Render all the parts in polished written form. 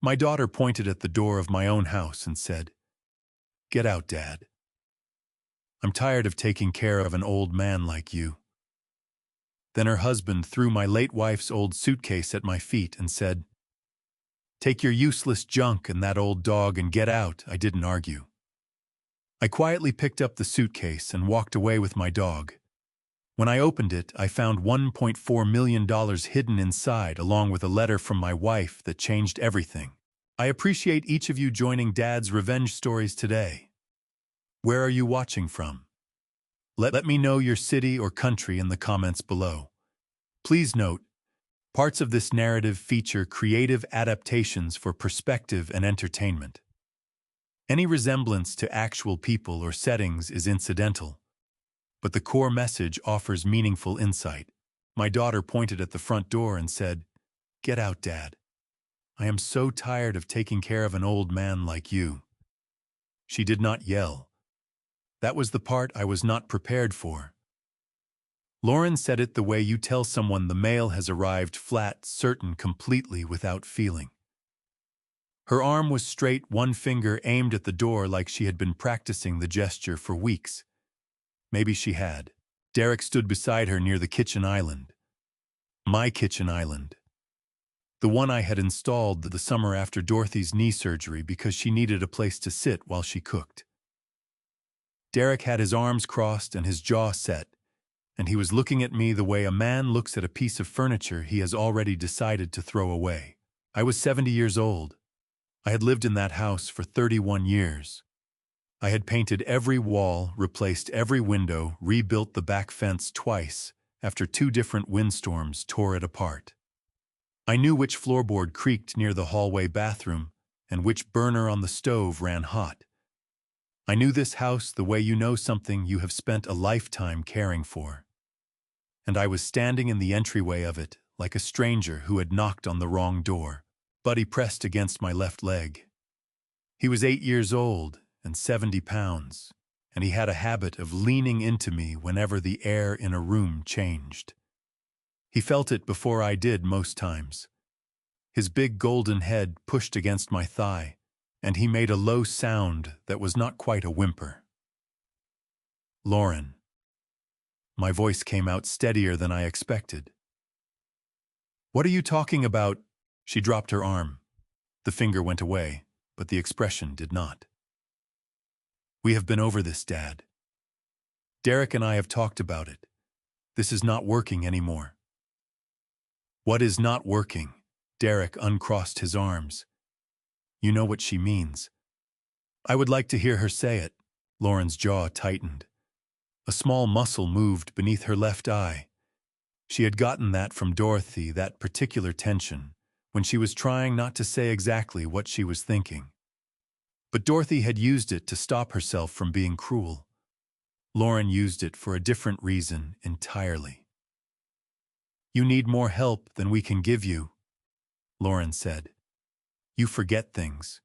My daughter pointed at the door of my own house and said, "Get out, Dad. I'm tired of taking care of an old man like you." Then her husband threw my late wife's old suitcase at my feet and said, "Take your useless junk and that old dog and get out." I didn't argue. I quietly picked up the suitcase and walked away with my dog. When I opened it, I found $1.4 million hidden inside, along with a letter from my wife that changed everything. I appreciate each of you joining Dad's Revenge Stories today. Where are you watching from? Let me know your city or country in the comments below. Please note, parts of this narrative feature creative adaptations for perspective and entertainment. Any resemblance to actual people or settings is incidental, but the core message offers meaningful insight. My daughter pointed at the front door and said, "Get out, Dad. I am so tired of taking care of an old man like you." She did not yell. That was the part I was not prepared for. Lauren said it the way you tell someone the mail has arrived: flat, certain, completely without feeling. Her arm was straight, one finger aimed at the door like she had been practicing the gesture for weeks. Maybe she had. Derek stood beside her near the kitchen island. My kitchen island. The one I had installed the summer after Dorothy's knee surgery because she needed a place to sit while she cooked. Derek had his arms crossed and his jaw set, and he was looking at me the way a man looks at a piece of furniture he has already decided to throw away. I was 70 years old. I had lived in that house for 31 years. I had painted every wall, replaced every window, rebuilt the back fence twice after 2 different windstorms tore it apart. I knew which floorboard creaked near the hallway bathroom and which burner on the stove ran hot. I knew this house the way you know something you have spent a lifetime caring for. And I was standing in the entryway of it like a stranger who had knocked on the wrong door. Buddy pressed against my left leg. He was 8 years old and 70 pounds, and he had a habit of leaning into me whenever the air in a room changed. He felt it before I did most times. His big golden head pushed against my thigh, and he made a low sound that was not quite a whimper. "Lauren." My voice came out steadier than I expected. "What are you talking about?" She dropped her arm. The finger went away, but the expression did not. "We have been over this, Dad. Derek and I have talked about it. This is not working anymore." "What is not working?" Derek uncrossed his arms. "You know what she means." I would like to hear her say it. Lauren's jaw tightened. A small muscle moved beneath her left eye. She had gotten that from Dorothy, that particular tension, when she was trying not to say exactly what she was thinking. But Dorothy had used it to stop herself from being cruel. Lauren used it for a different reason entirely. "You need more help than we can give you," Lauren said. "You forget things.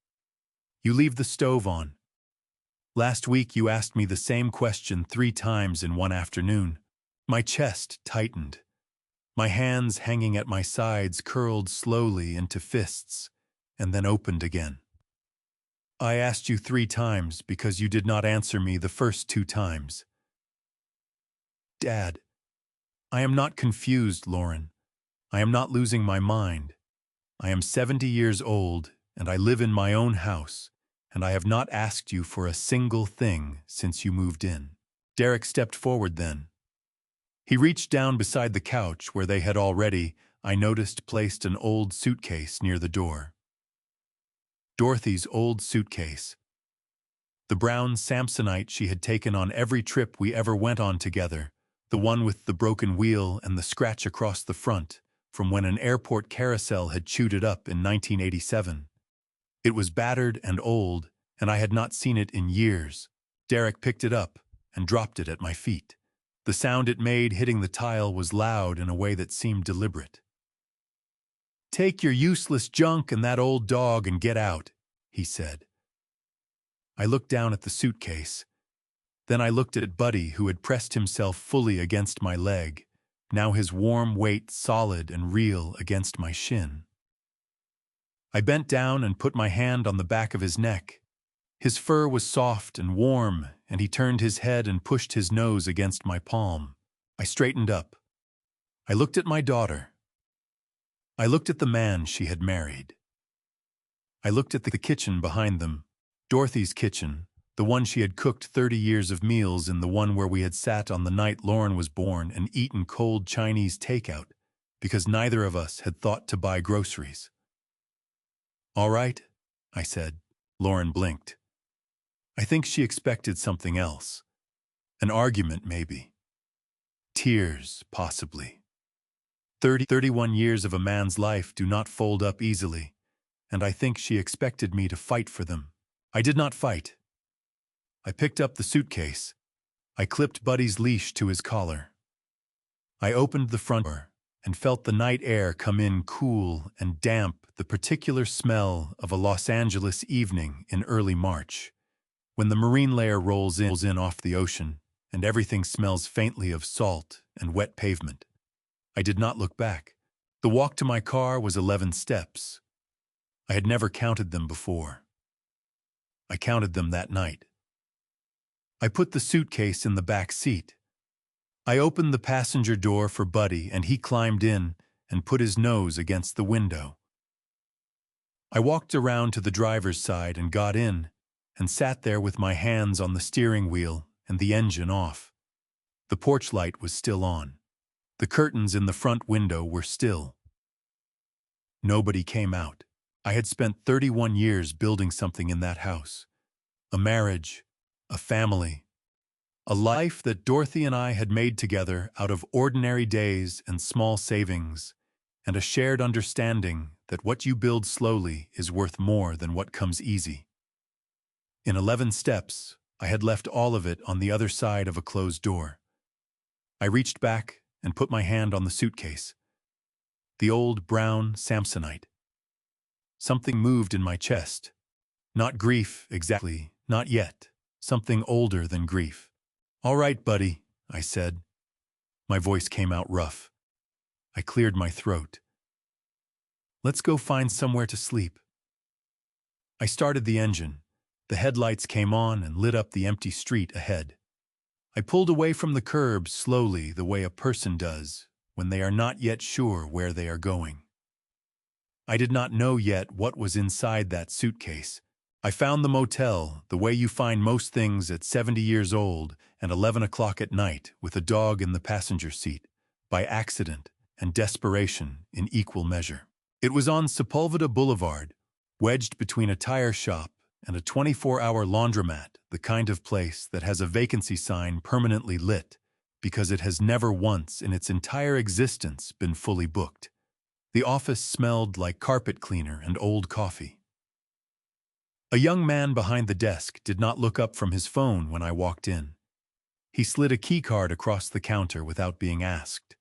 You leave the stove on. Last week you asked me the same question 3 times in one afternoon." My chest tightened. My hands hanging at my sides curled slowly into fists and then opened again. "I asked you 3 times because you did not answer me the first 2 times. Dad, I am not confused, Lauren. I am not losing my mind. I am 70 years old, and I live in my own house, and I have not asked you for a single thing since you moved in." Derek stepped forward then. He reached down beside the couch where they had already, I noticed, placed an old suitcase near the door. Dorothy's old suitcase. The brown Samsonite she had taken on every trip we ever went on together, the one with the broken wheel and the scratch across the front, from when an airport carousel had chewed it up in 1987. It was battered and old, and I had not seen it in years. Derek picked it up and dropped it at my feet. The sound it made hitting the tile was loud in a way that seemed deliberate. "Take your useless junk and that old dog and get out," he said. I looked down at the suitcase. Then I looked at Buddy, who had pressed himself fully against my leg, now his warm weight solid and real against my shin. I bent down and put my hand on the back of his neck. His fur was soft and warm, and he turned his head and pushed his nose against my palm. I straightened up. I looked at my daughter. I looked at the man she had married. I looked at the kitchen behind them, Dorothy's kitchen, the one she had cooked 30 years of meals in, the one where we had sat on the night Lauren was born and eaten cold Chinese takeout, because neither of us had thought to buy groceries. "All right," I said. Lauren blinked. I think she expected something else. An argument, maybe. Tears, possibly. 31 years of a man's life do not fold up easily, and I think she expected me to fight for them. I did not fight. I picked up the suitcase. I clipped Buddy's leash to his collar. I opened the front door and felt the night air come in cool and damp, the particular smell of a Los Angeles evening in early March, when the marine layer rolls in off the ocean and everything smells faintly of salt and wet pavement. I did not look back. The walk to my car was 11 steps. I had never counted them before. I counted them that night. I put the suitcase in the back seat. I opened the passenger door for Buddy, and he climbed in and put his nose against the window. I walked around to the driver's side and got in and sat there with my hands on the steering wheel and the engine off. The porch light was still on. The curtains in the front window were still. Nobody came out. I had spent 31 years building something in that house. A marriage, a family, a life that Dorothy and I had made together out of ordinary days and small savings, and a shared understanding that what you build slowly is worth more than what comes easy. In 11 steps, I had left all of it on the other side of a closed door. I reached back and put my hand on the suitcase. The old brown Samsonite. Something moved in my chest. Not grief, exactly, not yet. Something older than grief. "All right, Buddy," I said. My voice came out rough. I cleared my throat. "Let's go find somewhere to sleep." I started the engine. The headlights came on and lit up the empty street ahead. I pulled away from the curb slowly, the way a person does when they are not yet sure where they are going. I did not know yet what was inside that suitcase. I found the motel the way you find most things at 70 years old and 11 o'clock at night, with a dog in the passenger seat, by accident and desperation in equal measure. It was on Sepulveda Boulevard, wedged between a tire shop and a 24-hour laundromat, the kind of place that has a vacancy sign permanently lit because it has never once in its entire existence been fully booked. The office smelled like carpet cleaner and old coffee. A young man behind the desk did not look up from his phone when I walked in. He slid a key card across the counter without being asked.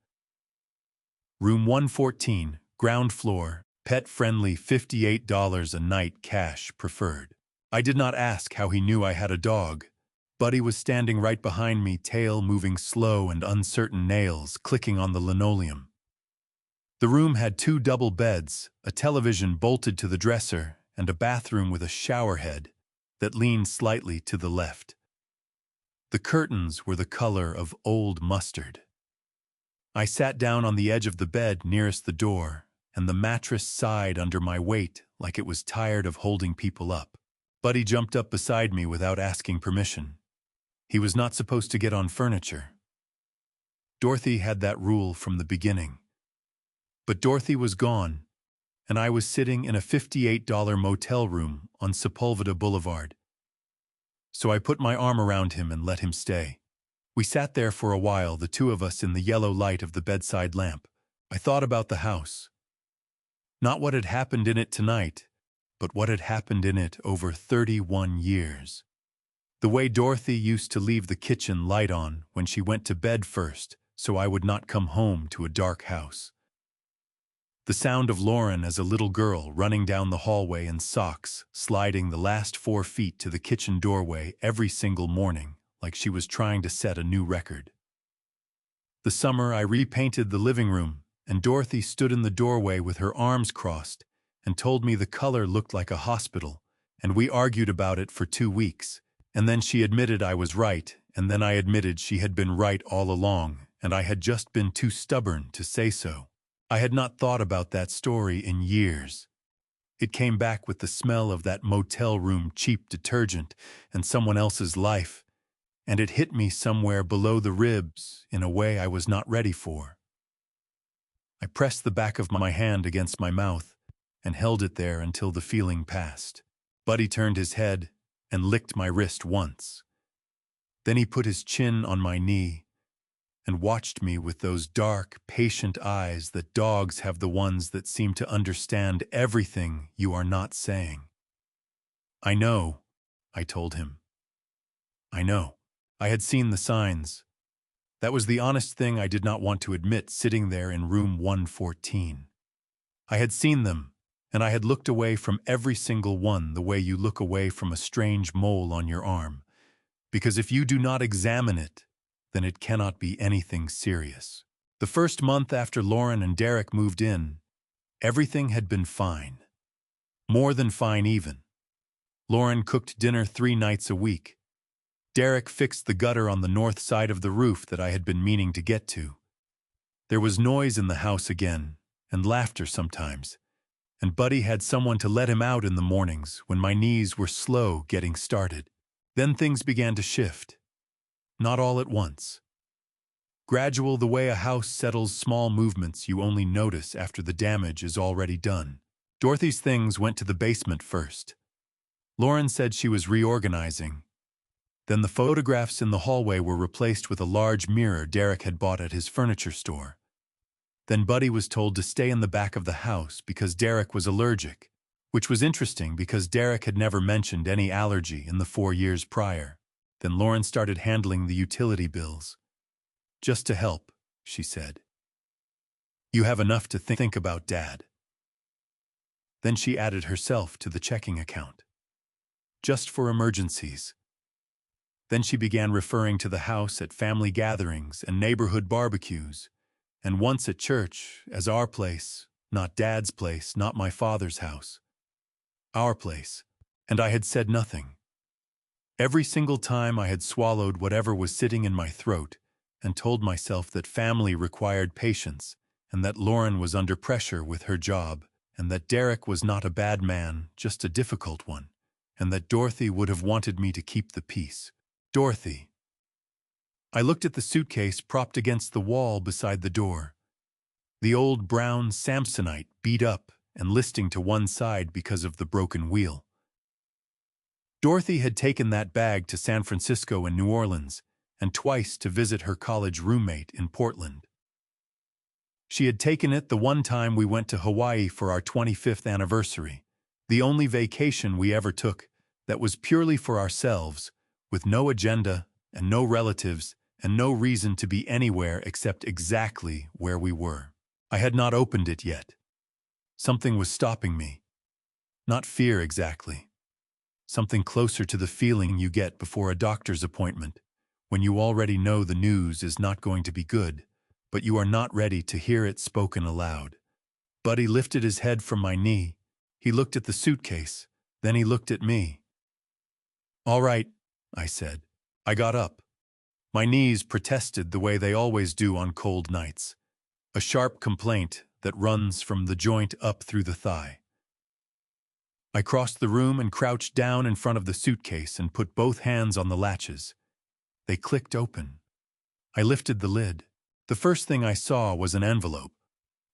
"Room 114, ground floor, pet-friendly, $58 a night, cash preferred." I did not ask how he knew I had a dog. Buddy was standing right behind me, tail moving slow and uncertain, nails clicking on the linoleum. The room had 2 double beds, a television bolted to the dresser, and a bathroom with a shower head that leaned slightly to the left. The curtains were the color of old mustard. I sat down on the edge of the bed nearest the door, and the mattress sighed under my weight like it was tired of holding people up. Buddy jumped up beside me without asking permission. He was not supposed to get on furniture. Dorothy had that rule from the beginning. But Dorothy was gone, and I was sitting in a $58 motel room on Sepulveda Boulevard. So I put my arm around him and let him stay. We sat there for a while, the two of us in the yellow light of the bedside lamp. I thought about the house. Not what had happened in it tonight, but what had happened in it over 31 years. The way Dorothy used to leave the kitchen light on when she went to bed first, so I would not come home to a dark house. The sound of Lauren as a little girl running down the hallway in socks, sliding the last 4 feet to the kitchen doorway every single morning, like she was trying to set a new record. The summer I repainted the living room, and Dorothy stood in the doorway with her arms crossed and told me the color looked like a hospital, and we argued about it for 2 weeks, and then she admitted I was right, and then I admitted she had been right all along, and I had just been too stubborn to say so. I had not thought about that story in years. It came back with the smell of that motel room cheap detergent and someone else's life, and it hit me somewhere below the ribs in a way I was not ready for. I pressed the back of my hand against my mouth and held it there until the feeling passed. Buddy turned his head and licked my wrist once. Then he put his chin on my knee and watched me with those dark, patient eyes that dogs have, the ones that seem to understand everything you are not saying. "I know," I told him. "I know. I had seen the signs." That was the honest thing I did not want to admit sitting there in room 114. I had seen them, and I had looked away from every single one the way you look away from a strange mole on your arm, because if you do not examine it, then it cannot be anything serious. The first month after Lauren and Derek moved in, everything had been fine. More than fine even. Lauren cooked dinner 3 nights a week. Derek fixed the gutter on the north side of the roof that I had been meaning to get to. There was noise in the house again, and laughter sometimes, and Buddy had someone to let him out in the mornings when my knees were slow getting started. Then things began to shift. Not all at once. Gradual, the way a house settles small movements you only notice after the damage is already done. Dorothy's things went to the basement first. Lauren said she was reorganizing. Then the photographs in the hallway were replaced with a large mirror Derek had bought at his furniture store. Then Buddy was told to stay in the back of the house because Derek was allergic, which was interesting because Derek had never mentioned any allergy in the 4 years prior. Then Lauren started handling the utility bills. "Just to help," she said. "You have enough to think about, Dad." Then she added herself to the checking account. "Just for emergencies." Then she began referring to the house at family gatherings and neighborhood barbecues, and once at church as our place, not Dad's place, not my father's house. Our place. And I had said nothing. Every single time I had swallowed whatever was sitting in my throat and told myself that family required patience and that Lauren was under pressure with her job and that Derek was not a bad man, just a difficult one, and that Dorothy would have wanted me to keep the peace. Dorothy. I looked at the suitcase propped against the wall beside the door. The old brown Samsonite, beat up and listing to one side because of the broken wheel. Dorothy had taken that bag to San Francisco and New Orleans, and twice to visit her college roommate in Portland. She had taken it the one time we went to Hawaii for our 25th anniversary, the only vacation we ever took that was purely for ourselves, with no agenda and no relatives and no reason to be anywhere except exactly where we were. I had not opened it yet. Something was stopping me. Not fear exactly. Something closer to the feeling you get before a doctor's appointment, when you already know the news is not going to be good, but you are not ready to hear it spoken aloud. Buddy lifted his head from my knee. He looked at the suitcase. Then he looked at me. "All right," I said. I got up. My knees protested the way they always do on cold nights. A sharp complaint that runs from the joint up through the thigh. I crossed the room and crouched down in front of the suitcase and put both hands on the latches. They clicked open. I lifted the lid. The first thing I saw was an envelope.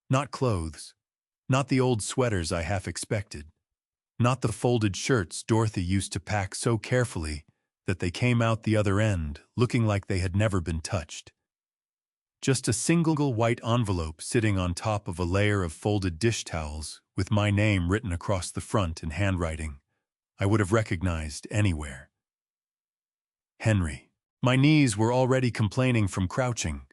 Not clothes. Not the old sweaters I half expected. Not the folded shirts Dorothy used to pack so carefully that they came out the other end looking like they had never been touched. Just a single white envelope sitting on top of a layer of folded dish towels with my name written across the front in handwriting I would have recognized anywhere. Henry. My knees were already complaining from crouching,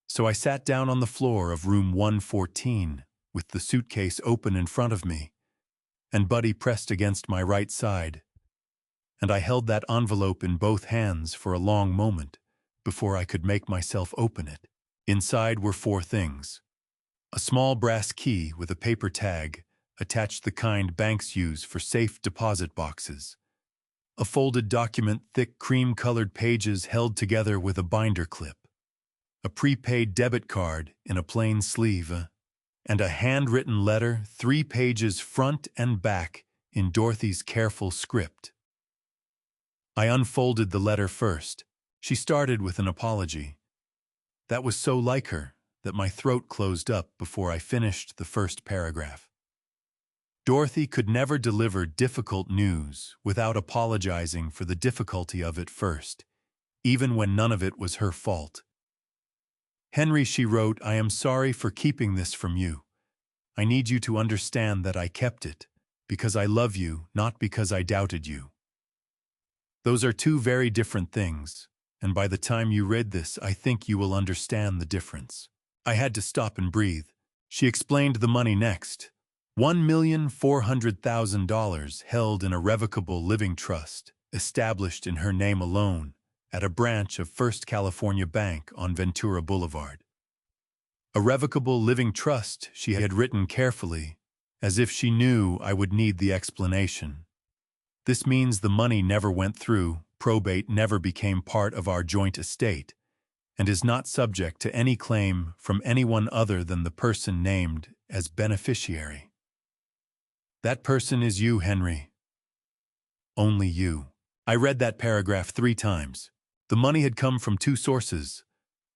so I sat down on the floor of room 114 with the suitcase open in front of me, and Buddy pressed against my right side, and I held that envelope in both hands for a long moment before I could make myself open it. Inside were 4 things. A small brass key with a paper tag attached the kind banks use for safe deposit boxes. A folded document, thick cream-colored pages held together with a binder clip. A prepaid debit card in a plain sleeve, and a handwritten letter, 3 pages front and back, in Dorothy's careful script. I unfolded the letter first. She started with an apology. That was so like her that my throat closed up before I finished the first paragraph. Dorothy could never deliver difficult news without apologizing for the difficulty of it first, even when none of it was her fault. Henry, she wrote, I am sorry for keeping this from you. I need you to understand that I kept it, because I love you, not because I doubted you. Those are 2 very different things, and by the time you read this, I think you will understand the difference. I had to stop and breathe. She explained the money next. $1,400,000 held in a revocable living trust, established in her name alone, at a branch of First California Bank on Ventura Boulevard. A revocable living trust, she had written carefully, as if she knew I would need the explanation. This means the money never went through, probate never became part of our joint estate, and is not subject to any claim from anyone other than the person named as beneficiary. That person is you, Henry. Only you. I read that paragraph 3 times. The money had come from 2 sources.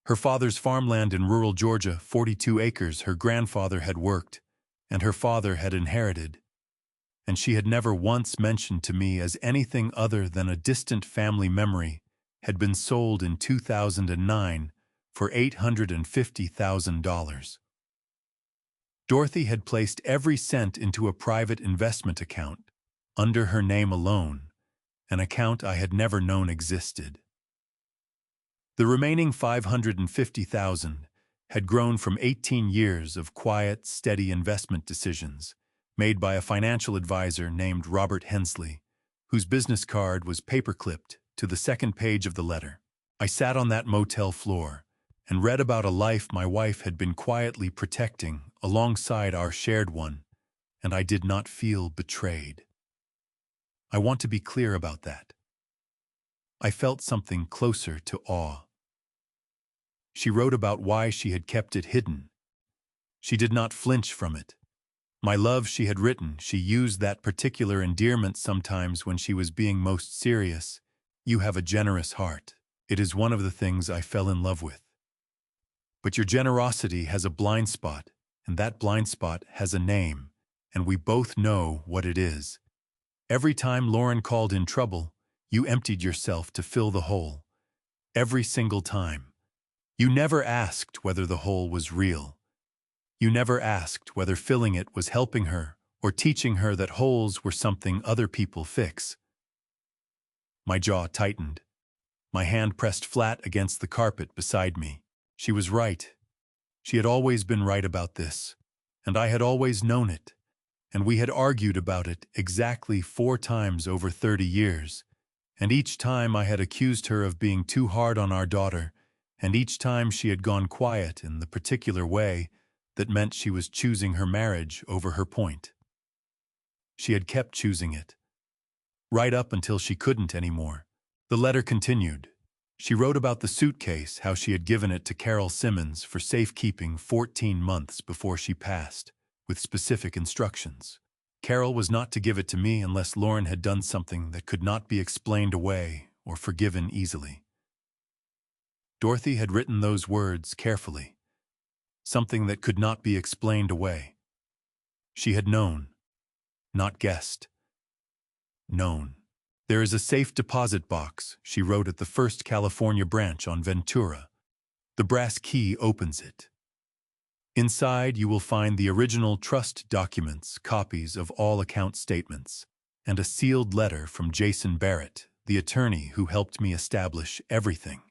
Her father's farmland in rural Georgia, 42 acres her grandfather had worked, and her father had inherited. And she had never once mentioned to me as anything other than a distant family memory, had been sold in 2009 for $850,000. Dorothy had placed every cent into a private investment account, under her name alone, an account I had never known existed. The remaining $550,000 had grown from 18 years of quiet, steady investment decisions made by a financial advisor named Robert Hensley, whose business card was paper-clipped to the second page of the letter. I sat on that motel floor and read about a life my wife had been quietly protecting alongside our shared one, and I did not feel betrayed. I want to be clear about that. I felt something closer to awe. She wrote about why she had kept it hidden. She did not flinch from it. My love, she had written, she used that particular endearment sometimes when she was being most serious. You have a generous heart. It is one of the things I fell in love with. But your generosity has a blind spot, and that blind spot has a name, and we both know what it is. Every time Lauren called in trouble, you emptied yourself to fill the hole. Every single time. You never asked whether the hole was real. You never asked whether filling it was helping her or teaching her that holes were something other people fix. My jaw tightened. My hand pressed flat against the carpet beside me. She was right. She had always been right about this, and I had always known it, and we had argued about it exactly 4 times over 30 years, and each time I had accused her of being too hard on our daughter, and each time she had gone quiet in the particular way that meant she was choosing her marriage over her point. She had kept choosing it, right up until she couldn't anymore. The letter continued. She wrote about the suitcase, how she had given it to Carol Simmons for safekeeping 14 months before she passed, with specific instructions. Carol was not to give it to me unless Lauren had done something that could not be explained away or forgiven easily. Dorothy had written those words carefully. Something that could not be explained away. She had known, not guessed. Known. There is a safe deposit box, she wrote at the First California branch on Ventura. The brass key opens it. Inside you will find the original trust documents, copies of all account statements, and a sealed letter from Jason Barrett, the attorney who helped me establish everything.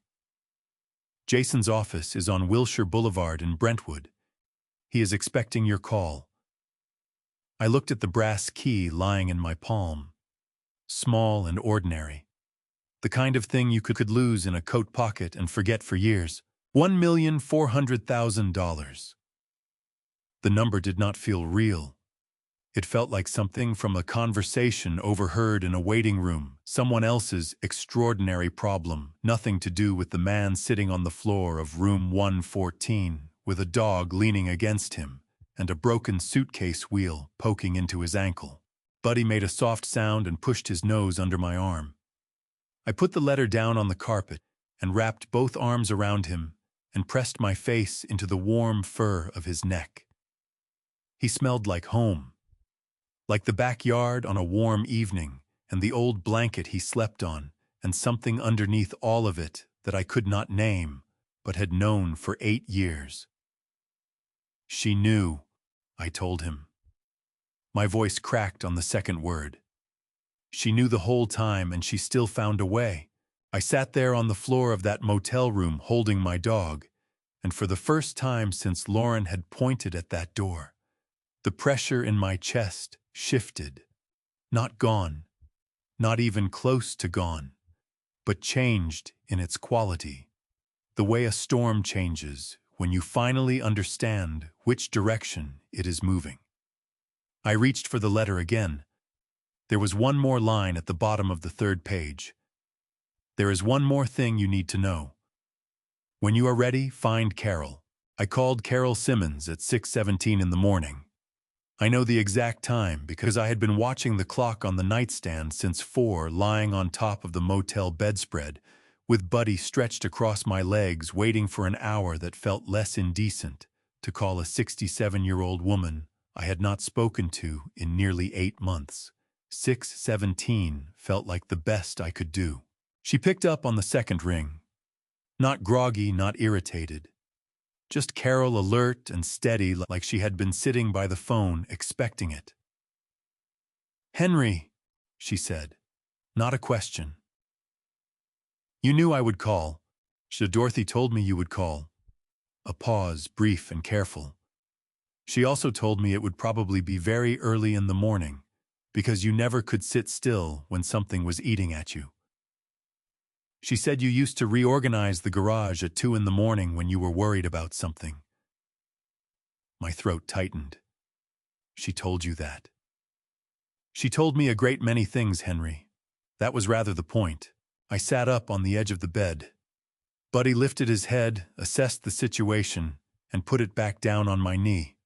Jason's office is on Wilshire Boulevard in Brentwood. He is expecting your call. I looked at the brass key lying in my palm. Small and ordinary. The kind of thing you could lose in a coat pocket and forget for years. $1,400,000. The number did not feel real. It felt like something from a conversation overheard in a waiting room, someone else's extraordinary problem, nothing to do with the man sitting on the floor of room 114, with a dog leaning against him, and a broken suitcase wheel poking into his ankle. Buddy made a soft sound and pushed his nose under my arm. I put the letter down on the carpet and wrapped both arms around him and pressed my face into the warm fur of his neck. He smelled like home, like the backyard on a warm evening, and the old blanket he slept on, and something underneath all of it that I could not name, but had known for 8 years. She knew, I told him. My voice cracked on the second word. She knew the whole time, and she still found a way. I sat there on the floor of that motel room holding my dog, and for the first time since Lauren had pointed at that door, the pressure in my chest shifted. Not gone, not even close to gone, but changed in its quality. The way a storm changes when you finally understand which direction it is moving. I reached for the letter again. There was one more line at the bottom of the 3rd page. There is one more thing you need to know. When you are ready, find Carol. I called Carol Simmons at 6:17 in the morning. I know the exact time because I had been watching the clock on the nightstand since 4, lying on top of the motel bedspread, with Buddy stretched across my legs, waiting for an hour that felt less indecent to call a 67-year-old woman I had not spoken to in nearly 8 months. 6:17 felt like the best I could do. She picked up on the second ring. Not groggy, not irritated. Just Carol, alert and steady, like she had been sitting by the phone expecting it. "Henry," she said, not a question. "You knew I would call. Dorothy told me you would call." A pause, brief and careful. "She also told me it would probably be very early in the morning, because you never could sit still when something was eating at you. She said you used to reorganize the garage at 2 in the morning when you were worried about something." My throat tightened. "She told you that?" "She told me a great many things, Henry. That was rather the point." I sat up on the edge of the bed. Buddy lifted his head, assessed the situation, and put it back down on my knee.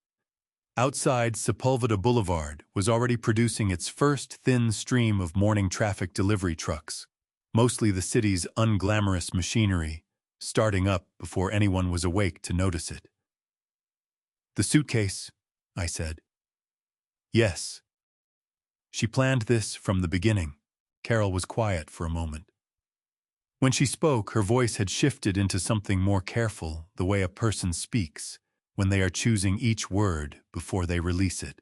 Outside, Sepulveda Boulevard was already producing its first thin stream of morning traffic delivery trucks, mostly the city's unglamorous machinery, starting up before anyone was awake to notice it. "The suitcase," I said. "Yes." She planned this from the beginning. Carol was quiet for a moment. When she spoke, her voice had shifted into something more careful, the way a person speaks when they are choosing each word before they release it.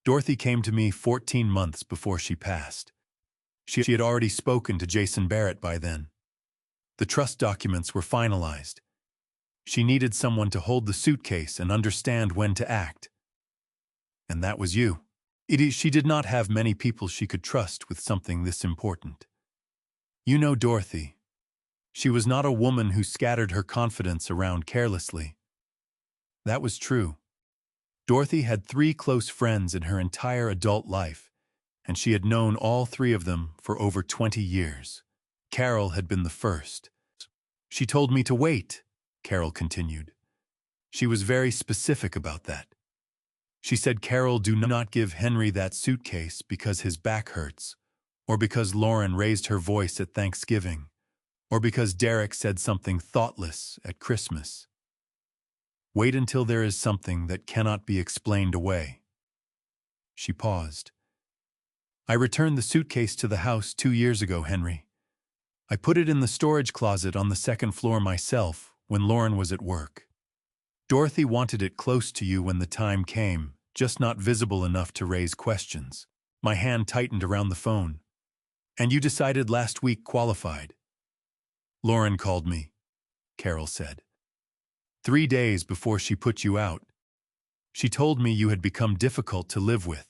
"Dorothy came to me 14 months before she passed. She had already spoken to Jason Barrett by then. The trust documents were finalized. She needed someone to hold the suitcase and understand when to act. And that was you. She did not have many people she could trust with something this important. You know Dorothy. She was not a woman who scattered her confidence around carelessly. That was true. Dorothy had 3 close friends in her entire adult life, and she had known all 3 of them for over 20 years. Carol had been the first. She told me to wait, Carol continued. She was very specific about that. She said, "Carol, do not give Henry that suitcase because his back hurts, or because Lauren raised her voice at Thanksgiving, or because Derek said something thoughtless at Christmas. Wait until there is something that cannot be explained away." She paused. "I returned the suitcase to the house 2 years ago, Henry. I put it in the storage closet on the 2nd floor myself when Lauren was at work. Dorothy wanted it close to you when the time came, just not visible enough to raise questions." My hand tightened around the phone. "And you decided last week qualified." "Lauren called me," Carol said. 3 days before she put you out. She told me you had become difficult to live with,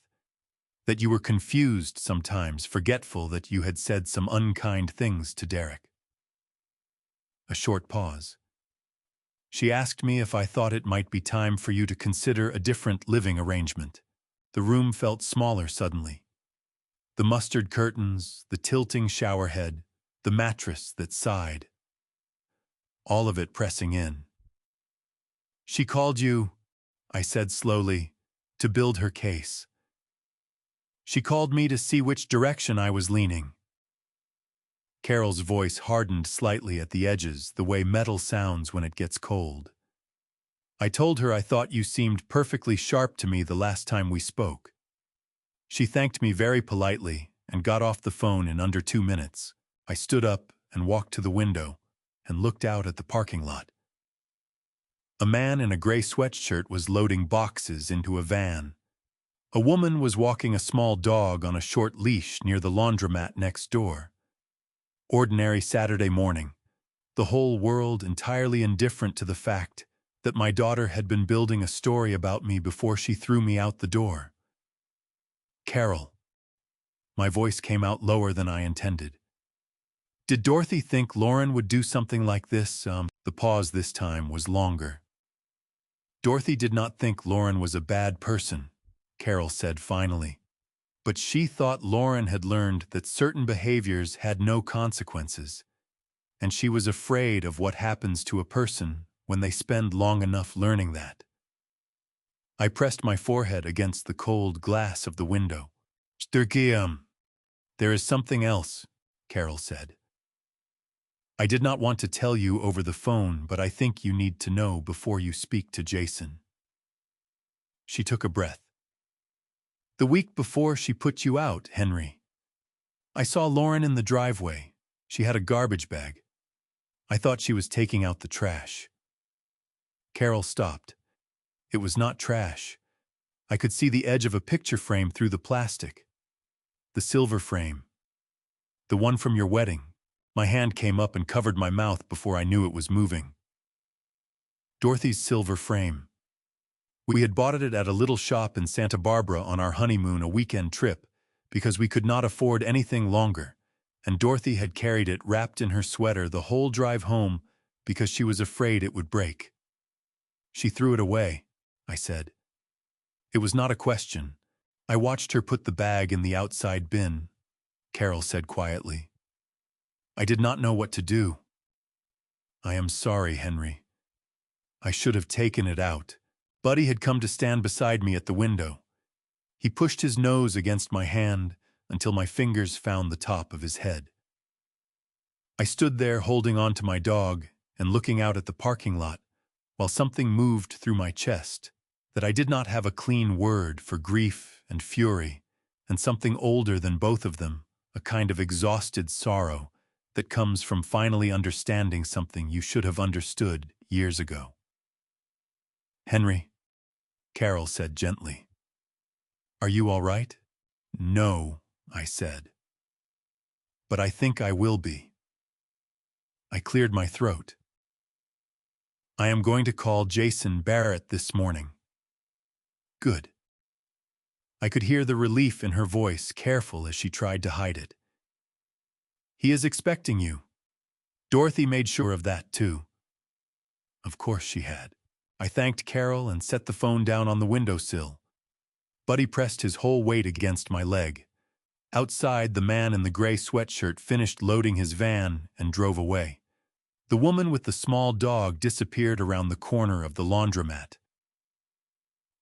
that you were confused sometimes, forgetful that you had said some unkind things to Derek." A short pause. "She asked me if I thought it might be time for you to consider a different living arrangement." The room felt smaller suddenly. The mustard curtains, the tilting shower head, the mattress that sighed. All of it pressing in. "She called you," I said slowly, "to build her case. She called me to see which direction I was leaning." Carol's voice hardened slightly at the edges, the way metal sounds when it gets cold. "I told her I thought you seemed perfectly sharp to me the last time we spoke." She thanked me very politely and got off the phone in under 2 minutes. I stood up and walked to the window and looked out at the parking lot. A man in a gray sweatshirt was loading boxes into a van. A woman was walking a small dog on a short leash near the laundromat next door. Ordinary Saturday morning, the whole world entirely indifferent to the fact that my daughter had been building a story about me before she threw me out the door. "Carol." My voice came out lower than I intended. "Did Dorothy think Lauren would do something like this?" The pause this time was longer. "Dorothy did not think Lauren was a bad person," Carol said finally. "But she thought Lauren had learned that certain behaviors had no consequences, and she was afraid of what happens to a person when they spend long enough learning that." I pressed my forehead against the cold glass of the window. "There is something else," Carol said. "I did not want to tell you over the phone, but I think you need to know before you speak to Jason." She took a breath. "The week before she put you out, Henry, I saw Lauren in the driveway. She had a garbage bag. I thought she was taking out the trash." Carol stopped. It was not trash. I could see the edge of a picture frame through the plastic. The silver frame. "The one from your wedding." My hand came up and covered my mouth before I knew it was moving. Dorothy's silver frame. We had bought it at a little shop in Santa Barbara on our honeymoon, a weekend trip, because we could not afford anything longer, and Dorothy had carried it wrapped in her sweater the whole drive home because she was afraid it would break. "She threw it away," I said. "It was not a question. I watched her put the bag in the outside bin," Carol said quietly. "I did not know what to do." "I am sorry, Henry. I should have taken it out." Buddy had come to stand beside me at the window. He pushed his nose against my hand until my fingers found the top of his head. I stood there holding on to my dog and looking out at the parking lot while something moved through my chest, that I did not have a clean word for grief and fury, and something older than both of them, a kind of exhausted sorrow that comes from finally understanding something you should have understood years ago. "Henry," Carol said gently. "Are you all right?" "No," I said. "But I think I will be." I cleared my throat. "I am going to call Jason Barrett this morning." "Good." I could hear the relief in her voice, careful as she tried to hide it. "He is expecting you." Dorothy made sure of that, too. Of course she had. I thanked Carol and set the phone down on the windowsill. Buddy pressed his whole weight against my leg. Outside, the man in the gray sweatshirt finished loading his van and drove away. The woman with the small dog disappeared around the corner of the laundromat.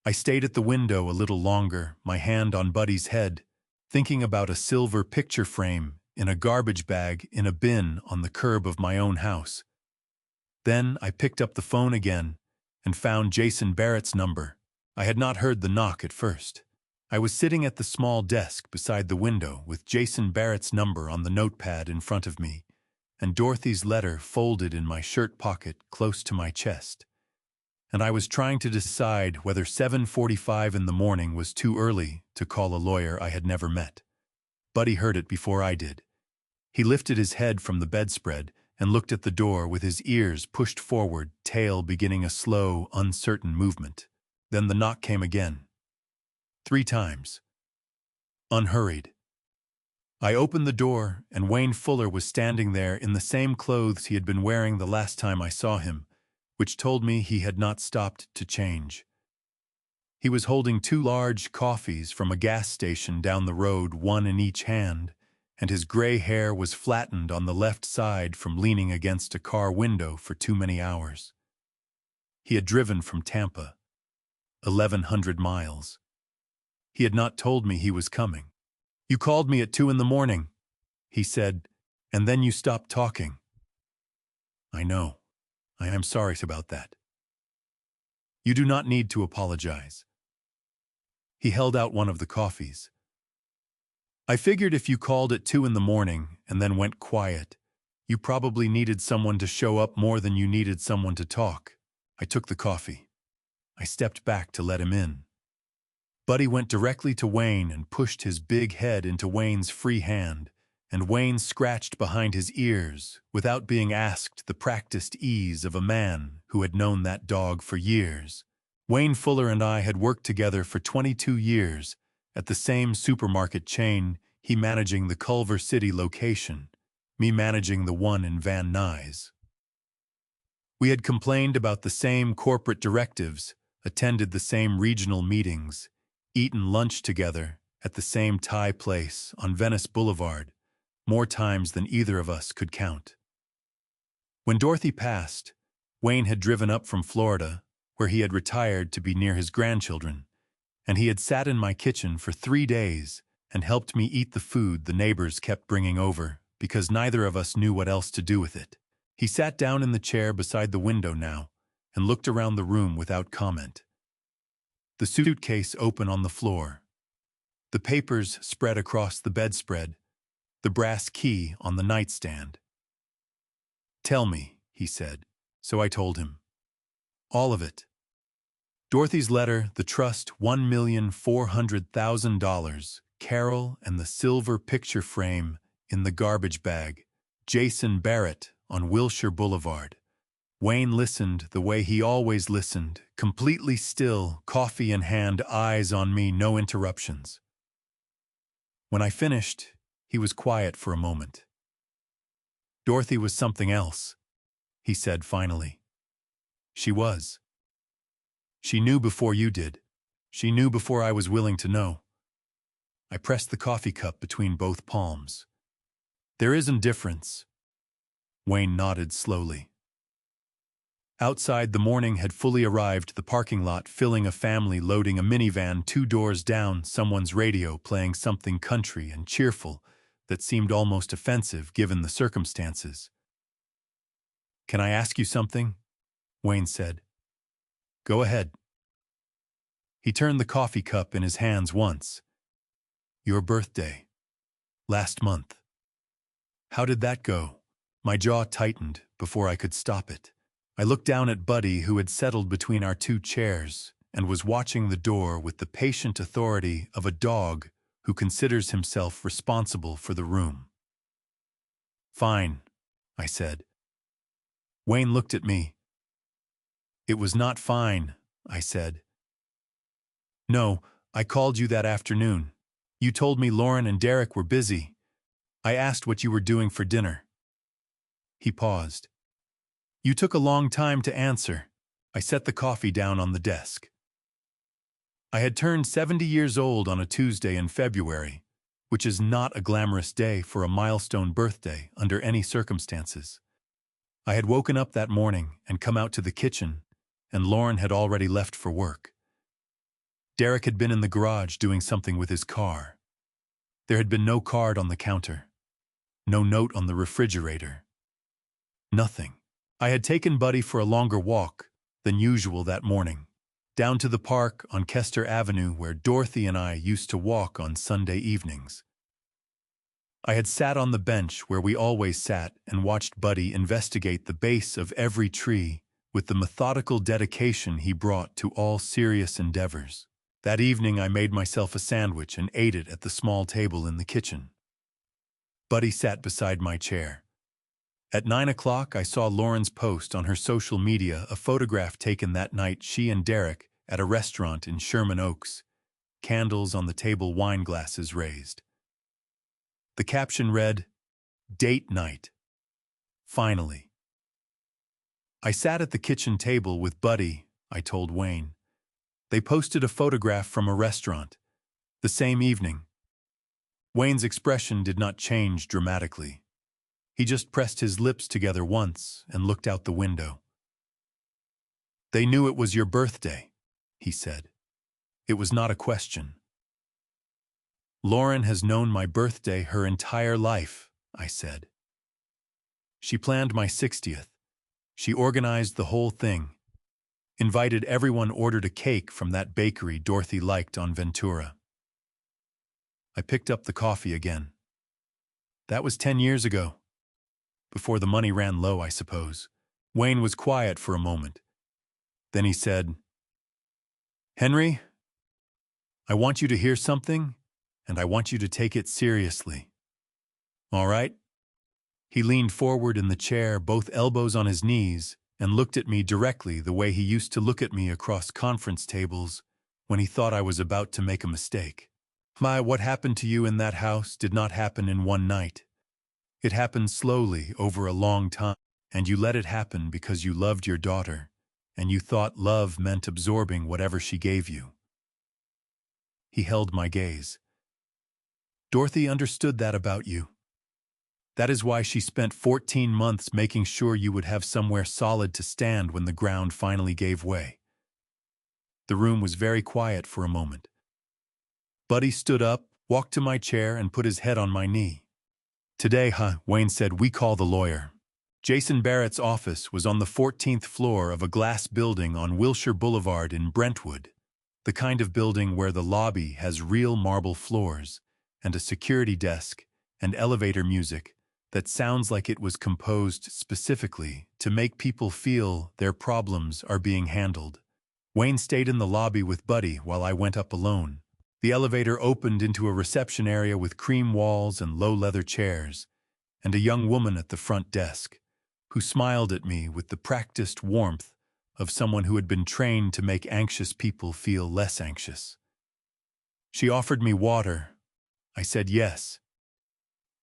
I stayed at the window a little longer, my hand on Buddy's head, thinking about a silver picture frame in a garbage bag in a bin on the curb of my own house. Then I picked up the phone again and found Jason Barrett's number. I had not heard the knock at first. I was sitting at the small desk beside the window with Jason Barrett's number on the notepad in front of me, and Dorothy's letter folded in my shirt pocket close to my chest. And I was trying to decide whether 7:45 in the morning was too early to call a lawyer I had never met. Buddy heard it before I did. He lifted his head from the bedspread and looked at the door with his ears pushed forward, tail beginning a slow, uncertain movement. Then the knock came again. 3 times. Unhurried. I opened the door, and Wayne Fuller was standing there in the same clothes he had been wearing the last time I saw him, which told me he had not stopped to change. He was holding two large coffees from a gas station down the road, one in each hand, and his gray hair was flattened on the left side from leaning against a car window for too many hours. He had driven from Tampa, 1,100 miles. He had not told me he was coming. "You called me at 2 in the morning," he said, "and then you stopped talking." "I know. I am sorry about that." "You do not need to apologize." He held out one of the coffees. "I figured if you called at 2 in the morning and then went quiet, you probably needed someone to show up more than you needed someone to talk." I took the coffee. I stepped back to let him in. Buddy went directly to Wayne and pushed his big head into Wayne's free hand, and Wayne scratched behind his ears without being asked, the practiced ease of a man who had known that dog for years. Wayne Fuller and I had worked together for 22 years at the same supermarket chain, he managing the Culver City location, me managing the one in Van Nuys. We had complained about the same corporate directives, attended the same regional meetings, eaten lunch together at the same Thai place on Venice Boulevard, more times than either of us could count. When Dorothy passed, Wayne had driven up from Florida, where he had retired to be near his grandchildren, and he had sat in my kitchen for 3 days and helped me eat the food the neighbors kept bringing over because neither of us knew what else to do with it. He sat down in the chair beside the window now and looked around the room without comment. The suitcase open on the floor, the papers spread across the bedspread, the brass key on the nightstand. "Tell me," he said. So I told him. All of it. Dorothy's letter, the trust, $1,400,000, Carol and the silver picture frame in the garbage bag, Jason Barrett on Wilshire Boulevard. Wayne listened the way he always listened, completely still, coffee in hand, eyes on me, no interruptions. When I finished, he was quiet for a moment. "Dorothy was something else," he said finally. "She was. She knew before you did. She knew before I was willing to know." I pressed the coffee cup between both palms. "There is indifference." Wayne nodded slowly. Outside, the morning had fully arrived, the parking lot filling, a family loading a minivan 2 doors down, someone's radio playing something country and cheerful that seemed almost offensive given the circumstances. "Can I ask you something?" Wayne said. "Go ahead." He turned the coffee cup in his hands once. "Your birthday. Last month. How did that go?" My jaw tightened before I could stop it. I looked down at Buddy, who had settled between our 2 chairs and was watching the door with the patient authority of a dog who considers himself responsible for the room. "Fine," I said. Wayne looked at me. "It was not fine," I said. "No, I called you that afternoon. You told me Lauren and Derek were busy. I asked what you were doing for dinner." He paused. "You took a long time to answer." I set the coffee down on the desk. I had turned 70 years old on a Tuesday in February, which is not a glamorous day for a milestone birthday under any circumstances. I had woken up that morning and come out to the kitchen, and Lauren had already left for work. Derek had been in the garage doing something with his car. There had been no card on the counter, no note on the refrigerator. Nothing. I had taken Buddy for a longer walk than usual that morning, down to the park on Kester Avenue where Dorothy and I used to walk on Sunday evenings. I had sat on the bench where we always sat and watched Buddy investigate the base of every tree with the methodical dedication he brought to all serious endeavors. That evening I made myself a sandwich and ate it at the small table in the kitchen. Buddy sat beside my chair. At 9 o'clock, I saw Lauren's post on her social media, a photograph taken that night, she and Derek at a restaurant in Sherman Oaks, candles on the table, wine glasses raised. The caption read, "Date night. Finally." I sat at the kitchen table with Buddy, I told Wayne. They posted a photograph from a restaurant. The same evening. Wayne's expression did not change dramatically. He just pressed his lips together once and looked out the window. "They knew it was your birthday," he said. It was not a question. "Lauren has known my birthday her entire life," I said. "She planned my 60th. She organized the whole thing. Invited everyone, ordered a cake from that bakery Dorothy liked on Ventura." I picked up the coffee again. "That was 10 years ago. Before the money ran low, I suppose." Wayne was quiet for a moment. Then he said, "Henry, I want you to hear something, and I want you to take it seriously. All right?" He leaned forward in the chair, both elbows on his knees, and looked at me directly the way he used to look at me across conference tables when he thought I was about to make a mistake. What happened to you in that house did not happen in one night. It happened slowly over a long time, and you let it happen because you loved your daughter, and you thought love meant absorbing whatever she gave you." He held my gaze. "Dorothy understood that about you. That is why she spent 14 months making sure you would have somewhere solid to stand when the ground finally gave way." The room was very quiet for a moment. Buddy stood up, walked to my chair, and put his head on my knee. "Today, Wayne said, we call the lawyer. Jason Barrett's office was on the 14th floor of a glass building on Wilshire Boulevard in Brentwood, the kind of building where the lobby has real marble floors and a security desk and elevator music that sounds like it was composed specifically to make people feel their problems are being handled. Wayne stayed in the lobby with Buddy while I went up alone. The elevator opened into a reception area with cream walls and low leather chairs, and a young woman at the front desk, who smiled at me with the practiced warmth of someone who had been trained to make anxious people feel less anxious. She offered me water. I said yes.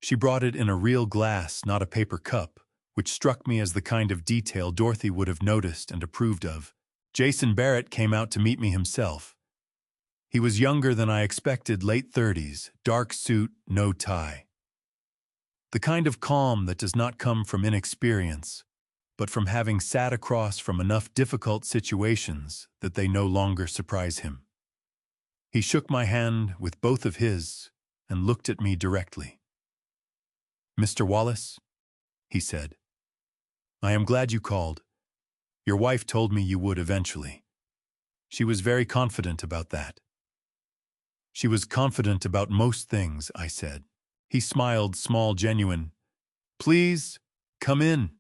She brought it in a real glass, not a paper cup, which struck me as the kind of detail Dorothy would have noticed and approved of. Jason Barrett came out to meet me himself. He was younger than I expected, late 30s, dark suit, no tie. The kind of calm that does not come from inexperience, but from having sat across from enough difficult situations that they no longer surprise him. He shook my hand with both of his and looked at me directly. "Mr. Wallace," he said, "I am glad you called. Your wife told me you would eventually. She was very confident about that." "She was confident about most things," I said. He smiled, small, genuine. "Please, come in."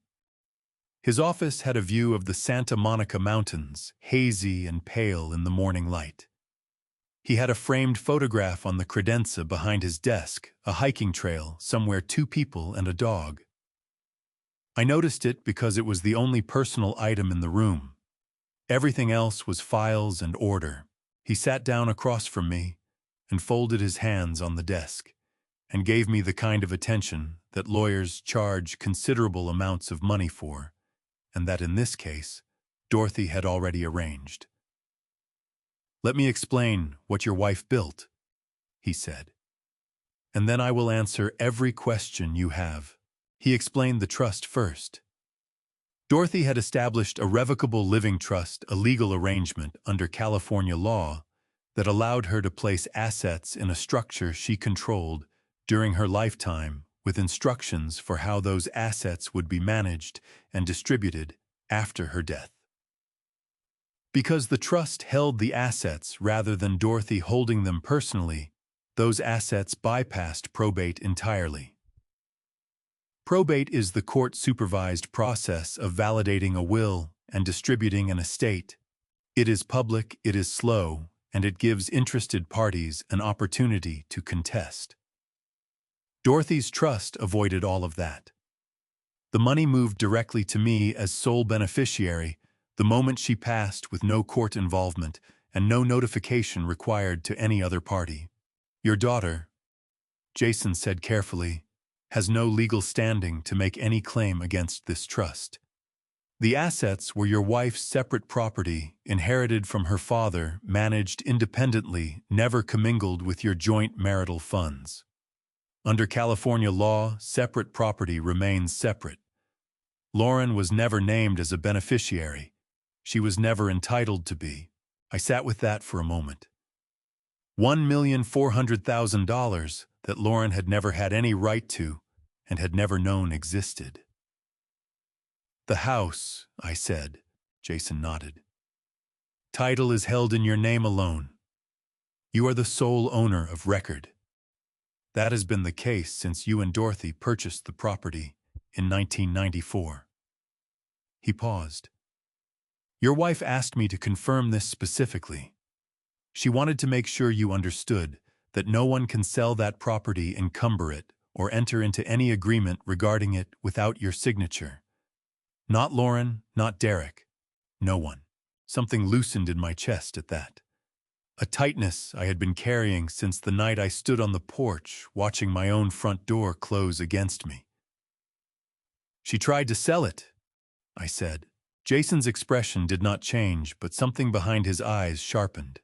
His office had a view of the Santa Monica Mountains, hazy and pale in the morning light. He had a framed photograph on the credenza behind his desk, a hiking trail, somewhere 2 people and a dog. I noticed it because it was the only personal item in the room. Everything else was files and order. He sat down across from me and folded his hands on the desk and gave me the kind of attention that lawyers charge considerable amounts of money for, and that in this case, Dorothy had already arranged. "Let me explain what your wife built," he said, "and then I will answer every question you have." He explained the trust first. Dorothy had established a revocable living trust, a legal arrangement under California law that allowed her to place assets in a structure she controlled during her lifetime, with instructions for how those assets would be managed and distributed after her death. Because the trust held the assets rather than Dorothy holding them personally, those assets bypassed probate entirely. Probate is the court-supervised process of validating a will and distributing an estate. It is public, it is slow, and it gives interested parties an opportunity to contest. Dorothy's trust avoided all of that. The money moved directly to me as sole beneficiary the moment she passed, with no court involvement and no notification required to any other party. "Your daughter," Jason said carefully, "has no legal standing to make any claim against this trust. The assets were your wife's separate property, inherited from her father, managed independently, never commingled with your joint marital funds. Under California law, separate property remains separate. Lauren was never named as a beneficiary. She was never entitled to be. I sat with that for a moment. $1,400,000 that Lauren had never had any right to and had never known existed. The house, I said. Jason nodded. Title is held in your name alone. You are the sole owner of record. That has been the case since you and Dorothy purchased the property in 1994. He paused. Your wife asked me to confirm this specifically. She wanted to make sure you understood that no one can sell that property, encumber it, or enter into any agreement regarding it without your signature. Not Lauren, not Derek. No one. Something loosened in my chest at that. A tightness I had been carrying since the night I stood on the porch watching my own front door close against me. She tried to sell it, I said. Jason's expression did not change, but something behind his eyes sharpened.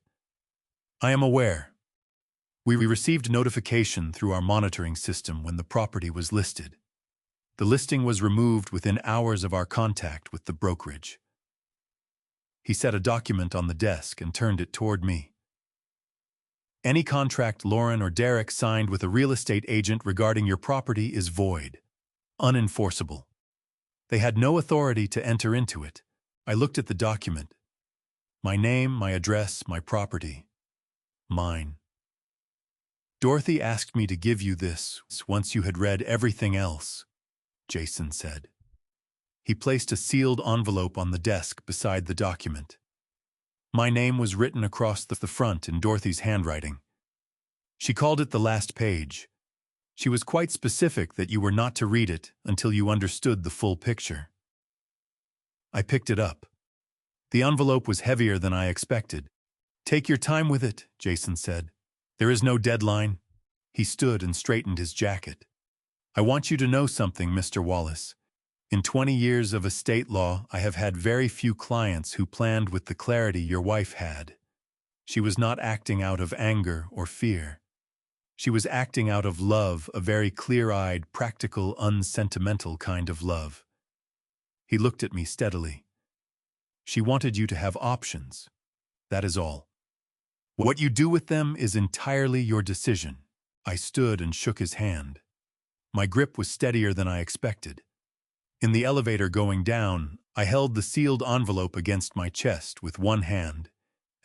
I am aware. We received notification through our monitoring system when the property was listed. The listing was removed within hours of our contact with the brokerage. He set a document on the desk and turned it toward me. Any contract Lauren or Derek signed with a real estate agent regarding your property is void, unenforceable. They had no authority to enter into it. I looked at the document. My name, my address, my property. Mine. Dorothy asked me to give you this once you had read everything else, Jason said. He placed a sealed envelope on the desk beside the document. My name was written across the front in Dorothy's handwriting. She called it the last page. She was quite specific that you were not to read it until you understood the full picture. I picked it up. The envelope was heavier than I expected. Take your time with it, Jason said. There is no deadline. He stood and straightened his jacket. I want you to know something, Mr. Wallace. In 20 years of estate law, I have had very few clients who planned with the clarity your wife had. She was not acting out of anger or fear. She was acting out of love, a very clear-eyed, practical, unsentimental kind of love. He looked at me steadily. She wanted you to have options. That is all. What you do with them is entirely your decision. I stood and shook his hand. My grip was steadier than I expected. In the elevator going down, I held the sealed envelope against my chest with one hand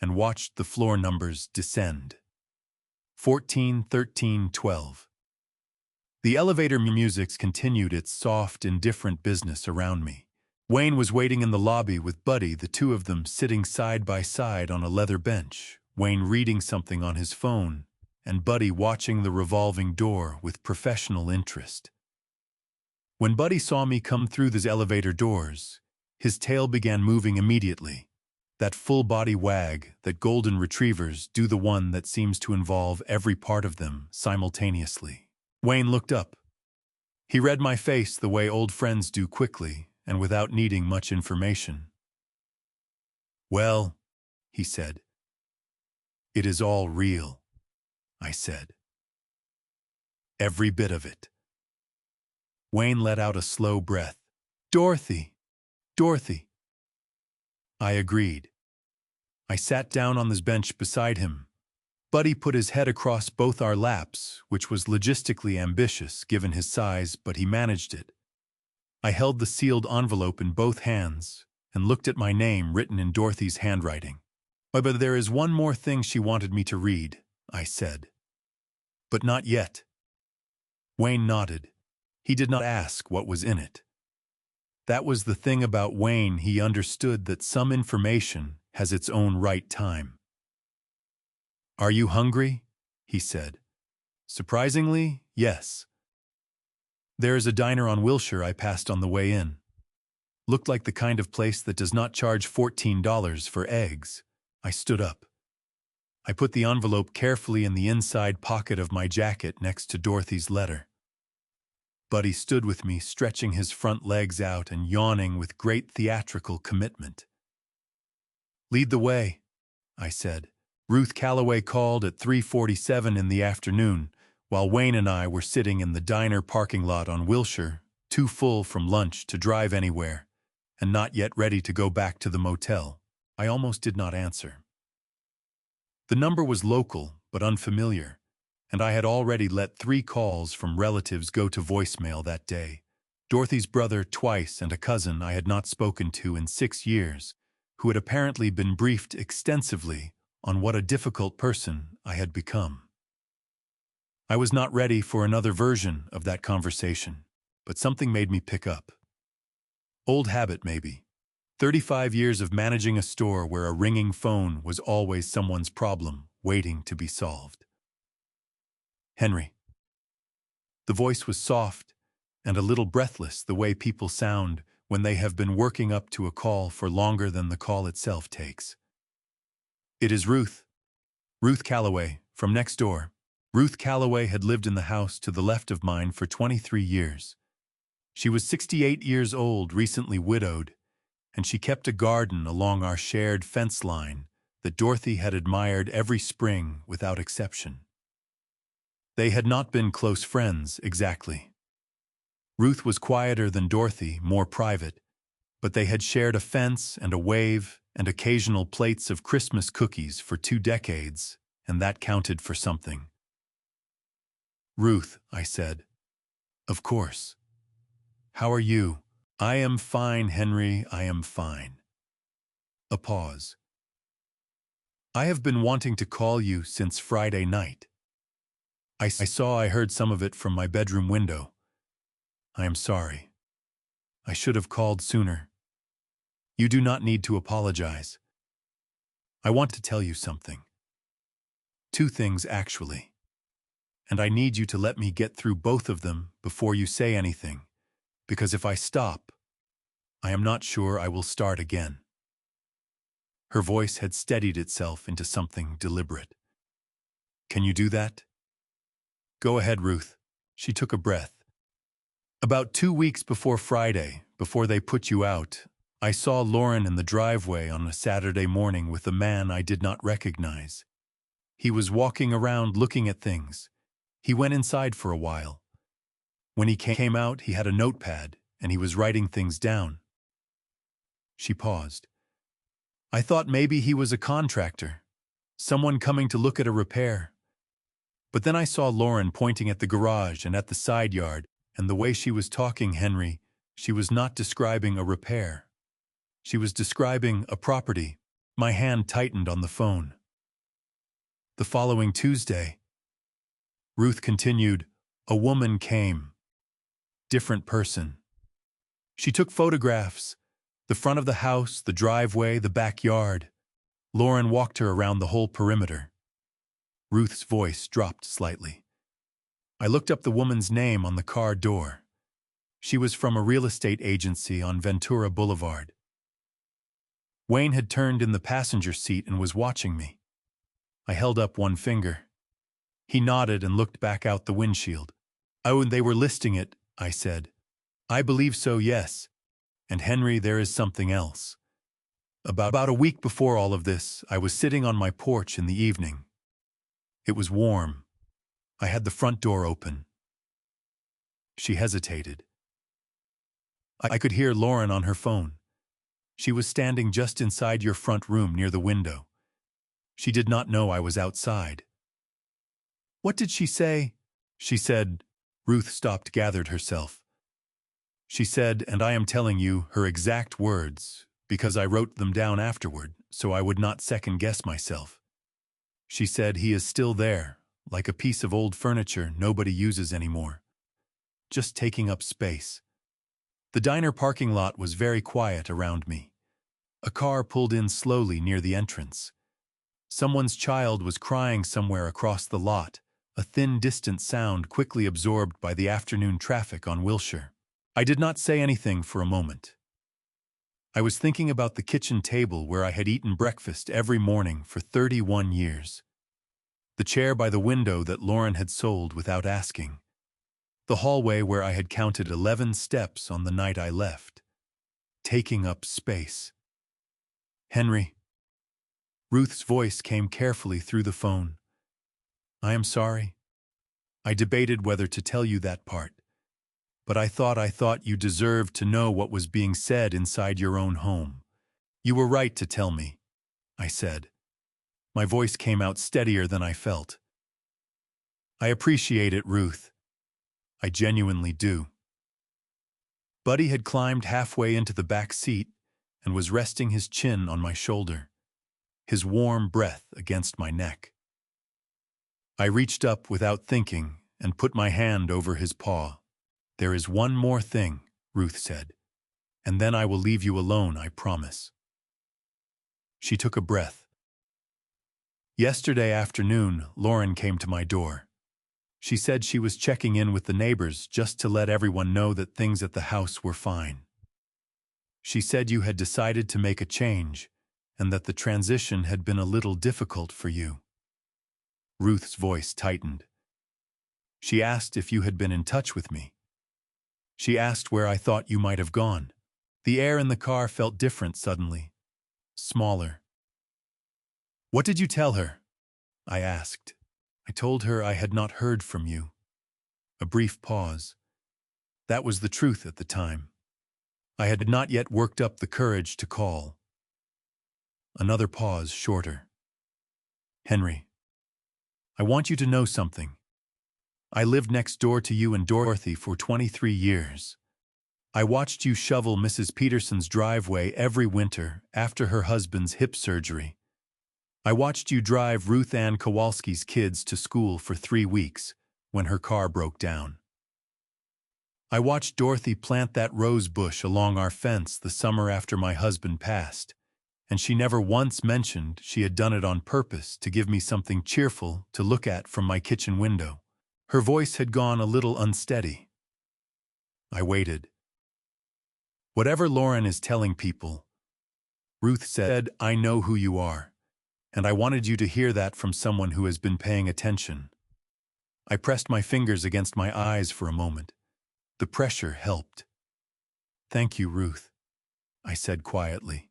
and watched the floor numbers descend. 14, 13, 12. The elevator music continued its soft, indifferent business around me. Wayne was waiting in the lobby with Buddy, the two of them sitting side by side on a leather bench, Wayne reading something on his phone, and Buddy watching the revolving door with professional interest. When Buddy saw me come through those elevator doors, his tail began moving immediately. That full-body wag that golden retrievers do, the one that seems to involve every part of them simultaneously. Wayne looked up. He read my face the way old friends do, quickly and without needing much information. Well, he said. It is all real, I said. Every bit of it. Wayne let out a slow breath. Dorothy! Dorothy! I agreed. I sat down on this bench beside him. Buddy put his head across both our laps, which was logistically ambitious given his size, but he managed it. I held the sealed envelope in both hands and looked at my name written in Dorothy's handwriting. But there is one more thing she wanted me to read, I said. But not yet. Wayne nodded. He did not ask what was in it. That was the thing about Wayne, he understood that some information has its own right time. Are you hungry? He said. Surprisingly, yes. There is a diner on Wilshire I passed on the way in. Looked like the kind of place that does not charge $14 for eggs. I stood up. I put the envelope carefully in the inside pocket of my jacket next to Dorothy's letter. Buddy stood with me, stretching his front legs out and yawning with great theatrical commitment. "Lead the way," I said. Ruth Calloway called at 3:47 in the afternoon, while Wayne and I were sitting in the diner parking lot on Wilshire, too full from lunch to drive anywhere, and not yet ready to go back to the motel. I almost did not answer. The number was local, but unfamiliar, and I had already let 3 calls from relatives go to voicemail that day. Dorothy's brother twice and a cousin I had not spoken to in 6 years, who had apparently been briefed extensively on what a difficult person I had become. I was not ready for another version of that conversation, but something made me pick up. Old habit, maybe. 35 years of managing a store where a ringing phone was always someone's problem waiting to be solved. "Henry." The voice was soft and a little breathless, the way people sound when they have been working up to a call for longer than the call itself takes. "It is Ruth. Ruth Calloway, from next door." Ruth Calloway had lived in the house to the left of mine for 23 years. She was 68 years old, recently widowed, and she kept a garden along our shared fence line that Dorothy had admired every spring without exception. They had not been close friends, exactly. Ruth was quieter than Dorothy, more private, but they had shared a fence and a wave and occasional plates of Christmas cookies for 2 decades, and that counted for something. "Ruth," I said. "Of course. How are you?" "I am fine, Henry, I am fine." A pause. "I have been wanting to call you since Friday night. I heard some of it from my bedroom window. I am sorry. I should have called sooner. You do not need to apologize. I want to tell you something. 2 things, actually. And I need you to let me get through both of them before you say anything, because if I stop, I am not sure I will start again." Her voice had steadied itself into something deliberate. "Can you do that?" "Go ahead, Ruth." She took a breath. "About 2 weeks before Friday, before they put you out, I saw Lauren in the driveway on a Saturday morning with a man I did not recognize. He was walking around looking at things. He went inside for a while. When he came out, he had a notepad, and he was writing things down." She paused. "I thought maybe he was a contractor, someone coming to look at a repair. But then I saw Lauren pointing at the garage and at the side yard, and the way she was talking, Henry, she was not describing a repair. She was describing a property." My hand tightened on the phone. "The following Tuesday," Ruth continued, "a woman came. Different person. She took photographs, the front of the house, the driveway, the backyard. Lauren walked her around the whole perimeter." Ruth's voice dropped slightly. I looked up the woman's name on the car door. She was from a real estate agency on Ventura Boulevard. Wayne had turned in the passenger seat and was watching me. I held up one finger. He nodded and looked back out the windshield. "Oh, and they were listing it," I said. "I believe so, yes. And Henry, there is something else. About a week before all of this, I was sitting on my porch in the evening. It was warm. I had the front door open." She hesitated. I could hear Lauren on her phone. She was standing just inside your front room near the window. She did not know I was outside. "What did she say?" She said. Ruth stopped, gathered herself. She said, and I am telling you her exact words, because I wrote them down afterward, so I would not second-guess myself. She said, "He is still there, like a piece of old furniture nobody uses anymore. Just taking up space." The diner parking lot was very quiet around me. A car pulled in slowly near the entrance. Someone's child was crying somewhere across the lot, a thin, distant sound quickly absorbed by the afternoon traffic on Wilshire. I did not say anything for a moment. I was thinking about the kitchen table where I had eaten breakfast every morning for 31 years. The chair by the window that Lauren had sold without asking. the hallway where I had counted 11 steps on the night I left, taking up space. Henry. Ruth's voice came carefully through the phone. I am sorry. I debated whether to tell you that part, but I thought you deserved to know what was being said inside your own home. You were right to tell me, I said. My voice came out steadier than I felt. I appreciate it, Ruth. I genuinely do. Buddy had climbed halfway into the back seat and was resting his chin on my shoulder, his warm breath against my neck. I reached up without thinking and put my hand over his paw. There is one more thing, Ruth said, and then I will leave you alone, I promise. She took a breath. Yesterday afternoon, Lauren came to my door. She said she was checking in with the neighbors just to let everyone know that things at the house were fine. She said you had decided to make a change and that the transition had been a little difficult for you. Ruth's voice tightened. She asked if you had been in touch with me. She asked where I thought you might have gone. The air in the car felt different suddenly, smaller. What did you tell her? I asked. I told her I had not heard from you. A brief pause. That was the truth at the time. I had not yet worked up the courage to call. Another pause, shorter. Henry, I want you to know something. I lived next door to you and Dorothy for 23 years. I watched you shovel Mrs. Peterson's driveway every winter after her husband's hip surgery. I watched you drive Ruth Ann Kowalski's kids to school for 3 weeks when her car broke down. I watched Dorothy plant that rose bush along our fence the summer after my husband passed, and she never once mentioned she had done it on purpose to give me something cheerful to look at from my kitchen window. Her voice had gone a little unsteady. I waited. Whatever Lauren is telling people, Ruth said, I know who you are, and I wanted you to hear that from someone who has been paying attention. I pressed my fingers against my eyes for a moment. The pressure helped. Thank you, Ruth, I said quietly.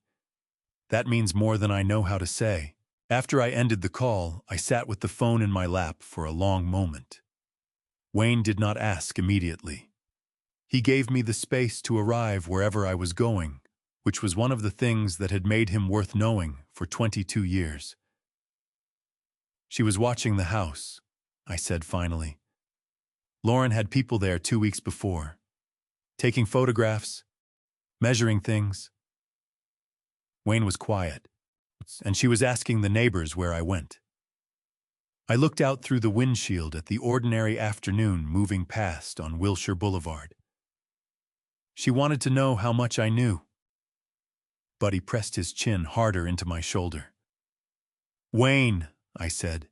That means more than I know how to say. After I ended the call, I sat with the phone in my lap for a long moment. Wayne did not ask immediately. He gave me the space to arrive wherever I was going, which was one of the things that had made him worth knowing for 22 years. She was watching the house, I said finally. Lauren had people there 2 weeks before, taking photographs, measuring things. Wayne was quiet, and she was asking the neighbors where I went. I looked out through the windshield at the ordinary afternoon moving past on Wilshire Boulevard. She wanted to know how much I knew. Buddy pressed his chin harder into my shoulder. Wayne, I said,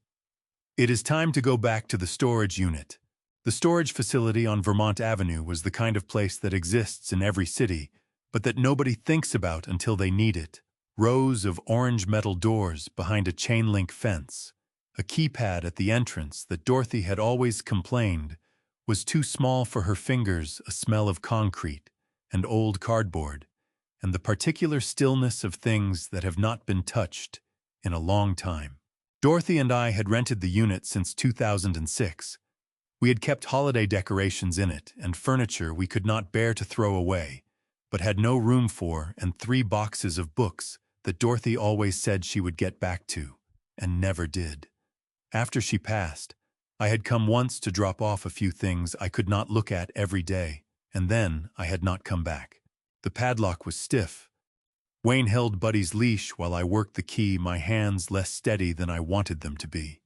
it is time to go back to the storage unit. The storage facility on Vermont Avenue was the kind of place that exists in every city, but that nobody thinks about until they need it. Rows of orange metal doors behind a chain-link fence. A keypad at the entrance that Dorothy had always complained was too small for her fingers, a smell of concrete and old cardboard, and the particular stillness of things that have not been touched in a long time. Dorothy and I had rented the unit since 2006. We had kept holiday decorations in it and furniture we could not bear to throw away, but had no room for, and 3 boxes of books that Dorothy always said she would get back to, and never did. After she passed, I had come once to drop off a few things I could not look at every day, and then I had not come back. The padlock was stiff. Wayne held Buddy's leash while I worked the key, my hands less steady than I wanted them to be.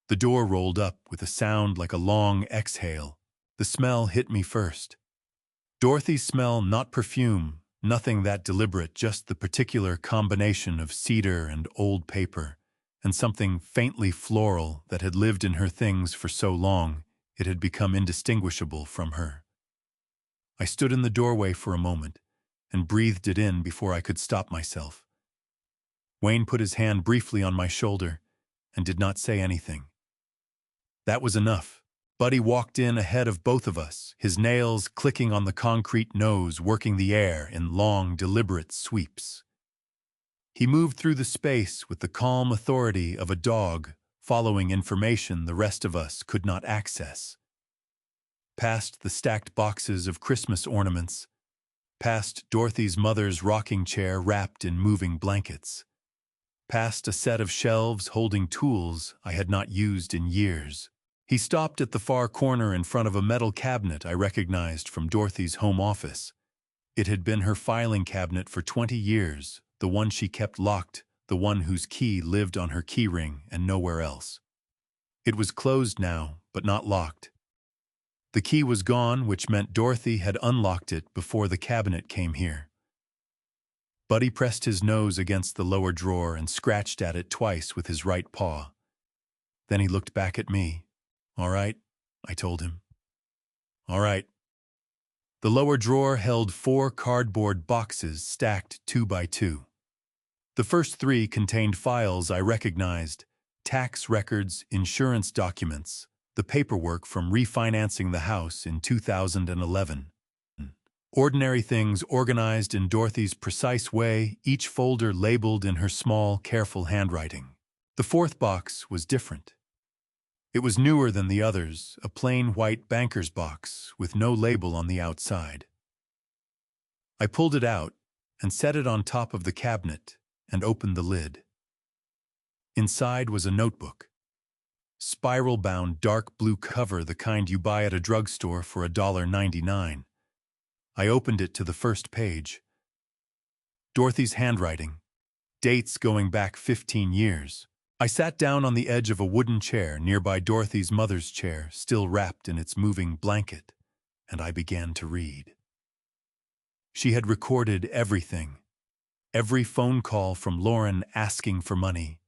The door rolled up with a sound like a long exhale. The smell hit me first. Dorothy's smell, not perfume, nothing that deliberate, just the particular combination of cedar and old paper, and something faintly floral that had lived in her things for so long it had become indistinguishable from her. I stood in the doorway for a moment and breathed it in before I could stop myself. Wayne put his hand briefly on my shoulder and did not say anything. That was enough. Buddy walked in ahead of both of us, his nails clicking on the concrete nose, working the air in long, deliberate sweeps. He moved through the space with the calm authority of a dog, following information the rest of us could not access. Past the stacked boxes of Christmas ornaments, past Dorothy's mother's rocking chair wrapped in moving blankets, past a set of shelves holding tools I had not used in years. He stopped at the far corner in front of a metal cabinet I recognized from Dorothy's home office. It had been her filing cabinet for 20 years, the one she kept locked, the one whose key lived on her keyring and nowhere else. It was closed now, but not locked. The key was gone, which meant Dorothy had unlocked it before the cabinet came here. Buddy pressed his nose against the lower drawer and scratched at it twice with his right paw. Then he looked back at me. "All right," I told him. "All right." The lower drawer held 4 cardboard boxes stacked 2 by 2. The first 3 contained files I recognized: tax records, insurance documents, the paperwork from refinancing the house in 2011. Ordinary things organized in Dorothy's precise way, each folder labeled in her small, careful handwriting. The 4th box was different. It was newer than the others, a plain white banker's box with no label on the outside. I pulled it out and set it on top of the cabinet and opened the lid. Inside was a notebook. Spiral-bound dark blue cover, the kind you buy at a drugstore for $1.99. I opened it to the first page. Dorothy's handwriting. Dates going back 15 years. I sat down on the edge of a wooden chair nearby Dorothy's mother's chair, still wrapped in its moving blanket, and I began to read. She had recorded everything. Every phone call from Lauren asking for money.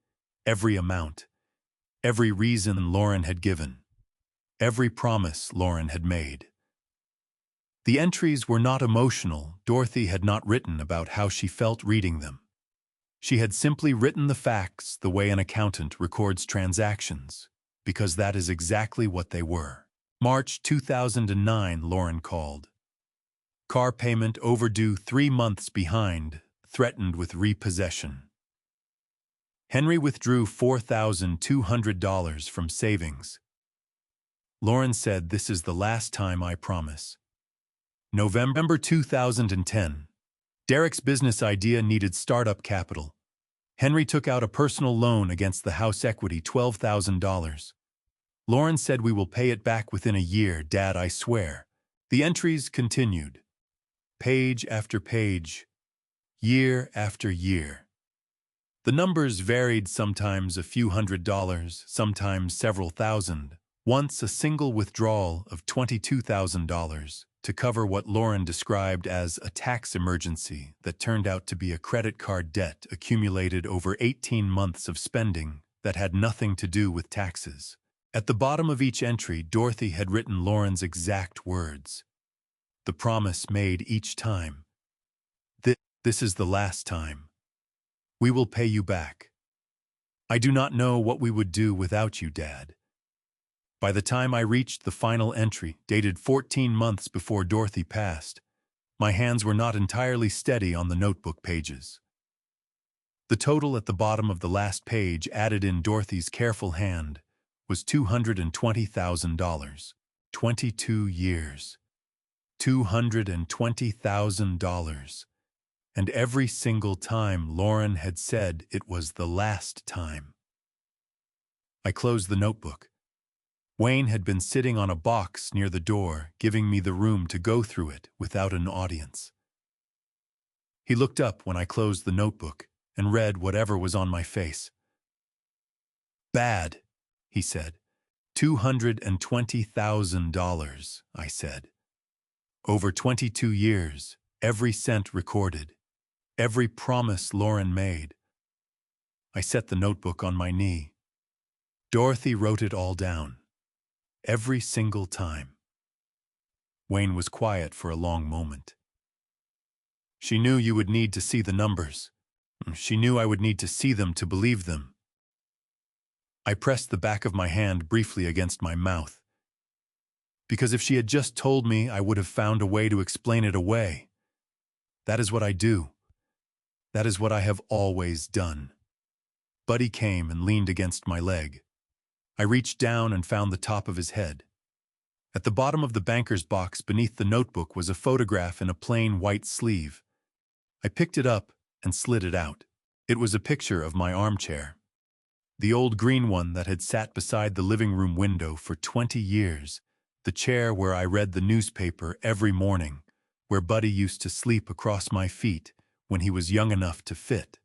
Every amount. Every reason Lauren had given. Every promise Lauren had made. The entries were not emotional. Dorothy had not written about how she felt reading them. She had simply written the facts the way an accountant records transactions, because that is exactly what they were. March 2009, Lauren called. Car payment overdue 3 months behind, threatened with repossession. Henry withdrew $4,200 from savings. Lauren said, "This is the last time, I promise." November 2010. Derek's business idea needed startup capital. Henry took out a personal loan against the house equity, $12,000. Lauren said, "We will pay it back within a year, Dad, I swear." The entries continued. Page after page. Year after year. The numbers varied, sometimes a few $100s, sometimes several thousand. Once a single withdrawal of $22,000 to cover what Lauren described as a tax emergency that turned out to be a credit card debt accumulated over 18 months of spending that had nothing to do with taxes. At the bottom of each entry, Dorothy had written Lauren's exact words. The promise made each time. This is the last time. We will pay you back. I do not know what we would do without you, Dad. By the time I reached the final entry, dated 14 months before Dorothy passed, my hands were not entirely steady on the notebook pages. The total at the bottom of the last page, added in Dorothy's careful hand, was $220,000. 22 years. $220,000. And every single time Lauren had said it was the last time. I closed the notebook. Wayne had been sitting on a box near the door, giving me the room to go through it without an audience. He looked up when I closed the notebook and read whatever was on my face. "Bad," he said. $220,000, I said. Over 22 years, every cent recorded, every promise Lauren made. I set the notebook on my knee. Dorothy wrote it all down. Every single time. Wayne was quiet for a long moment. "She knew you would need to see the numbers. She knew I would need to see them to believe them." I pressed the back of my hand briefly against my mouth. Because if she had just told me, I would have found a way to explain it away. That is what I do. That is what I have always done. Buddy came and leaned against my leg. I reached down and found the top of his head. At the bottom of the banker's box beneath the notebook was a photograph in a plain white sleeve. I picked it up and slid it out. It was a picture of my armchair. The old green one that had sat beside the living room window for 20 years. The chair where I read the newspaper every morning, where Buddy used to sleep across my feet when he was young enough to fit.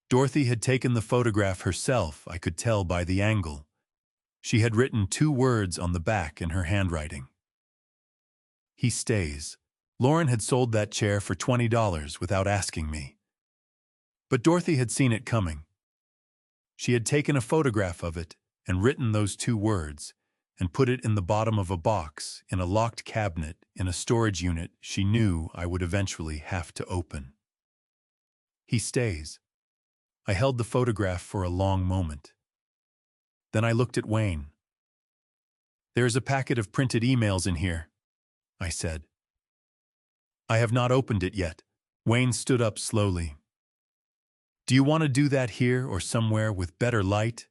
Dorothy had taken the photograph herself, I could tell by the angle. She had written 2 words on the back in her handwriting. He stays. Lauren had sold that chair for $20 without asking me. But Dorothy had seen it coming. She had taken a photograph of it and written those 2 words and put it in the bottom of a box in a locked cabinet in a storage unit she knew I would eventually have to open. He stays. I held the photograph for a long moment. Then I looked at Wayne. There is a packet of printed emails in here, I said. I have not opened it yet. Wayne stood up slowly. Do you want to do that here or somewhere with better light?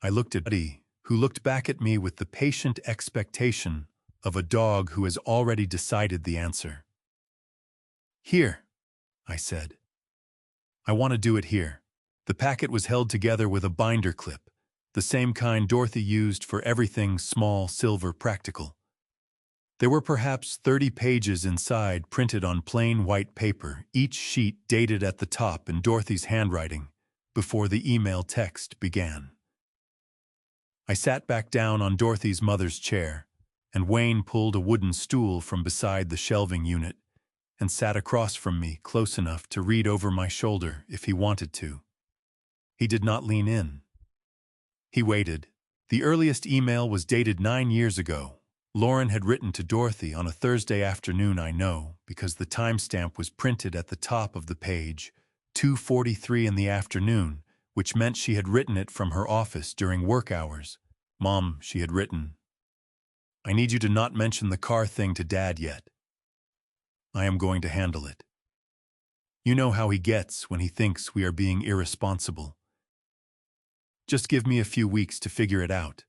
I looked at Buddy, who looked back at me with the patient expectation of a dog who has already decided the answer. Here, I said. I want to do it here. The packet was held together with a binder clip, the same kind Dorothy used for everything small, silver, practical. There were perhaps 30 pages inside printed on plain white paper, each sheet dated at the top in Dorothy's handwriting, before the email text began. I sat back down on Dorothy's mother's chair, and Wayne pulled a wooden stool from beside the shelving unit and sat across from me close enough to read over my shoulder if he wanted to. He did not lean in. He waited. The earliest email was dated 9 years ago. Lauren had written to Dorothy on a Thursday afternoon, I know, because the timestamp was printed at the top of the page, 2:43 in the afternoon, which meant she had written it from her office during work hours. Mom, she had written, I need you to not mention the car thing to Dad yet. I am going to handle it. You know how he gets when he thinks we are being irresponsible. Just give me a few weeks to figure it out.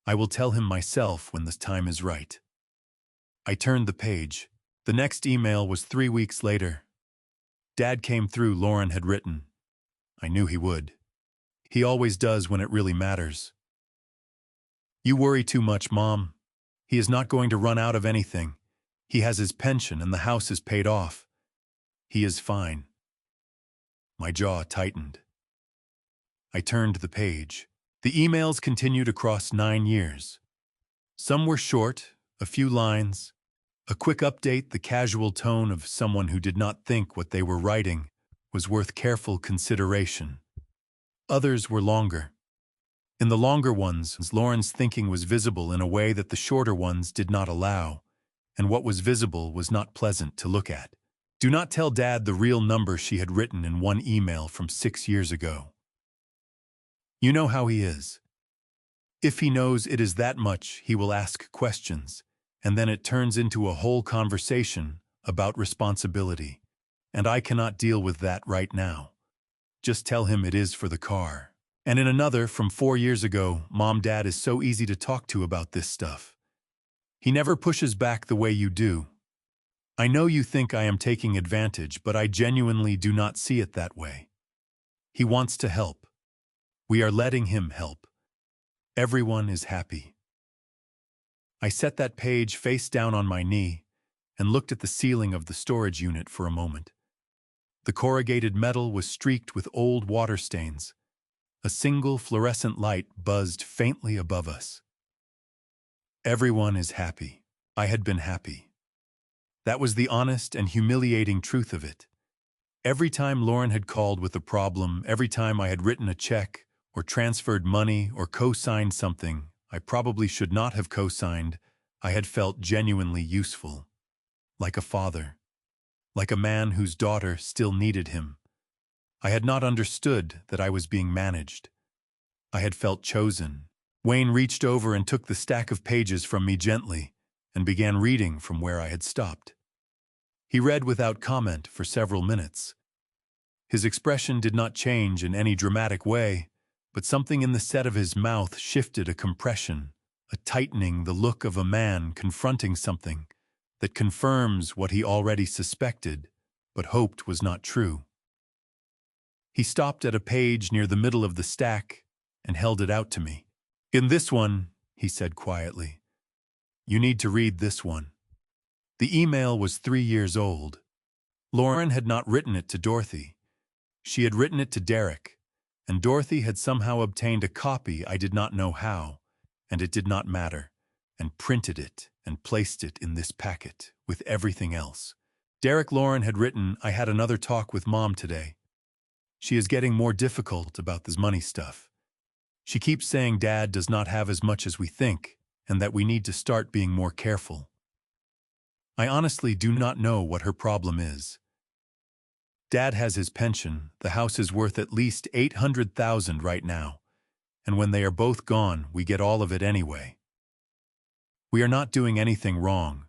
I will tell him myself when the time is right. I turned the page. The next email was 3 weeks later. Dad came through, Lauren had written. I knew he would. He always does when it really matters. You worry too much, Mom. He is not going to run out of anything. He has his pension and the house is paid off. He is fine. My jaw tightened. I turned the page. The emails continued across 9 years. Some were short, a few lines, a quick update, the casual tone of someone who did not think what they were writing was worth careful consideration. Others were longer. In the longer ones, Lauren's thinking was visible in a way that the shorter ones did not allow, and what was visible was not pleasant to look at. Do not tell Dad the real number she had written in one email from 6 years ago. You know how he is. If he knows it is that much, he will ask questions, and then it turns into a whole conversation about responsibility, and I cannot deal with that right now. Just tell him it is for the car. And in another from 4 years ago, Mom, Dad is so easy to talk to about this stuff. He never pushes back the way you do. I know you think I am taking advantage, but I genuinely do not see it that way. He wants to help. We are letting him help. Everyone is happy. I set that page face down on my knee and looked at the ceiling of the storage unit for a moment. The corrugated metal was streaked with old water stains. A single fluorescent light buzzed faintly above us. Everyone is happy. I had been happy. That was the honest and humiliating truth of it. Every time Lauren had called with a problem, every time I had written a check or transferred money or co-signed something I probably should not have co-signed, I had felt genuinely useful. Like a father. Like a man whose daughter still needed him. I had not understood that I was being managed. I had felt chosen, Wayne reached over and took the stack of pages from me gently and began reading from where I had stopped. He read without comment for several minutes. His expression did not change in any dramatic way, but something in the set of his mouth shifted, a compression, a tightening, the look of a man confronting something that confirms what he already suspected but hoped was not true. He stopped at a page near the middle of the stack and held it out to me. "In this one," he said quietly, "you need to read this one." The email was 3 years old. Lauren had not written it to Dorothy. She had written it to Derek, and Dorothy had somehow obtained a copy, I did not know how, and it did not matter, and printed it and placed it in this packet with everything else. Derek, Lauren had written, "I had another talk with Mom today. She is getting more difficult about this money stuff. She keeps saying Dad does not have as much as we think, and that we need to start being more careful. I honestly do not know what her problem is. Dad has his pension. The house is worth at least $800,000 right now, and when they are both gone, we get all of it anyway. We are not doing anything wrong.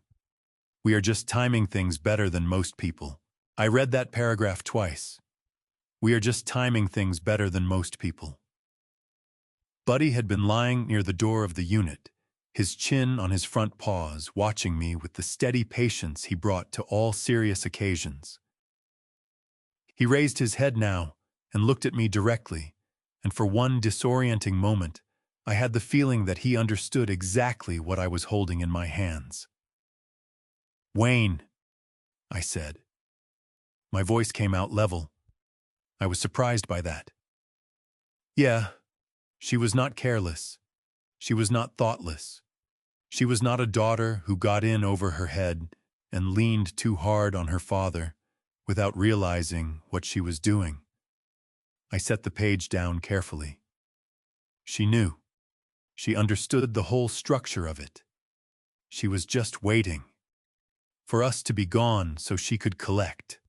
We are just timing things better than most people." I read that paragraph twice. We are just timing things better than most people. Buddy had been lying near the door of the unit, his chin on his front paws, watching me with the steady patience he brought to all serious occasions. He raised his head now and looked at me directly, and for one disorienting moment, I had the feeling that he understood exactly what I was holding in my hands. "Wayne," I said. My voice came out level. I was surprised by that. Yeah, she was not careless. She was not thoughtless. She was not a daughter who got in over her head and leaned too hard on her father without realizing what she was doing. I set the page down carefully. She knew. She understood the whole structure of it. She was just waiting for us to be gone so she could collect.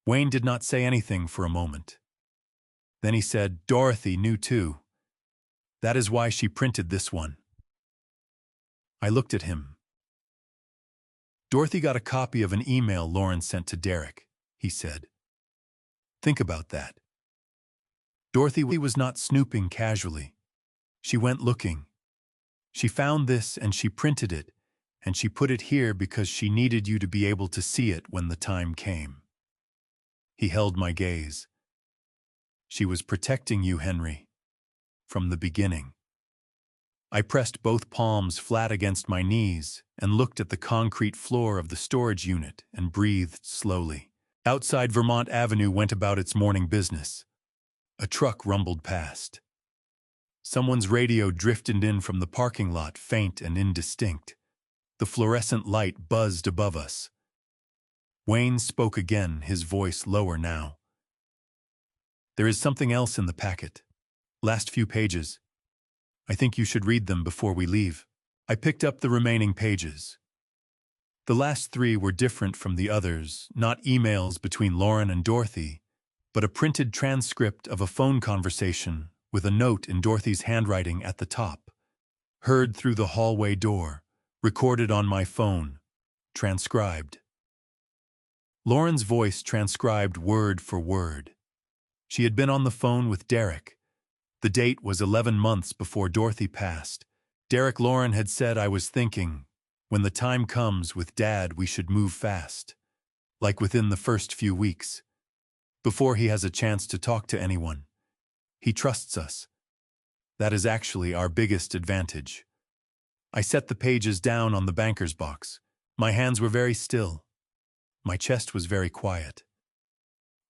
Wayne did not say anything for a moment. Then he said, "Dorothy knew too. That is why she printed this one." I looked at him. "Dorothy got a copy of an email Lauren sent to Derek," he said. "Think about that. Dorothy was not snooping casually. She went looking. She found this and she printed it, and she put it here because she needed you to be able to see it when the time came." He held my gaze. "She was protecting you, Henry, from the beginning." I pressed both palms flat against my knees and looked at the concrete floor of the storage unit and breathed slowly. Outside, Vermont Avenue went about its morning business. A truck rumbled past. Someone's radio drifted in from the parking lot, faint and indistinct. The fluorescent light buzzed above us. Wayne spoke again, his voice lower now. "There is something else in the packet. Last few pages. I think you should read them before we leave." I picked up the remaining pages. The last 3 were different from the others, not emails between Lauren and Dorothy, but a printed transcript of a phone conversation with a note in Dorothy's handwriting at the top. "Heard through the hallway door. Recorded on my phone. Transcribed." Lauren's voice transcribed word for word. She had been on the phone with Derek. The date was 11 months before Dorothy passed. Derek, Lauren had said, "I was thinking, when the time comes with Dad, we should move fast. Like within the first few weeks. Before he has a chance to talk to anyone. He trusts us. That is actually our biggest advantage." I set the pages down on the banker's box. My hands were very still. My chest was very quiet.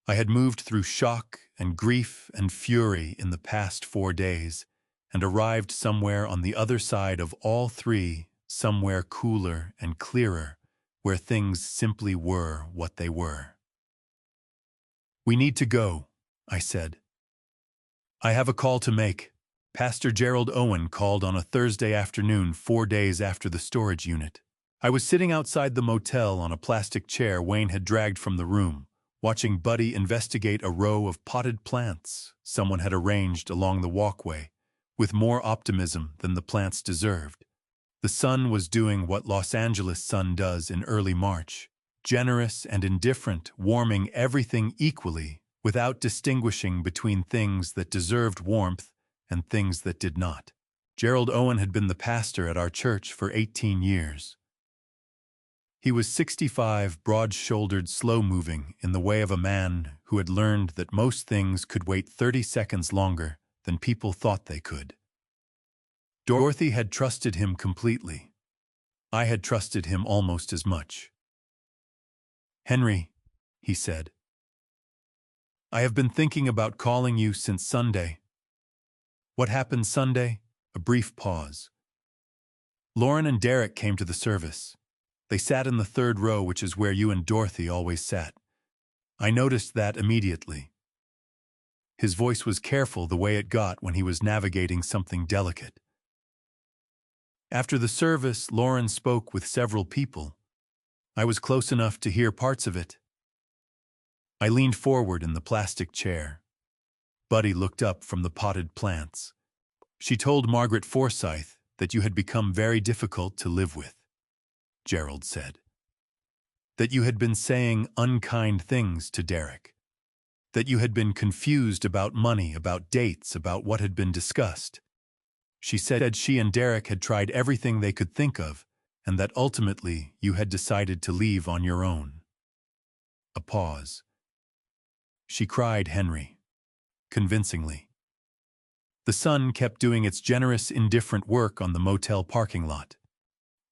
I had moved through shock and grief and fury in the past 4 days and arrived somewhere on the other side of all 3, somewhere cooler and clearer, where things simply were what they were. "We need to go," I said. "I have a call to make." Pastor Gerald Owen called on a Thursday afternoon 4 days after the storage unit. I was sitting outside the motel on a plastic chair Wayne had dragged from the room, watching Buddy investigate a row of potted plants someone had arranged along the walkway, with more optimism than the plants deserved. The sun was doing what Los Angeles sun does in early March, generous and indifferent, warming everything equally without distinguishing between things that deserved warmth and things that did not. Gerald Owen had been the pastor at our church for 18 years. He was 65, broad-shouldered, slow-moving, in the way of a man who had learned that most things could wait 30 seconds longer than people thought they could. Dorothy had trusted him completely. I had trusted him almost as much. "Henry," he said, "I have been thinking about calling you since Sunday." "What happened Sunday?" A brief pause. "Lauren and Derek came to the service. They sat in the third row, which is where you and Dorothy always sat. I noticed that immediately." His voice was careful, the way it got when he was navigating something delicate. "After the service, Lauren spoke with several people. I was close enough to hear parts of it." I leaned forward in the plastic chair. Buddy looked up from the potted plants. "She told Margaret Forsythe that you had become very difficult to live with," Gerald said. "That you had been saying unkind things to Derek. That you had been confused about money, about dates, about what had been discussed. She said she and Derek had tried everything they could think of, and that ultimately you had decided to leave on your own." A pause. "She cried, Henry," convincingly. "The sun kept doing its generous, indifferent work on the motel parking lot.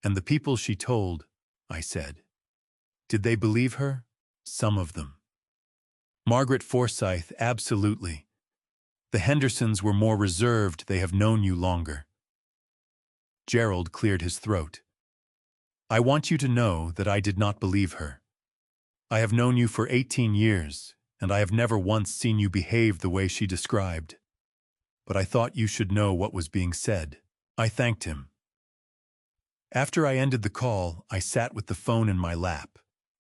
And the people she told," I said. "Did they believe her?" "Some of them. Margaret Forsythe, absolutely. The Hendersons were more reserved, they have known you longer." Gerald cleared his throat. "I want you to know that I did not believe her. I have known you for 18 years, and I have never once seen you behave the way she described. But I thought you should know what was being said." I thanked him. After I ended the call, I sat with the phone in my lap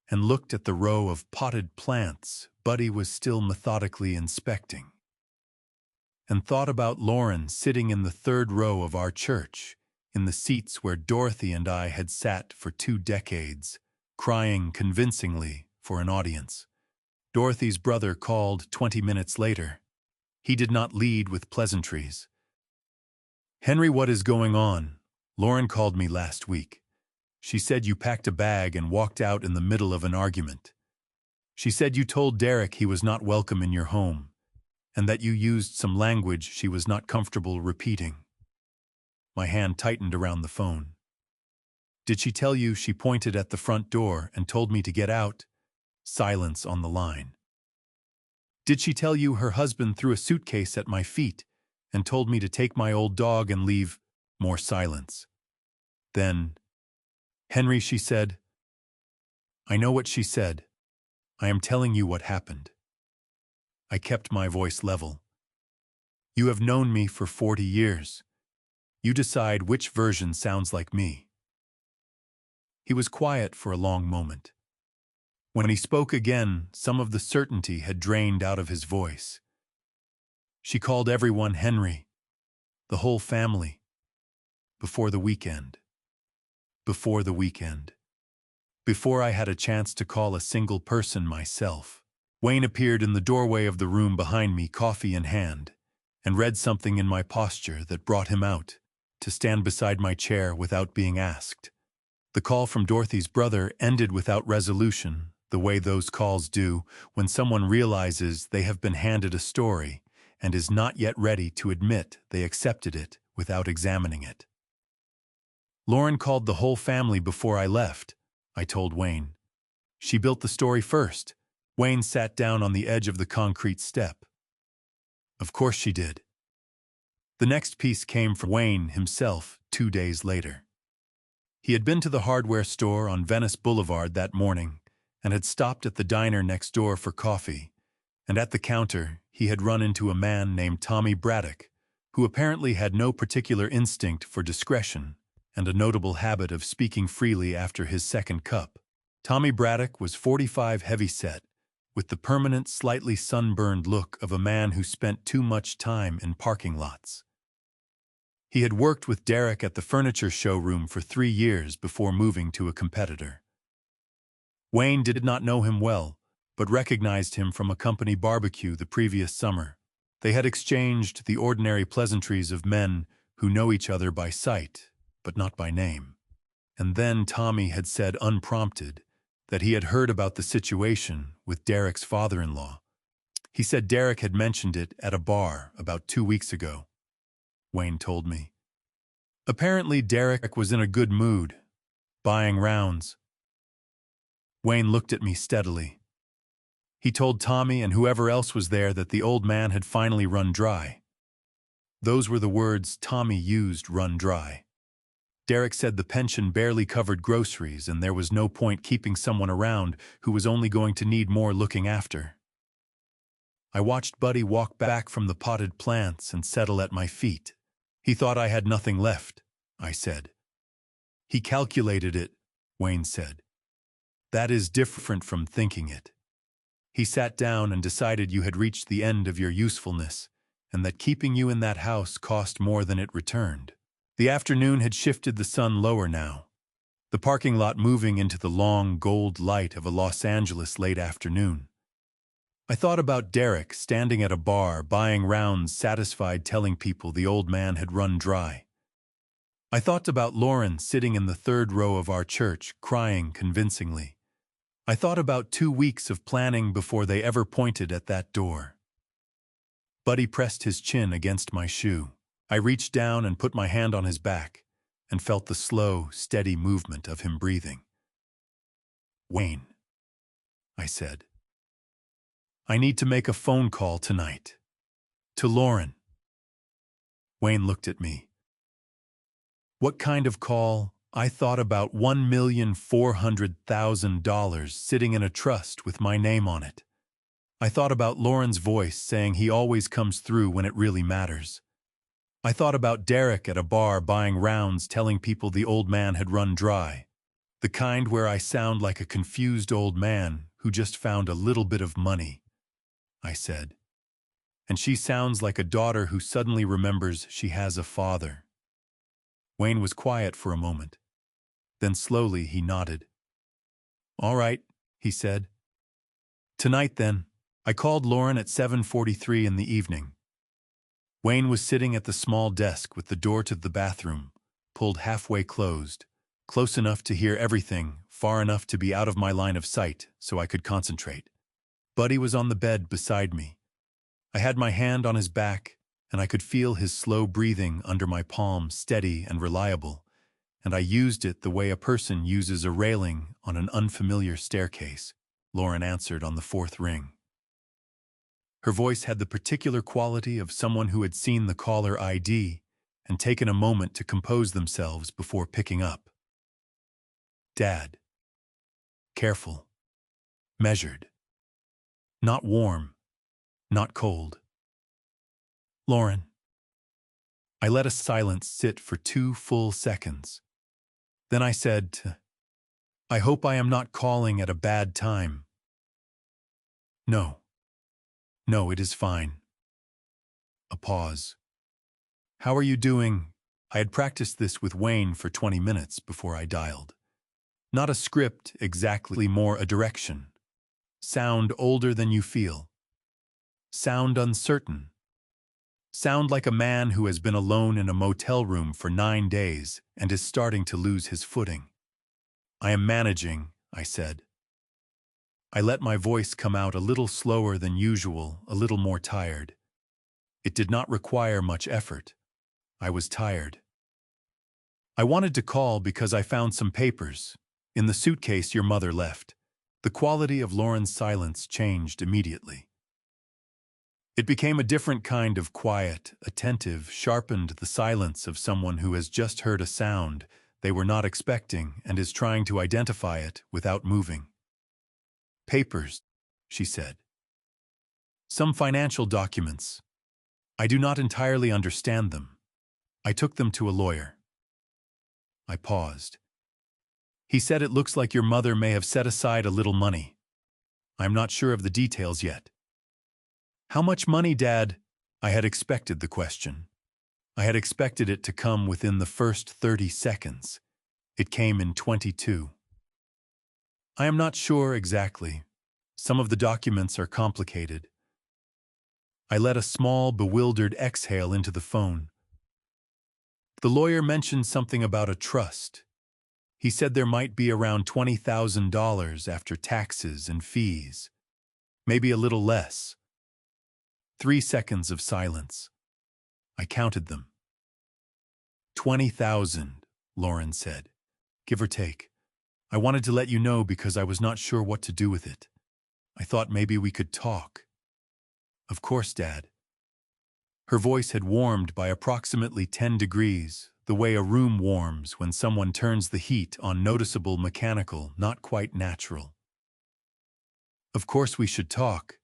and looked at the row of potted plants Buddy was still methodically inspecting, and thought about Lauren sitting in the third row of our church, in the seats where Dorothy and I had sat for 2 decades, crying convincingly for an audience. Dorothy's brother called 20 minutes later. He did not lead with pleasantries. "Henry, what is going on? Lauren called me last week. She said you packed a bag and walked out in the middle of an argument. She said you told Derek he was not welcome in your home, and that you used some language she was not comfortable repeating." My hand tightened around the phone. "Did she tell you?" She pointed at the front door and told me to get out. Silence on the line. "Did she tell you her husband threw a suitcase at my feet and told me to take my old dog and leave?" More silence. Then, "Henry," she said. "I know what she said. I am telling you what happened." I kept my voice level. "You have known me for 40 years. You decide which version sounds like me." He was quiet for a long moment. When he spoke again, some of the certainty had drained out of his voice. "She called everyone Henry, the whole family, before the weekend. Before the weekend. Before I had a chance to call a single person myself." Wayne appeared in the doorway of the room behind me, coffee in hand, and read something in my posture that brought him out, to stand beside my chair without being asked. The call from Dorothy's brother ended without resolution, the way those calls do when someone realizes they have been handed a story and is not yet ready to admit they accepted it without examining it. "Lauren called the whole family before I left," I told Wayne. "She built the story first." Wayne sat down on the edge of the concrete step. "Of course she did." The next piece came from Wayne himself 2 days later. He had been to the hardware store on Venice Boulevard that morning and had stopped at the diner next door for coffee, and at the counter he had run into a man named Tommy Braddock, who apparently had no particular instinct for discretion and a notable habit of speaking freely after his second cup. Tommy Braddock was 45, heavy-set, with the permanent, slightly sunburned look of a man who spent too much time in parking lots. He had worked with Derek at the furniture showroom for 3 years before moving to a competitor. Wayne did not know him well, but recognized him from a company barbecue the previous summer. They had exchanged the ordinary pleasantries of men who know each other by sight, but not by name. And then Tommy had said unprompted that he had heard about the situation with Derek's father-in-law. He said Derek had mentioned it at a bar about 2 weeks ago, Wayne told me. Apparently Derek was in a good mood, buying rounds. Wayne looked at me steadily. He told Tommy and whoever else was there that the old man had finally run dry. Those were the words Tommy used, run dry. Derek said the pension barely covered groceries and there was no point keeping someone around who was only going to need more looking after. I watched Buddy walk back from the potted plants and settle at my feet. He thought I had nothing left, I said. He calculated it, Wayne said. That is different from thinking it. He sat down and decided you had reached the end of your usefulness, and that keeping you in that house cost more than it returned. The afternoon had shifted the sun lower now, the parking lot moving into the long gold light of a Los Angeles late afternoon. I thought about Derek standing at a bar buying rounds, satisfied, telling people the old man had run dry. I thought about Lauren sitting in the third row of our church, crying convincingly. I thought about 2 weeks of planning before they ever pointed at that door. Buddy pressed his chin against my shoe. I reached down and put my hand on his back and felt the slow, steady movement of him breathing. Wayne, I said. I need to make a phone call tonight. To Lauren. Wayne looked at me. What kind of call? I thought about $1,400,000 sitting in a trust with my name on it. I thought about Lauren's voice saying he always comes through when it really matters. I thought about Derek at a bar buying rounds, telling people the old man had run dry. The kind where I sound like a confused old man who just found a little bit of money, I said. And she sounds like a daughter who suddenly remembers she has a father. Wayne was quiet for a moment. Then slowly he nodded. All right, he said. Tonight then. I called Lauren at 7:43 in the evening. Wayne was sitting at the small desk with the door to the bathroom pulled halfway closed, close enough to hear everything, far enough to be out of my line of sight so I could concentrate. Buddy was on the bed beside me. I had my hand on his back, and I could feel his slow breathing under my palm, steady and reliable, and I used it the way a person uses a railing on an unfamiliar staircase. Lauren answered on the 4th ring. Her voice had the particular quality of someone who had seen the caller ID and taken a moment to compose themselves before picking up. Dad. Careful. Measured. Not warm. Not cold. Lauren. I let a silence sit for 2 full seconds. Then I said, I hope I am not calling at a bad time. No. No, it is fine. A pause. How are you doing? I had practiced this with Wayne for 20 minutes before I dialed. Not a script exactly, more a direction. Sound older than you feel. Sound uncertain. Sound like a man who has been alone in a motel room for 9 days and is starting to lose his footing. I am managing, I said. I let my voice come out a little slower than usual, a little more tired. It did not require much effort. I was tired. I wanted to call because I found some papers in the suitcase your mother left. The quality of Lauren's silence changed immediately. It became a different kind of quiet, attentive, sharpened the silence of someone who has just heard a sound they were not expecting and is trying to identify it without moving. Papers, she said. Some financial documents. I do not entirely understand them. I took them to a lawyer. I paused. He said it looks like your mother may have set aside a little money. I'm not sure of the details yet. How much money, Dad? I had expected the question. I had expected it to come within the first 30 seconds. It came in 22. I am not sure exactly. Some of the documents are complicated. I let a small, bewildered exhale into the phone. The lawyer mentioned something about a trust. He said there might be around $20,000 after taxes and fees. Maybe a little less. 3 seconds of silence. I counted them. 20,000, Lauren said. Give or take. I wanted to let you know because I was not sure what to do with it. I thought maybe we could talk. Of course, Dad. Her voice had warmed by approximately 10 degrees, the way a room warms when someone turns the heat on, noticeable, mechanical, not quite natural. Of course we should talk.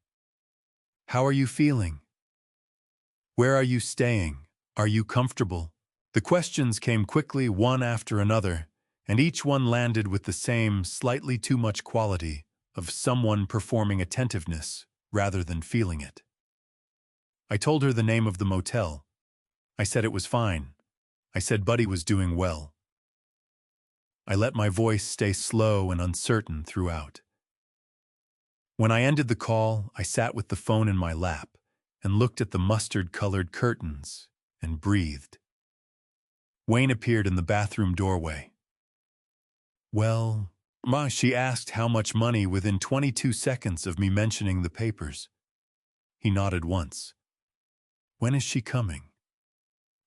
How are you feeling? Where are you staying? Are you comfortable? The questions came quickly, one after another, and each one landed with the same, slightly too much quality of someone performing attentiveness rather than feeling it. I told her the name of the motel. I said it was fine. I said Buddy was doing well. I let my voice stay slow and uncertain throughout. When I ended the call, I sat with the phone in my lap and looked at the mustard-colored curtains and breathed. Wayne appeared in the bathroom doorway. Well, Ma, she asked how much money within 22 seconds of me mentioning the papers. He nodded once. When is she coming?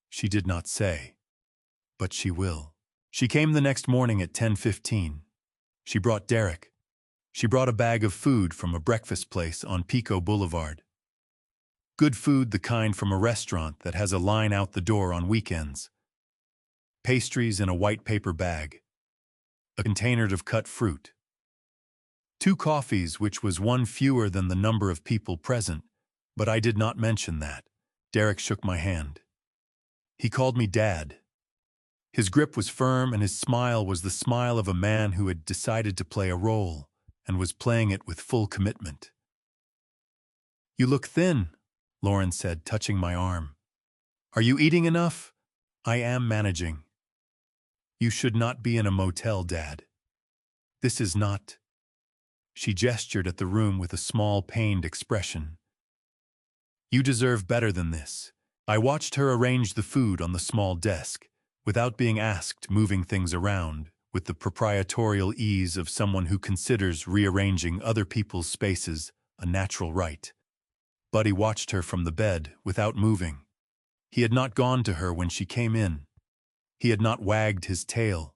She did not say, but she will. She came the next morning at 10:15. She brought Derek. She brought a bag of food from a breakfast place on Pico Boulevard. Good food, the kind from a restaurant that has a line out the door on weekends. Pastries in a white paper bag. A container of cut fruit. 2 coffees, which was one fewer than the number of people present, but I did not mention that. Derek shook my hand. He called me Dad. His grip was firm and his smile was the smile of a man who had decided to play a role and was playing it with full commitment. You look thin, Lauren said, touching my arm. Are you eating enough? I am managing. You should not be in a motel, Dad. This is not. She gestured at the room with a small, pained expression. You deserve better than this. I watched her arrange the food on the small desk, without being asked, moving things around, with the proprietorial ease of someone who considers rearranging other people's spaces a natural right. Buddy watched her from the bed, without moving. He had not gone to her when she came in. He had not wagged his tail.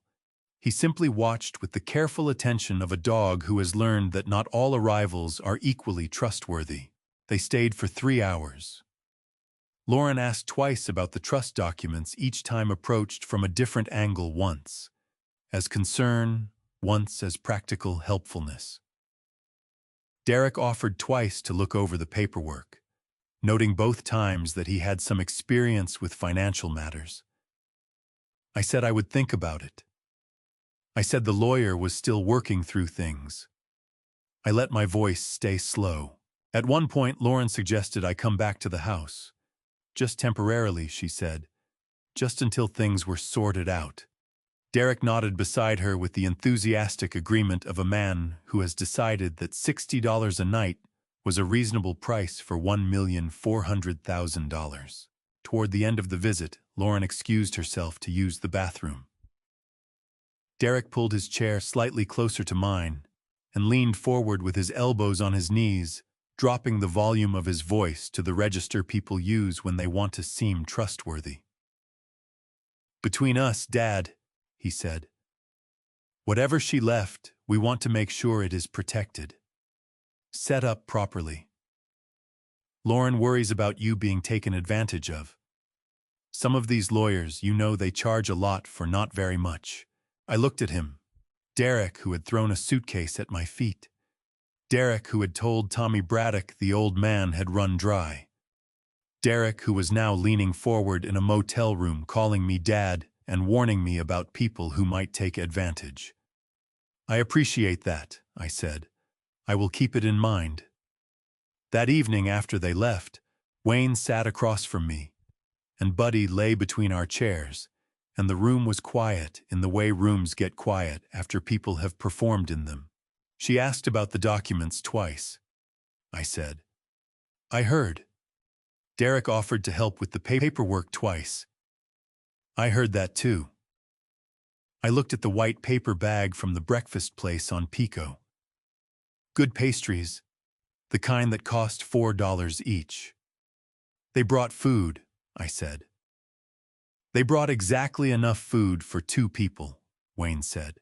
He simply watched with the careful attention of a dog who has learned that not all arrivals are equally trustworthy. They stayed for 3 hours. Lauren asked twice about the trust documents, each time approached from a different angle, once as concern, once as practical helpfulness. Derek offered twice to look over the paperwork, noting both times that he had some experience with financial matters. I said I would think about it. I said the lawyer was still working through things. I let my voice stay slow. At one point, Lauren suggested I come back to the house. Just temporarily, she said. Just until things were sorted out. Derek nodded beside her with the enthusiastic agreement of a man who has decided that $60 a night was a reasonable price for $1,400,000. Toward the end of the visit, Lauren excused herself to use the bathroom. Derek pulled his chair slightly closer to mine and leaned forward with his elbows on his knees, dropping the volume of his voice to the register people use when they want to seem trustworthy. Between us, Dad, he said. Whatever she left, we want to make sure it is protected. Set up properly. Lauren worries about you being taken advantage of. Some of these lawyers, you know, they charge a lot for not very much. I looked at him. Derek, who had thrown a suitcase at my feet. Derek, who had told Tommy Braddock the old man had run dry. Derek, who was now leaning forward in a motel room calling me Dad and warning me about people who might take advantage. I appreciate that, I said. I will keep it in mind. That evening after they left, Wayne sat across from me, and Buddy lay between our chairs, and the room was quiet in the way rooms get quiet after people have performed in them. She asked about the documents twice. I said, I heard. Derek offered to help with the paperwork twice. I heard that too. I looked at the white paper bag from the breakfast place on Pico. Good pastries, the kind that cost $4 each. They brought food, I said. They brought exactly enough food for 2 people, Wayne said.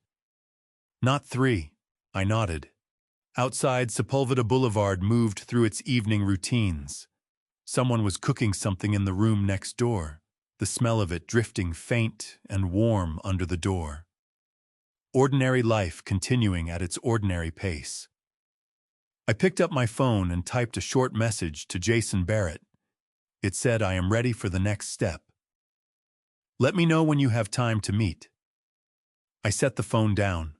Not 3, I nodded. Outside, Sepulveda Boulevard moved through its evening routines. Someone was cooking something in the room next door, the smell of it drifting faint and warm under the door. Ordinary life continuing at its ordinary pace. I picked up my phone and typed a short message to Jason Barrett. It said, I am ready for the next step. Let me know when you have time to meet. I set the phone down.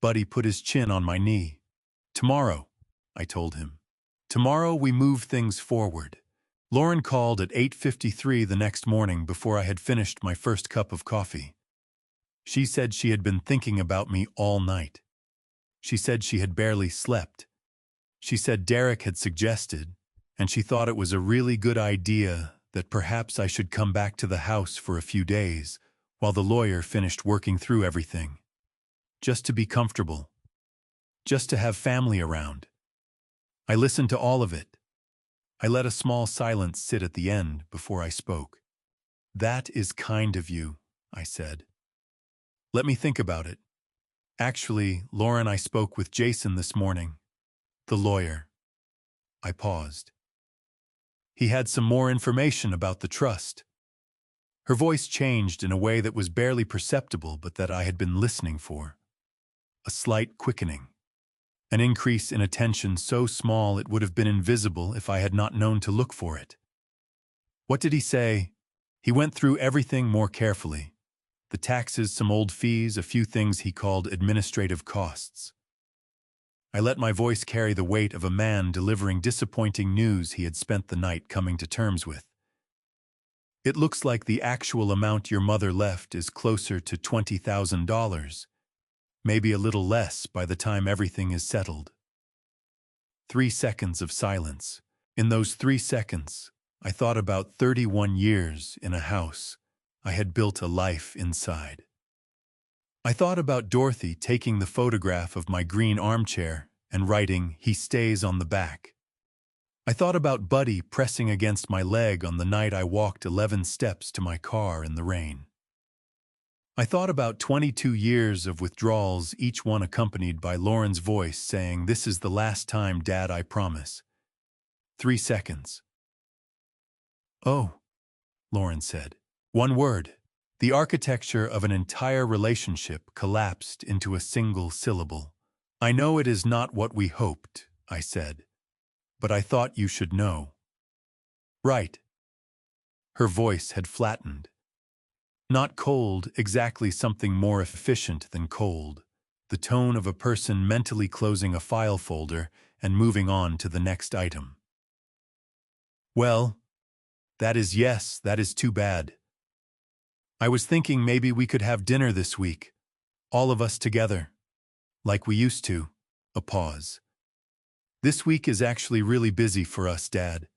Buddy put his chin on my knee. Tomorrow, I told him. Tomorrow we move things forward. Lauren called at 8:53 the next morning before I had finished my first cup of coffee. She said she had been thinking about me all night. She said she had barely slept. She said Derek had suggested, and she thought it was a really good idea that perhaps I should come back to the house for a few days while the lawyer finished working through everything. Just to be comfortable. Just to have family around. I listened to all of it. I let a small silence sit at the end before I spoke. That is kind of you, I said. Let me think about it. Actually, Lauren, I spoke with Jason this morning. The lawyer. I paused. He had some more information about the trust. Her voice changed in a way that was barely perceptible but that I had been listening for. A slight quickening. An increase in attention so small it would have been invisible if I had not known to look for it. What did he say? He went through everything more carefully. The taxes, some old fees, a few things he called administrative costs. I let my voice carry the weight of a man delivering disappointing news he had spent the night coming to terms with. It looks like the actual amount your mother left is closer to $20,000. Maybe a little less by the time everything is settled. 3 seconds of silence. In those 3 seconds, I thought about 31 years in a house I had built a life inside. I thought about Dorothy taking the photograph of my green armchair and writing, "He stays on the back." I thought about Buddy pressing against my leg on the night I walked 11 steps to my car in the rain. I thought about 22 years of withdrawals, each one accompanied by Lauren's voice saying, "This is the last time, Dad, I promise." 3 seconds. "Oh," Lauren said. One word. The architecture of an entire relationship collapsed into a single syllable. "I know it is not what we hoped," I said, "but I thought you should know." "Right." Her voice had flattened. Not cold, exactly, something more efficient than cold. The tone of a person mentally closing a file folder and moving on to the next item. "Well, that is too bad. I was thinking maybe we could have dinner this week, all of us together, like we used to." A pause. "This week is actually really busy for us, Dad.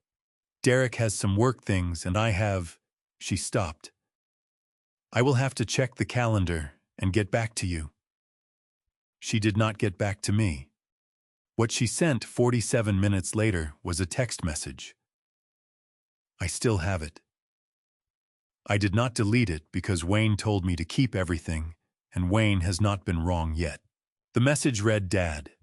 Derek has some work things and I have—" She stopped. "I will have to check the calendar and get back to you." She did not get back to me. What she sent 47 minutes later was a text message. I still have it. I did not delete it because Wayne told me to keep everything, and Wayne has not been wrong yet. The message read, "Dad,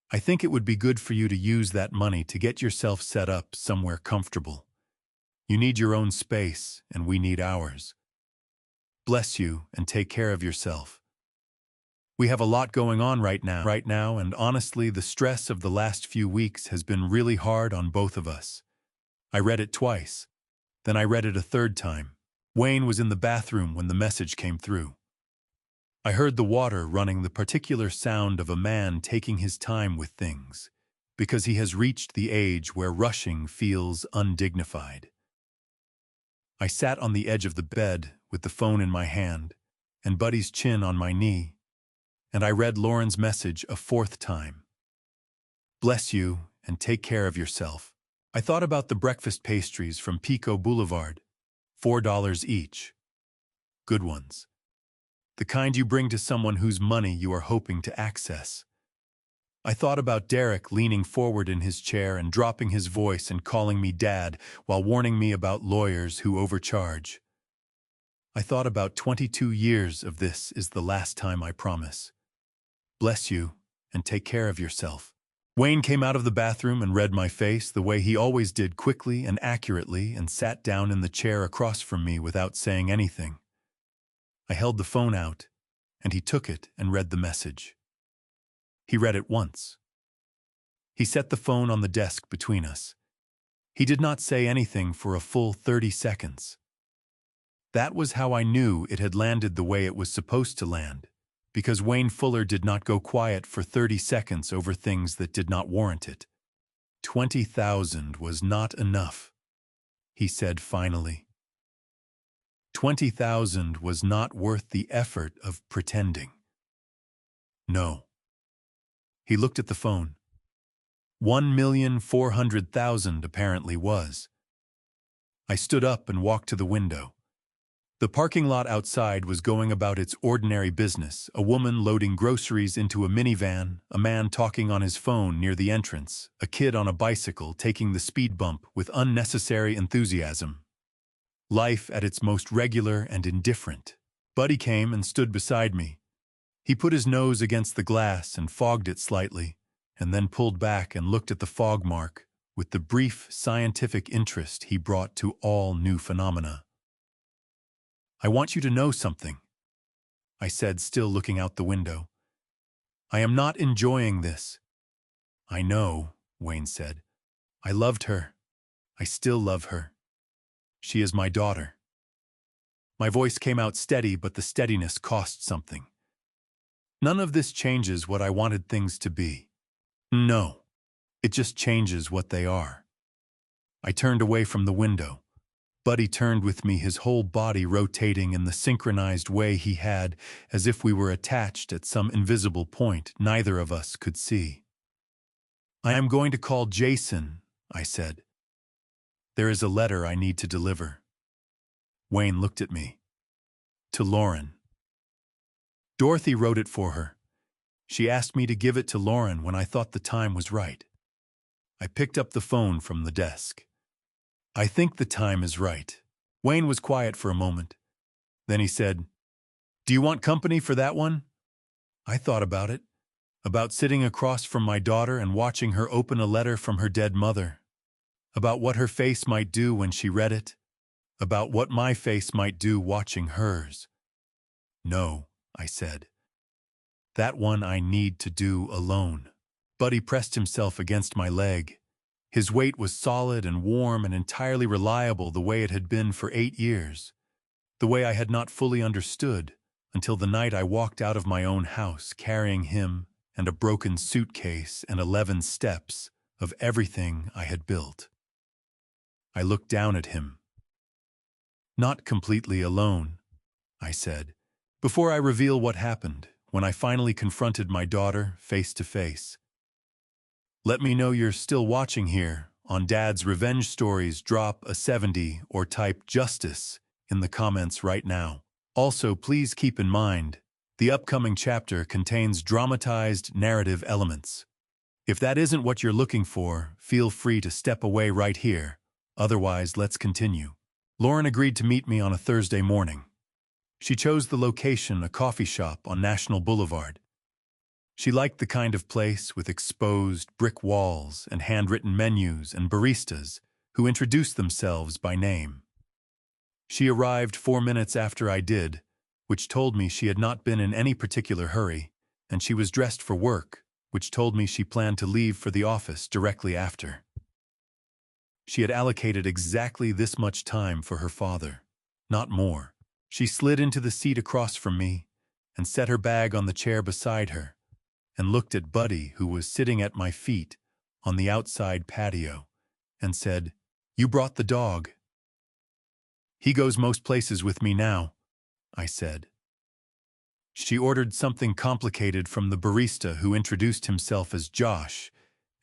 I think it would be good for you to use that money to get yourself set up somewhere comfortable. You need your own space, and we need ours. Bless you, and take care of yourself. We have a lot going on right now, and honestly, the stress of the last few weeks has been really hard on both of us." I read it twice. Then I read it a third time. Wayne was in the bathroom when the message came through. I heard the water running, the particular sound of a man taking his time with things, because he has reached the age where rushing feels undignified. I sat on the edge of the bed with the phone in my hand and Buddy's chin on my knee, and I read Lauren's message a fourth time. Bless you, and take care of yourself. I thought about the breakfast pastries from Pico Boulevard, $4 each. Good ones. The kind you bring to someone whose money you are hoping to access. I thought about Derek leaning forward in his chair and dropping his voice and calling me Dad while warning me about lawyers who overcharge. I thought about 22 years of this is the last time, I promise. Bless you, and take care of yourself. Wayne came out of the bathroom and read my face the way he always did, quickly and accurately, and sat down in the chair across from me without saying anything. I held the phone out, and he took it and read the message. He read it once. He set the phone on the desk between us. He did not say anything for a full 30 seconds. That was how I knew it had landed the way it was supposed to land, because Wayne Fuller did not go quiet for 30 seconds over things that did not warrant it. 20,000 was not enough, he said finally. 20,000 was not worth the effort of pretending. No. He looked at the phone. 1,400,000 apparently was. I stood up and walked to the window. The parking lot outside was going about its ordinary business, a woman loading groceries into a minivan, a man talking on his phone near the entrance, a kid on a bicycle taking the speed bump with unnecessary enthusiasm. Life at its most regular and indifferent. Buddy came and stood beside me. He put his nose against the glass and fogged it slightly, and then pulled back and looked at the fog mark with the brief scientific interest he brought to all new phenomena. I want you to know something, I said, still looking out the window. I am not enjoying this. I know, Wayne said. I loved her. I still love her. She is my daughter. My voice came out steady, but the steadiness cost something. None of this changes what I wanted things to be. No, it just changes what they are. I turned away from the window. Buddy turned with me, his whole body rotating in the synchronized way he had, as if we were attached at some invisible point neither of us could see. I am going to call Jason, I said. There is a letter I need to deliver. Wayne looked at me. To Lauren. Dorothy wrote it for her. She asked me to give it to Lauren when I thought the time was right. I picked up the phone from the desk. I think the time is right. Wayne was quiet for a moment. Then he said, Do you want company for that one? I thought about it, about sitting across from my daughter and watching her open a letter from her dead mother, about what her face might do when she read it, about what my face might do watching hers. No, I said. That one I need to do alone. Buddy pressed himself against my leg. His weight was solid and warm and entirely reliable, the way it had been for 8 years, the way I had not fully understood until the night I walked out of my own house carrying him and a broken suitcase and 11 steps of everything I had built. I looked down at him. Not completely alone, I said, before I reveal what happened when I finally confronted my daughter face to face. Let me know you're still watching here on Dad's Revenge Stories. Drop a 70 or type justice in the comments right now. Also, please keep in mind, the upcoming chapter contains dramatized narrative elements. If that isn't what you're looking for, feel free to step away right here. Otherwise, let's continue. Lauren agreed to meet me on a Thursday morning. She chose the location, a coffee shop on National Boulevard. She liked the kind of place with exposed brick walls and handwritten menus and baristas who introduced themselves by name. She arrived 4 minutes after I did, which told me she had not been in any particular hurry, and she was dressed for work, which told me she planned to leave for the office directly after. She had allocated exactly this much time for her father, not more. She slid into the seat across from me and set her bag on the chair beside her, and looked at Buddy, who was sitting at my feet on the outside patio, and said, You brought the dog. He goes most places with me now, I said. She ordered something complicated from the barista who introduced himself as Josh,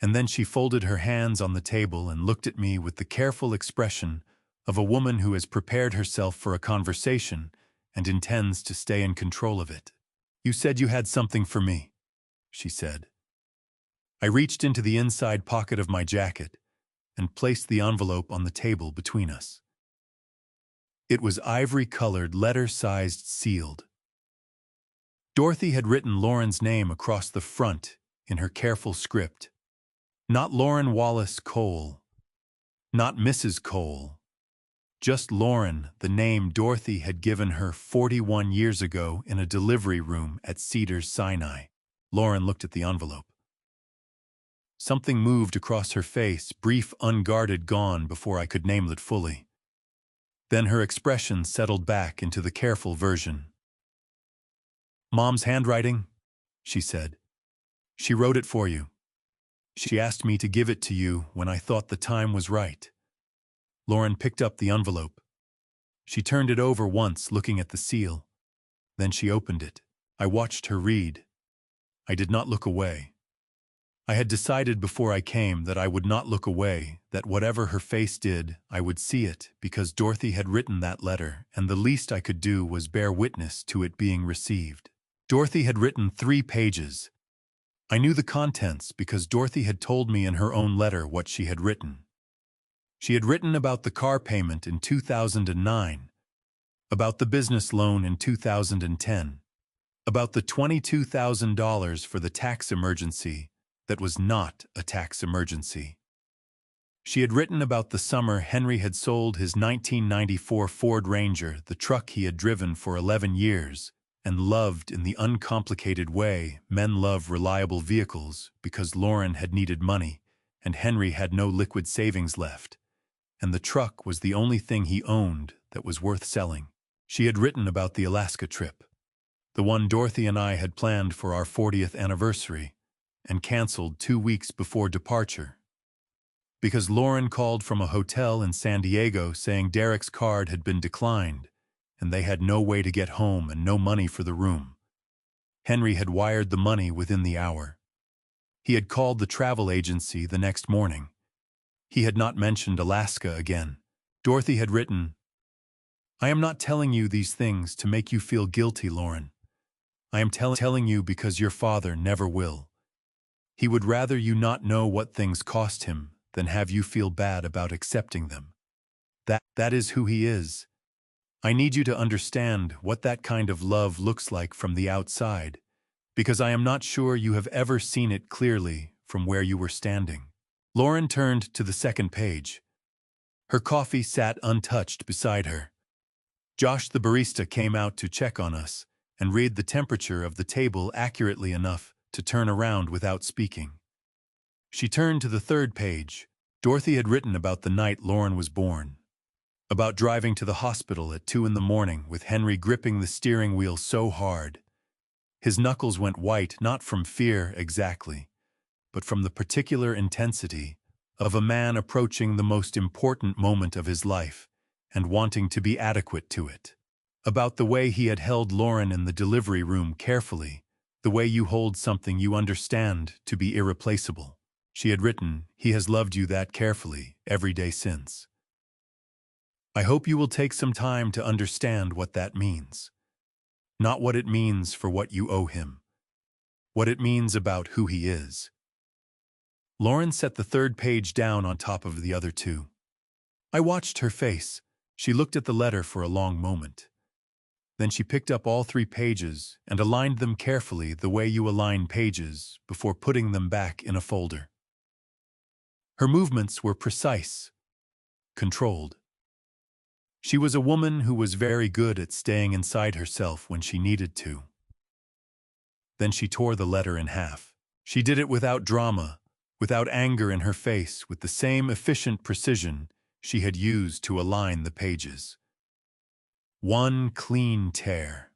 and then she folded her hands on the table and looked at me with the careful expression of a woman who has prepared herself for a conversation and intends to stay in control of it. You said you had something for me, she said. I reached into the inside pocket of my jacket and placed the envelope on the table between us. It was ivory-colored, letter-sized, sealed. Dorothy had written Lauren's name across the front in her careful script. Not Lauren Wallace Cole, not Mrs. Cole, just Lauren, the name Dorothy had given her 41 years ago in a delivery room at Cedars-Sinai. Lauren looked at the envelope. Something moved across her face, brief, unguarded, gone before I could name it fully. Then her expression settled back into the careful version. Mom's handwriting, she said. She wrote it for you. She asked me to give it to you when I thought the time was right. Lauren picked up the envelope. She turned it over once, looking at the seal. Then she opened it. I watched her read. I did not look away. I had decided before I came that I would not look away, that whatever her face did, I would see it, because Dorothy had written that letter, and the least I could do was bear witness to it being received. Dorothy had written 3 pages. I knew the contents because Dorothy had told me in her own letter what she had written. She had written about the car payment in 2009, about the business loan in 2010, about the $22,000 for the tax emergency that was not a tax emergency. She had written about the summer Henry had sold his 1994 Ford Ranger, the truck he had driven for 11 years, and loved in the uncomplicated way men love reliable vehicles, because Lauren had needed money, and Henry had no liquid savings left, and the truck was the only thing he owned that was worth selling. She had written about the Alaska trip, the one Dorothy and I had planned for our 40th anniversary, and canceled 2 weeks before departure, because Lauren called from a hotel in San Diego saying Derek's card had been declined, and they had no way to get home and no money for the room. Henry had wired the money within the hour. He had called the travel agency the next morning. He had not mentioned Alaska again. Dorothy had written, I am not telling you these things to make you feel guilty, Lauren. I am telling you because your father never will. He would rather you not know what things cost him than have you feel bad about accepting them. That is who he is. I need you to understand what that kind of love looks like from the outside, because I am not sure you have ever seen it clearly from where you were standing. Lauren turned to the second page. Her coffee sat untouched beside her. Josh the barista came out to check on us and read the temperature of the table accurately enough to turn around without speaking. She turned to the third page. Dorothy had written about the night Lauren was born, about driving to the hospital at 2 a.m. with Henry gripping the steering wheel so hard. His knuckles went white, not from fear exactly, but from the particular intensity of a man approaching the most important moment of his life and wanting to be adequate to it. About the way he had held Lauren in the delivery room carefully, the way you hold something you understand to be irreplaceable. She had written, he has loved you that carefully every day since. I hope you will take some time to understand what that means. Not what it means for what you owe him. What it means about who he is. Lauren set the third page down on top of the other 2. I watched her face. She looked at the letter for a long moment. Then she picked up all 3 pages and aligned them carefully the way you align pages before putting them back in a folder. Her movements were precise, controlled. She was a woman who was very good at staying inside herself when she needed to. Then she tore the letter in half. She did it without drama, without anger in her face, with the same efficient precision she had used to align the pages. One clean tear.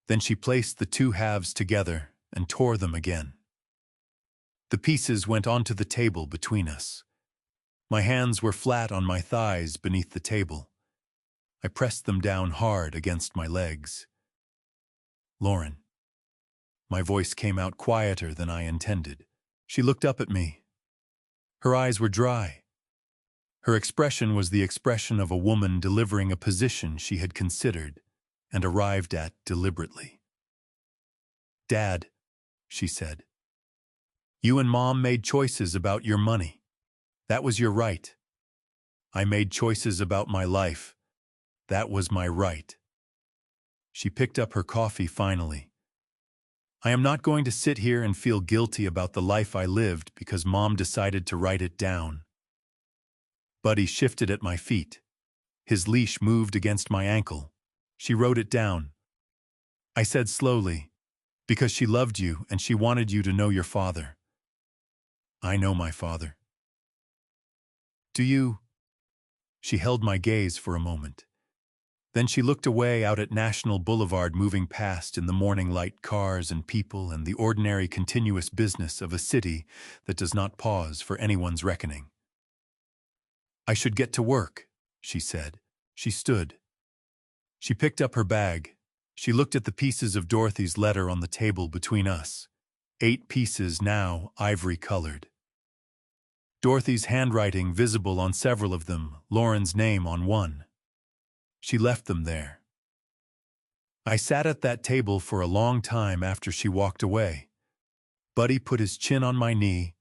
Then she placed the 2 halves together and tore them again. The pieces went onto the table between us. My hands were flat on my thighs beneath the table. I pressed them down hard against my legs. Lauren. My voice came out quieter than I intended. She looked up at me. Her eyes were dry. Her expression was the expression of a woman delivering a position she had considered and arrived at deliberately. Dad, she said, you and Mom made choices about your money. That was your right. I made choices about my life. That was my right. She picked up her coffee finally. I am not going to sit here and feel guilty about the life I lived because Mom decided to write it down. Buddy shifted at my feet. His leash moved against my ankle. She wrote it down. I said slowly, because she loved you and she wanted you to know your father. I know my father. Do you? She held my gaze for a moment. Then she looked away out at National Boulevard, moving past in the morning light cars and people and the ordinary continuous business of a city that does not pause for anyone's reckoning. I should get to work, she said. She stood. She picked up her bag. She looked at the pieces of Dorothy's letter on the table between us. 8 pieces now ivory-colored. Dorothy's handwriting visible on several of them, Lauren's name on one. She left them there. I sat at that table for a long time after she walked away. Buddy put his chin on my knee,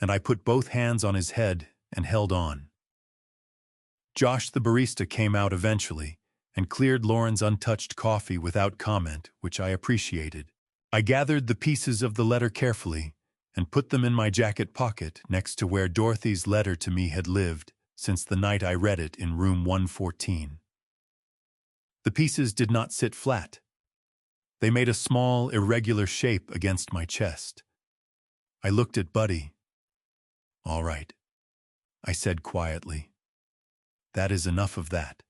and I put both hands on his head and held on. Josh the barista came out eventually and cleared Lauren's untouched coffee without comment, which I appreciated. I gathered the pieces of the letter carefully and put them in my jacket pocket next to where Dorothy's letter to me had lived since the night I read it in room 114. The pieces did not sit flat. They made a small, irregular shape against my chest. I looked at Buddy. All right, I said quietly. That is enough of that.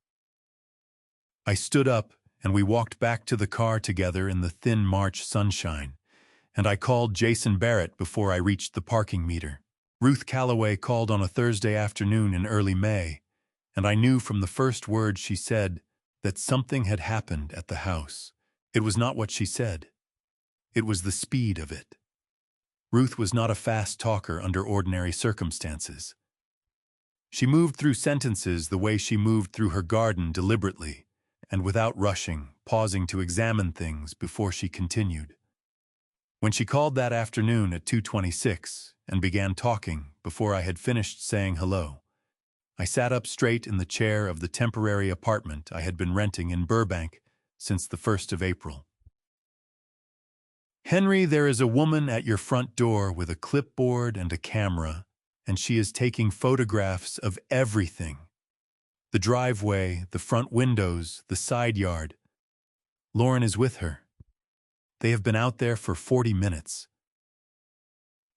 I stood up and we walked back to the car together in the thin March sunshine, and I called Jason Barrett before I reached the parking meter. Ruth Calloway called on a Thursday afternoon in early May, and I knew from the first word she said that something had happened at the house. It was not what she said. It was the speed of it. Ruth was not a fast talker under ordinary circumstances. She moved through sentences the way she moved through her garden, deliberately, and without rushing, pausing to examine things before she continued. When she called that afternoon at 2:26 and began talking before I had finished saying hello, I sat up straight in the chair of the temporary apartment I had been renting in Burbank since the 1st of April. Henry, there is a woman at your front door with a clipboard and a camera, and she is taking photographs of everything. The driveway, the front windows, the side yard. Lauren is with her. They have been out there for 40 minutes.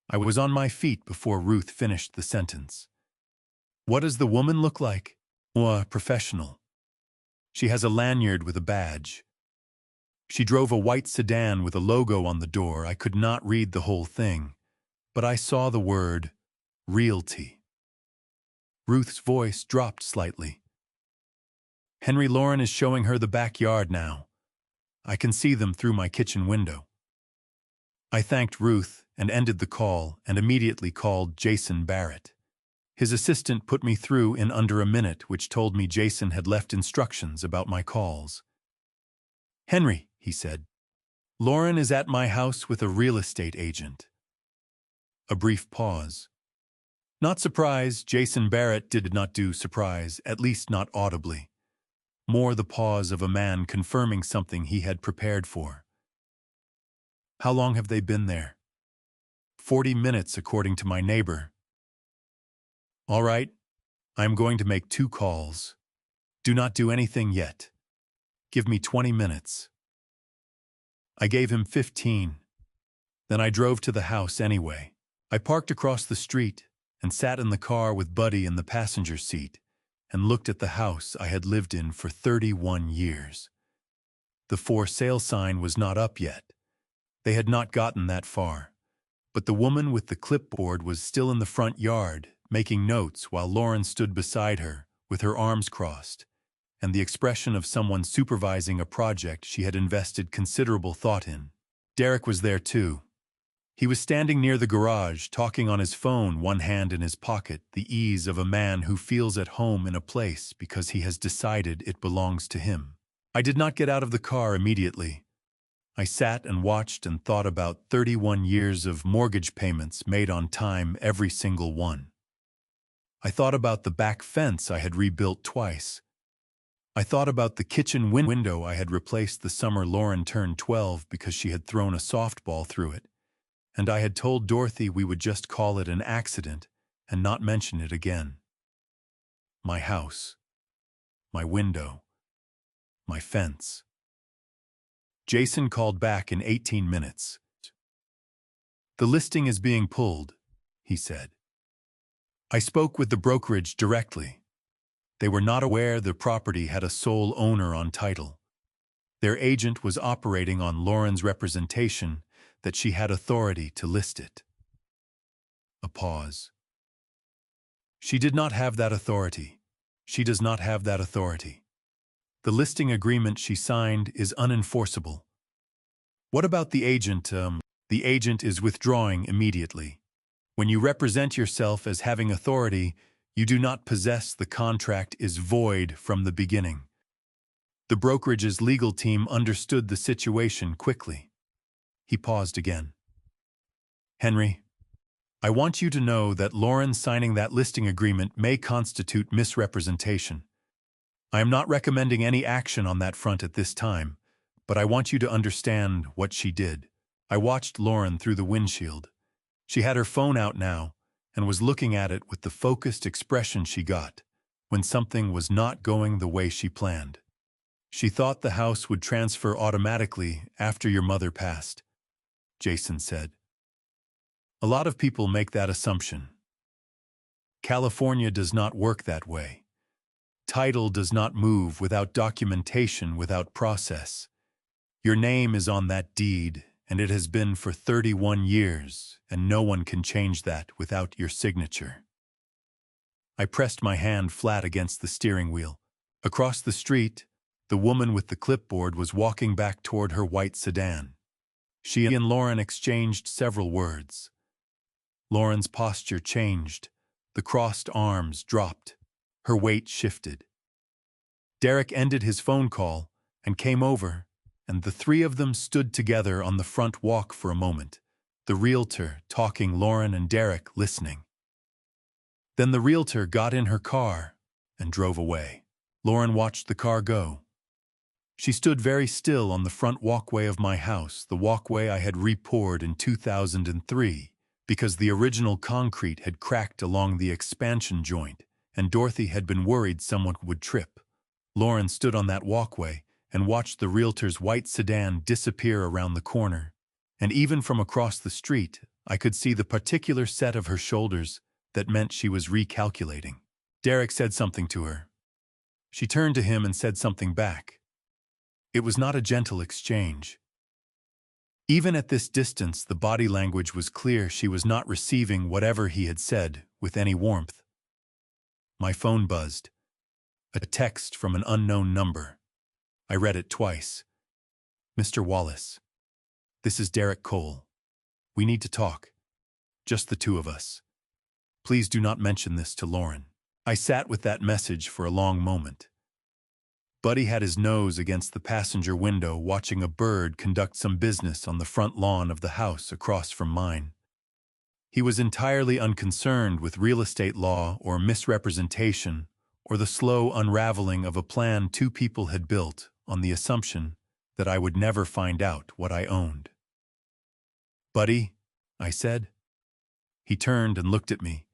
I was on my feet before Ruth finished the sentence. What does the woman look like? Professional. She has a lanyard with a badge. She drove a white sedan with a logo on the door. I could not read the whole thing, but I saw the word realty. Ruth's voice dropped slightly. Henry, Lauren is showing her the backyard now. I can see them through my kitchen window. I thanked Ruth and ended the call and immediately called Jason Barrett. His assistant put me through in under a minute, which told me Jason had left instructions about my calls. Henry, he said, Lauren is at my house with a real estate agent. A brief pause. Not surprised, Jason Barrett did not do surprise, at least not audibly. More the pause of a man confirming something he had prepared for. How long have they been there? 40 minutes, according to my neighbor. All right, I am going to make 2 calls. Do not do anything yet. Give me 20 minutes. I gave him 15. Then I drove to the house anyway. I parked across the street and sat in the car with Buddy in the passenger seat and looked at the house I had lived in for 31 years. The for sale sign was not up yet. They had not gotten that far. But the woman with the clipboard was still in the front yard, making notes while Lauren stood beside her with her arms crossed, and the expression of someone supervising a project she had invested considerable thought in. Derek was there too. He was standing near the garage, talking on his phone, one hand in his pocket, the ease of a man who feels at home in a place because he has decided it belongs to him. I did not get out of the car immediately. I sat and watched and thought about 31 years of mortgage payments made on time, every single one. I thought about the back fence I had rebuilt twice. I thought about the kitchen window I had replaced the summer Lauren turned 12 because she had thrown a softball through it, and I had told Dorothy we would just call it an accident and not mention it again. My house, my window, my fence. Jason called back in 18 minutes. "The listing is being pulled," he said. I spoke with the brokerage directly. They were not aware the property had a sole owner on title. Their agent was operating on Lauren's representation that she had authority to list it. A pause. "She did not have that authority. She does not have that authority. The listing agreement she signed is unenforceable." "What about the agent?" "The agent is withdrawing immediately. When you represent yourself as having authority, you do not possess the contract is void from the beginning." The brokerage's legal team understood the situation quickly. He paused again. "Henry, I want you to know that Lauren signing that listing agreement may constitute misrepresentation. I am not recommending any action on that front at this time, but I want you to understand what she did." I watched Lauren through the windshield. She had her phone out now and was looking at it with the focused expression she got when something was not going the way she planned. "She thought the house would transfer automatically after your mother passed," Jason said. "A lot of people make that assumption. California does not work that way. Title does not move without documentation, without process. Your name is on that deed, and it has been for 31 years, and no one can change that without your signature." I pressed my hand flat against the steering wheel. Across the street, the woman with the clipboard was walking back toward her white sedan. She and Lauren exchanged several words. Lauren's posture changed. The crossed arms dropped. Her weight shifted. Derek ended his phone call and came over, and the three of them stood together on the front walk for a moment, the realtor talking, Lauren and Derek listening. Then the realtor got in her car and drove away. Lauren watched the car go. She stood very still on the front walkway of my house, the walkway I had repoured in 2003, because the original concrete had cracked along the expansion joint, and Dorothy had been worried someone would trip. Lauren stood on that walkway and watched the realtor's white sedan disappear around the corner, and even from across the street, I could see the particular set of her shoulders that meant she was recalculating. Derek said something to her. She turned to him and said something back. It was not a gentle exchange. Even at this distance, the body language was clear. She was not receiving whatever he had said with any warmth. My phone buzzed. A text from an unknown number. I read it twice. "Mr. Wallace, this is Derek Cole. We need to talk. Just the two of us. Please do not mention this to Lauren." I sat with that message for a long moment. Buddy had his nose against the passenger window, watching a bird conduct some business on the front lawn of the house across from mine. He was entirely unconcerned with real estate law or misrepresentation or the slow unraveling of a plan two people had built on the assumption that I would never find out what I owned. "Buddy," I said. He turned and looked at me.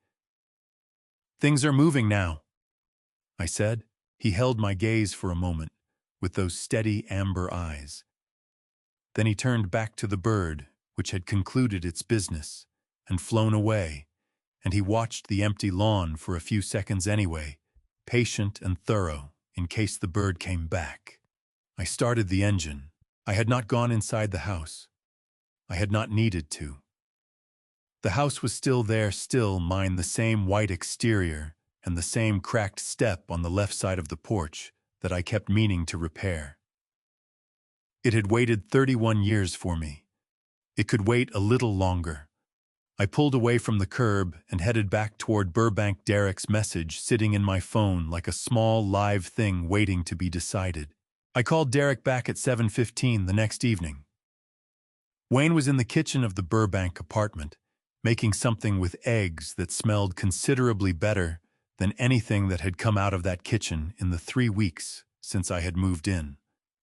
"Things are moving now," I said. He held my gaze for a moment with those steady amber eyes. Then he turned back to the bird, which had concluded its business and flown away, and he watched the empty lawn for a few seconds anyway, patient and thorough, in case the bird came back. I started the engine. I had not gone inside the house. I had not needed to. The house was still there, still mine, the same white exterior and the same cracked step on the left side of the porch, that I kept meaning to repair. It had waited 31 years for me. It could wait a little longer. I pulled away from the curb and headed back toward Burbank. Derek's message sitting in my phone like a small live thing waiting to be decided. I called Derek back at 7:15 the next evening. Wayne was in the kitchen of the Burbank apartment, making something with eggs that smelled considerably better than anything that had come out of that kitchen in the 3 weeks since I had moved in.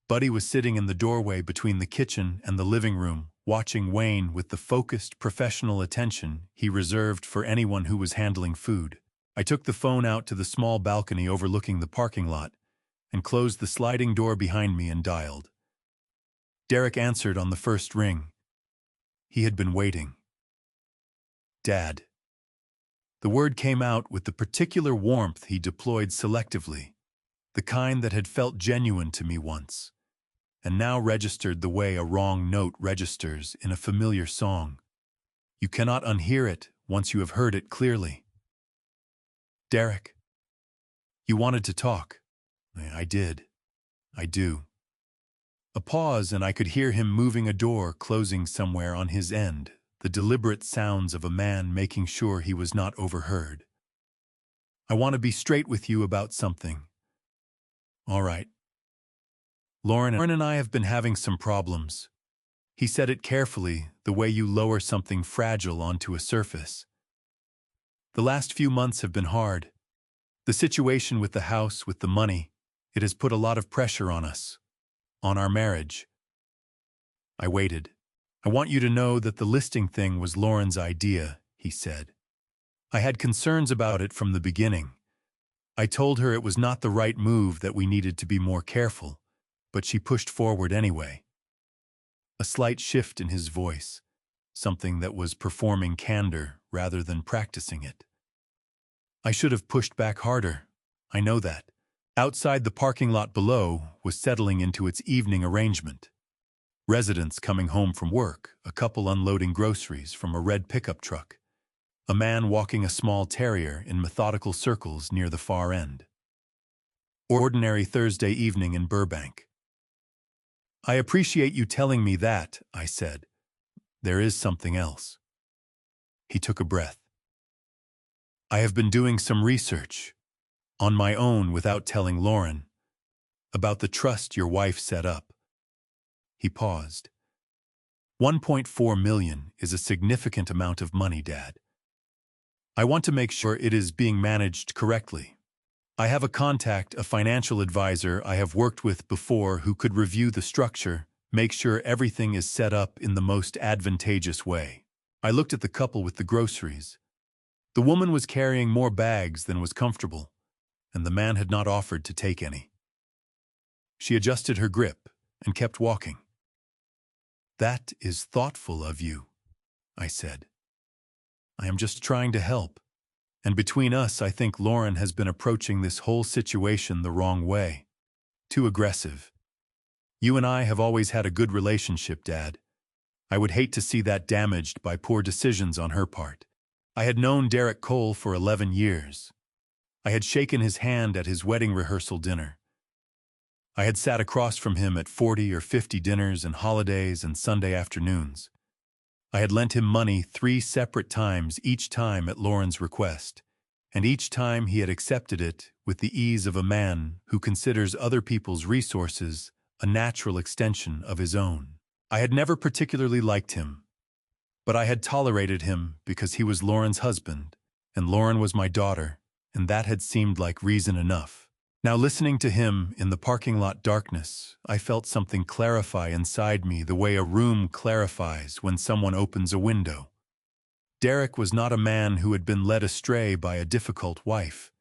Buddy was sitting in the doorway between the kitchen and the living room, watching Wayne with the focused, professional attention he reserved for anyone who was handling food. I took the phone out to the small balcony overlooking the parking lot and closed the sliding door behind me and dialed. Derek answered on the first ring. He had been waiting. Dad. The word came out with the particular warmth he deployed selectively, the kind that had felt genuine to me once, and now registered the way a wrong note registers in a familiar song. You cannot unhear it once you have heard it clearly. Derek. You wanted to talk. I did. I do. A pause, and I could hear him moving a door closing somewhere on his end, the deliberate sounds of a man making sure he was not overheard. I want to be straight with you about something. All right. Lauren and I have been having some problems. He said it carefully, the way you lower something fragile onto a surface. The last few months have been hard. The situation with the house, with the money, it has put a lot of pressure on us, on our marriage. I waited. I want you to know that the listing thing was Lauren's idea, he said. I had concerns about it from the beginning. I told her it was not the right move, that we needed to be more careful, but she pushed forward anyway. A slight shift in his voice, something that was performing candor rather than practicing it. I should have pushed back harder. I know that. Outside, the parking lot below was settling into its evening arrangement. Residents coming home from work, a couple unloading groceries from a red pickup truck, a man walking a small terrier in methodical circles near the far end. Ordinary Thursday evening in Burbank. I appreciate you telling me that, I said. There is something else. He took a breath. I have been doing some research, on my own without telling Lauren, about the trust your wife set up. He paused. 1.4 million is a significant amount of money, Dad. I want to make sure it is being managed correctly. I have a contact, a financial advisor I have worked with before, who could review the structure, make sure everything is set up in the most advantageous way. I looked at the couple with the groceries. The woman was carrying more bags than was comfortable, and the man had not offered to take any. She adjusted her grip and kept walking. That is thoughtful of you, I said. I am just trying to help. And between us, I think Lauren has been approaching this whole situation the wrong way. Too aggressive. You and I have always had a good relationship, Dad. I would hate to see that damaged by poor decisions on her part. I had known Derek Cole for 11 years. I had shaken his hand at his wedding rehearsal dinner. I had sat across from him at 40 or 50 dinners and holidays and Sunday afternoons. I had lent him money 3 separate times, each time at Lauren's request, and each time he had accepted it with the ease of a man who considers other people's resources a natural extension of his own. I had never particularly liked him, but I had tolerated him because he was Lauren's husband, and Lauren was my daughter, and that had seemed like reason enough. Now, listening to him in the parking lot darkness, I felt something clarify inside me, the way a room clarifies when someone opens a window. Derek was not a man who had been led astray by a difficult wife.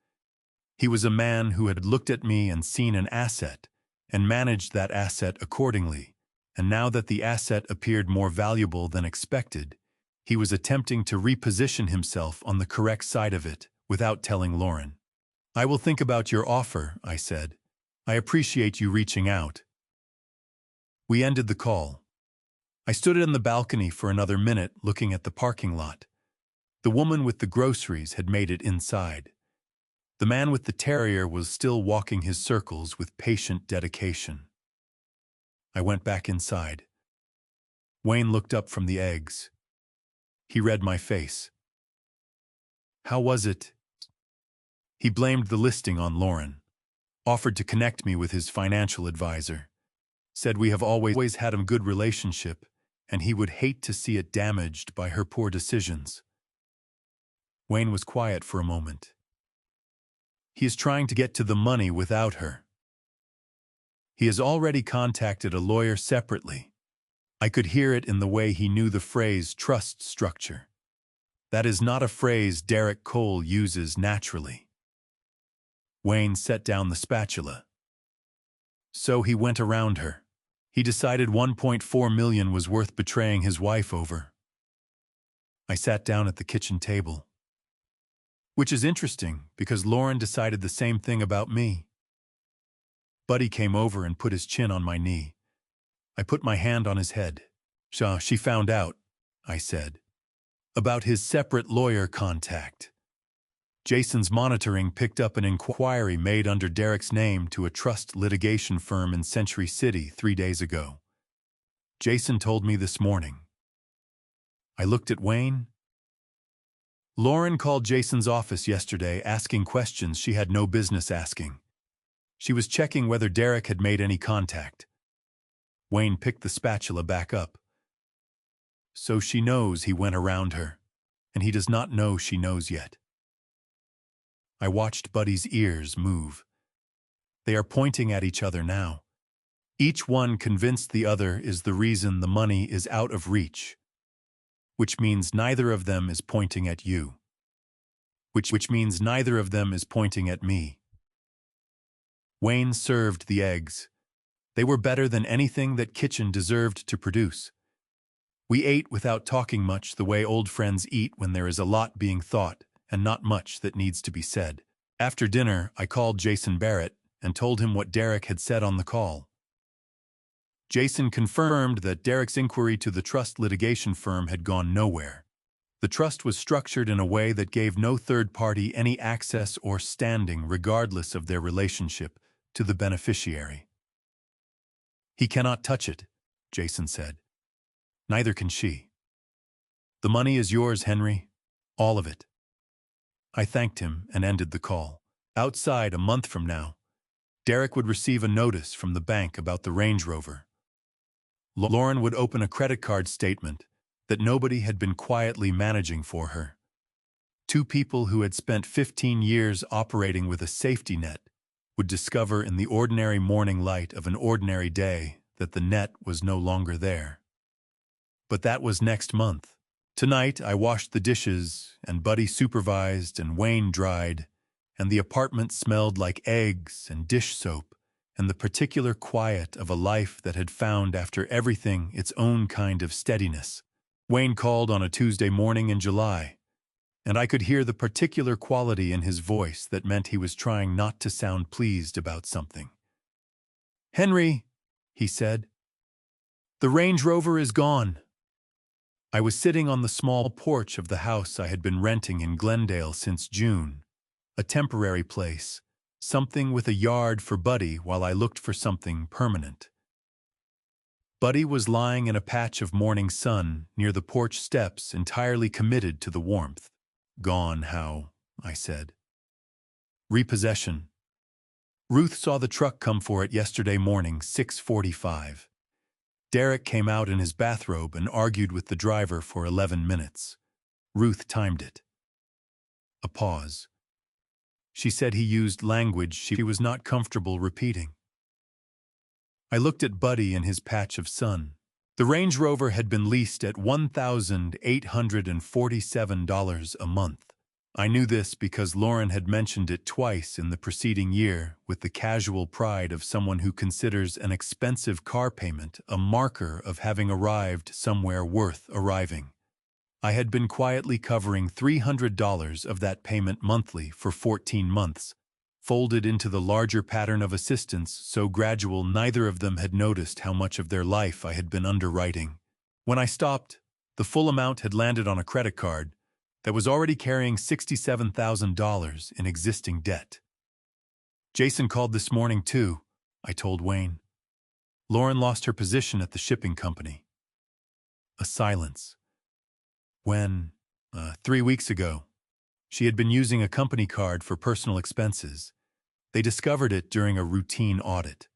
He was a man who had looked at me and seen an asset, and managed that asset accordingly, and now that the asset appeared more valuable than expected, he was attempting to reposition himself on the correct side of it without telling Lauren. I will think about your offer, I said. I appreciate you reaching out. We ended the call. I stood on the balcony for another minute looking at the parking lot. The woman with the groceries had made it inside. The man with the terrier was still walking his circles with patient dedication. I went back inside. Wayne looked up from the eggs. He read my face. How was it? He blamed the listing on Lauren, offered to connect me with his financial advisor, said we have always had a good relationship, and he would hate to see it damaged by her poor decisions. Wayne was quiet for a moment. He is trying to get to the money without her. He has already contacted a lawyer separately. I could hear it in the way he knew the phrase trust structure. That is not a phrase Derek Cole uses naturally. Wayne set down the spatula. So he went around her. He decided $1.4 million was worth betraying his wife over. I sat down at the kitchen table. Which is interesting, because Lauren decided the same thing about me. Buddy came over and put his chin on my knee. I put my hand on his head. She found out, I said, about his separate lawyer contact. Jason's monitoring picked up an inquiry made under Derek's name to a trust litigation firm in Century City 3 days ago. Jason told me this morning. I looked at Wayne. Lauren called Jason's office yesterday asking questions she had no business asking. She was checking whether Derek had made any contact. Wayne picked the spatula back up. So she knows he went around her, and he does not know she knows yet. I watched Buddy's ears move. They are pointing at each other now. Each one convinced the other is the reason the money is out of reach. Which means neither of them is pointing at you. Which means neither of them is pointing at me. Wayne served the eggs. They were better than anything that kitchen deserved to produce. We ate without talking much, the way old friends eat when there is a lot being thought and not much that needs to be said. After dinner, I called Jason Barrett and told him what Derek had said on the call. Jason confirmed that Derek's inquiry to the trust litigation firm had gone nowhere. The trust was structured in a way that gave no third party any access or standing regardless of their relationship to the beneficiary. He cannot touch it, Jason said. Neither can she. The money is yours, Henry. All of it. I thanked him and ended the call. Outside, a month from now, Derek would receive a notice from the bank about the Range Rover. Lauren would open a credit card statement that nobody had been quietly managing for her. Two people who had spent 15 years operating with a safety net would discover in the ordinary morning light of an ordinary day that the net was no longer there. But that was next month. Tonight, I washed the dishes, and Buddy supervised, and Wayne dried, and the apartment smelled like eggs and dish soap, and the particular quiet of a life that had found after everything its own kind of steadiness. Wayne called on a Tuesday morning in July, and I could hear the particular quality in his voice that meant he was trying not to sound pleased about something. "Henry," he said, "the Range Rover is gone." I was sitting on the small porch of the house I had been renting in Glendale since June, a temporary place, something with a yard for Buddy while I looked for something permanent. Buddy was lying in a patch of morning sun near the porch steps, entirely committed to the warmth. "Gone, how?" I said. "Repossession. Ruth saw the truck come for it yesterday morning, 6:45. Derek came out in his bathrobe and argued with the driver for 11 minutes. Ruth timed it." A pause. She said he used language she was not comfortable repeating. I looked at Buddy and his patch of sun. The Range Rover had been leased at $1,847 a month. I knew this because Lauren had mentioned it twice in the preceding year with the casual pride of someone who considers an expensive car payment a marker of having arrived somewhere worth arriving. I had been quietly covering $300 of that payment monthly for 14 months, folded into the larger pattern of assistance so gradual neither of them had noticed how much of their life I had been underwriting. When I stopped, the full amount had landed on a credit card, that was already carrying $67,000 in existing debt. Jason called this morning too, I told Wayne. Lauren lost her position at the shipping company. A silence. When, 3 weeks ago, she had been using a company card for personal expenses, they discovered it during a routine audit.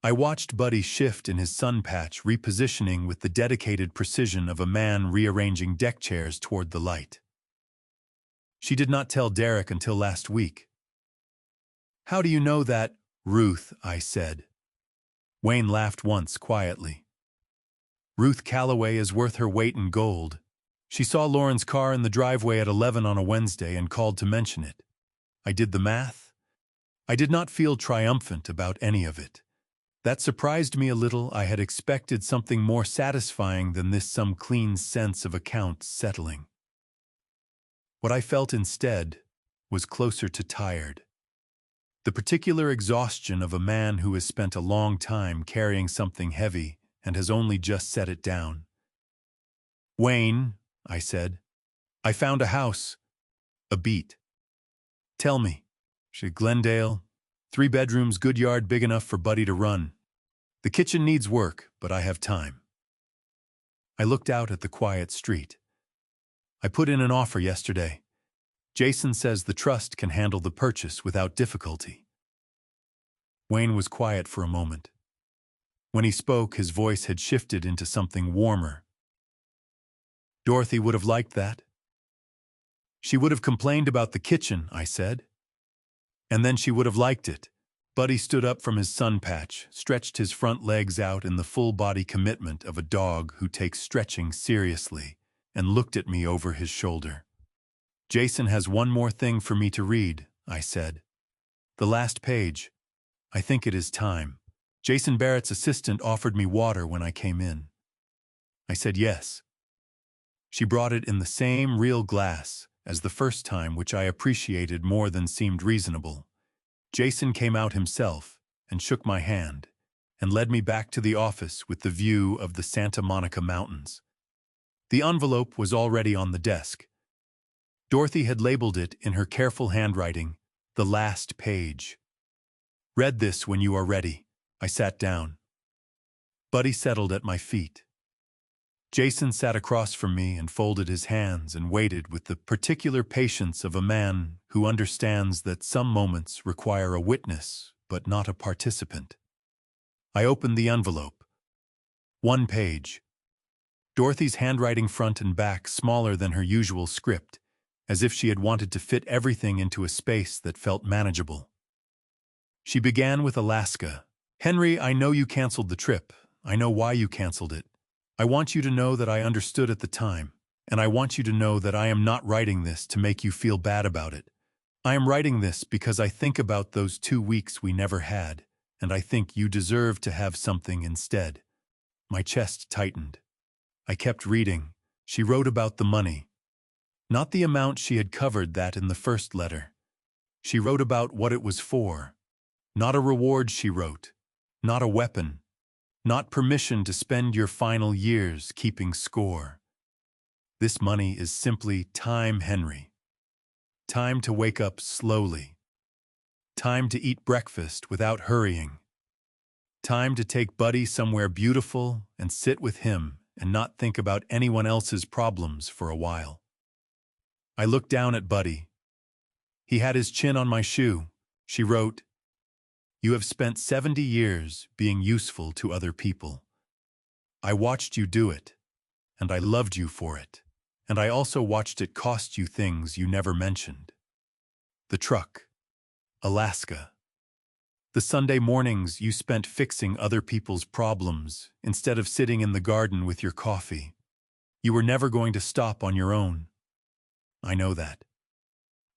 I watched Buddy shift in his sun patch, repositioning with the dedicated precision of a man rearranging deck chairs toward the light. She did not tell Derek until last week. "How do you know that, Ruth?" I said. Wayne laughed once quietly. "Ruth Calloway is worth her weight in gold. She saw Lauren's car in the driveway at 11 on a Wednesday and called to mention it. I did the math. I did not feel triumphant about any of it. That surprised me a little. I had expected something more satisfying than this, some clean sense of accounts settling. What I felt instead was closer to tired. The particular exhaustion of a man who has spent a long time carrying something heavy and has only just set it down. "Wayne," I said, "I found a house." A beat. "Tell me." "Glendale. 3 bedrooms, good yard, big enough for Buddy to run. The kitchen needs work, but I have time." I looked out at the quiet street. "I put in an offer yesterday. Jason says the trust can handle the purchase without difficulty." Wayne was quiet for a moment. When he spoke, his voice had shifted into something warmer. "Dorothy would have liked that." "She would have complained about the kitchen," I said. "And then she would have liked it." Buddy stood up from his sun patch, stretched his front legs out in the full-body commitment of a dog who takes stretching seriously, and looked at me over his shoulder. "Jason has one more thing for me to read," I said. "The last page. I think it is time. Jason Barrett's assistant offered me water when I came in." I said yes. She brought it in the same real glass as the first time, which I appreciated more than seemed reasonable. Jason came out himself and shook my hand and led me back to the office with the view of the Santa Monica Mountains. The envelope was already on the desk. Dorothy had labeled it in her careful handwriting, "The last page." "Read this when you are ready." I sat down. Buddy settled at my feet. Jason sat across from me and folded his hands and waited with the particular patience of a man who understands that some moments require a witness but not a participant. I opened the envelope. 1 page. Dorothy's handwriting, front and back, smaller than her usual script, as if she had wanted to fit everything into a space that felt manageable. She began with Alaska. "Henry, I know you canceled the trip. I know why you canceled it. I want you to know that I understood at the time, and I want you to know that I am not writing this to make you feel bad about it. I am writing this because I think about those 2 weeks we never had, and I think you deserve to have something instead." My chest tightened. I kept reading. She wrote about the money. Not the amount she had covered that in the first letter. She wrote about what it was for. Not a reward, she wrote. Not a weapon. Not permission to spend your final years keeping score. This money is simply time, Henry. Time to wake up slowly. Time to eat breakfast without hurrying. Time to take Buddy somewhere beautiful and sit with him and not think about anyone else's problems for a while. I looked down at Buddy. He had his chin on my shoe. She wrote, "You have spent 70 years being useful to other people. I watched you do it, and I loved you for it. And I also watched it cost you things you never mentioned. The truck, Alaska. The Sunday mornings you spent fixing other people's problems instead of sitting in the garden with your coffee. You were never going to stop on your own. I know that.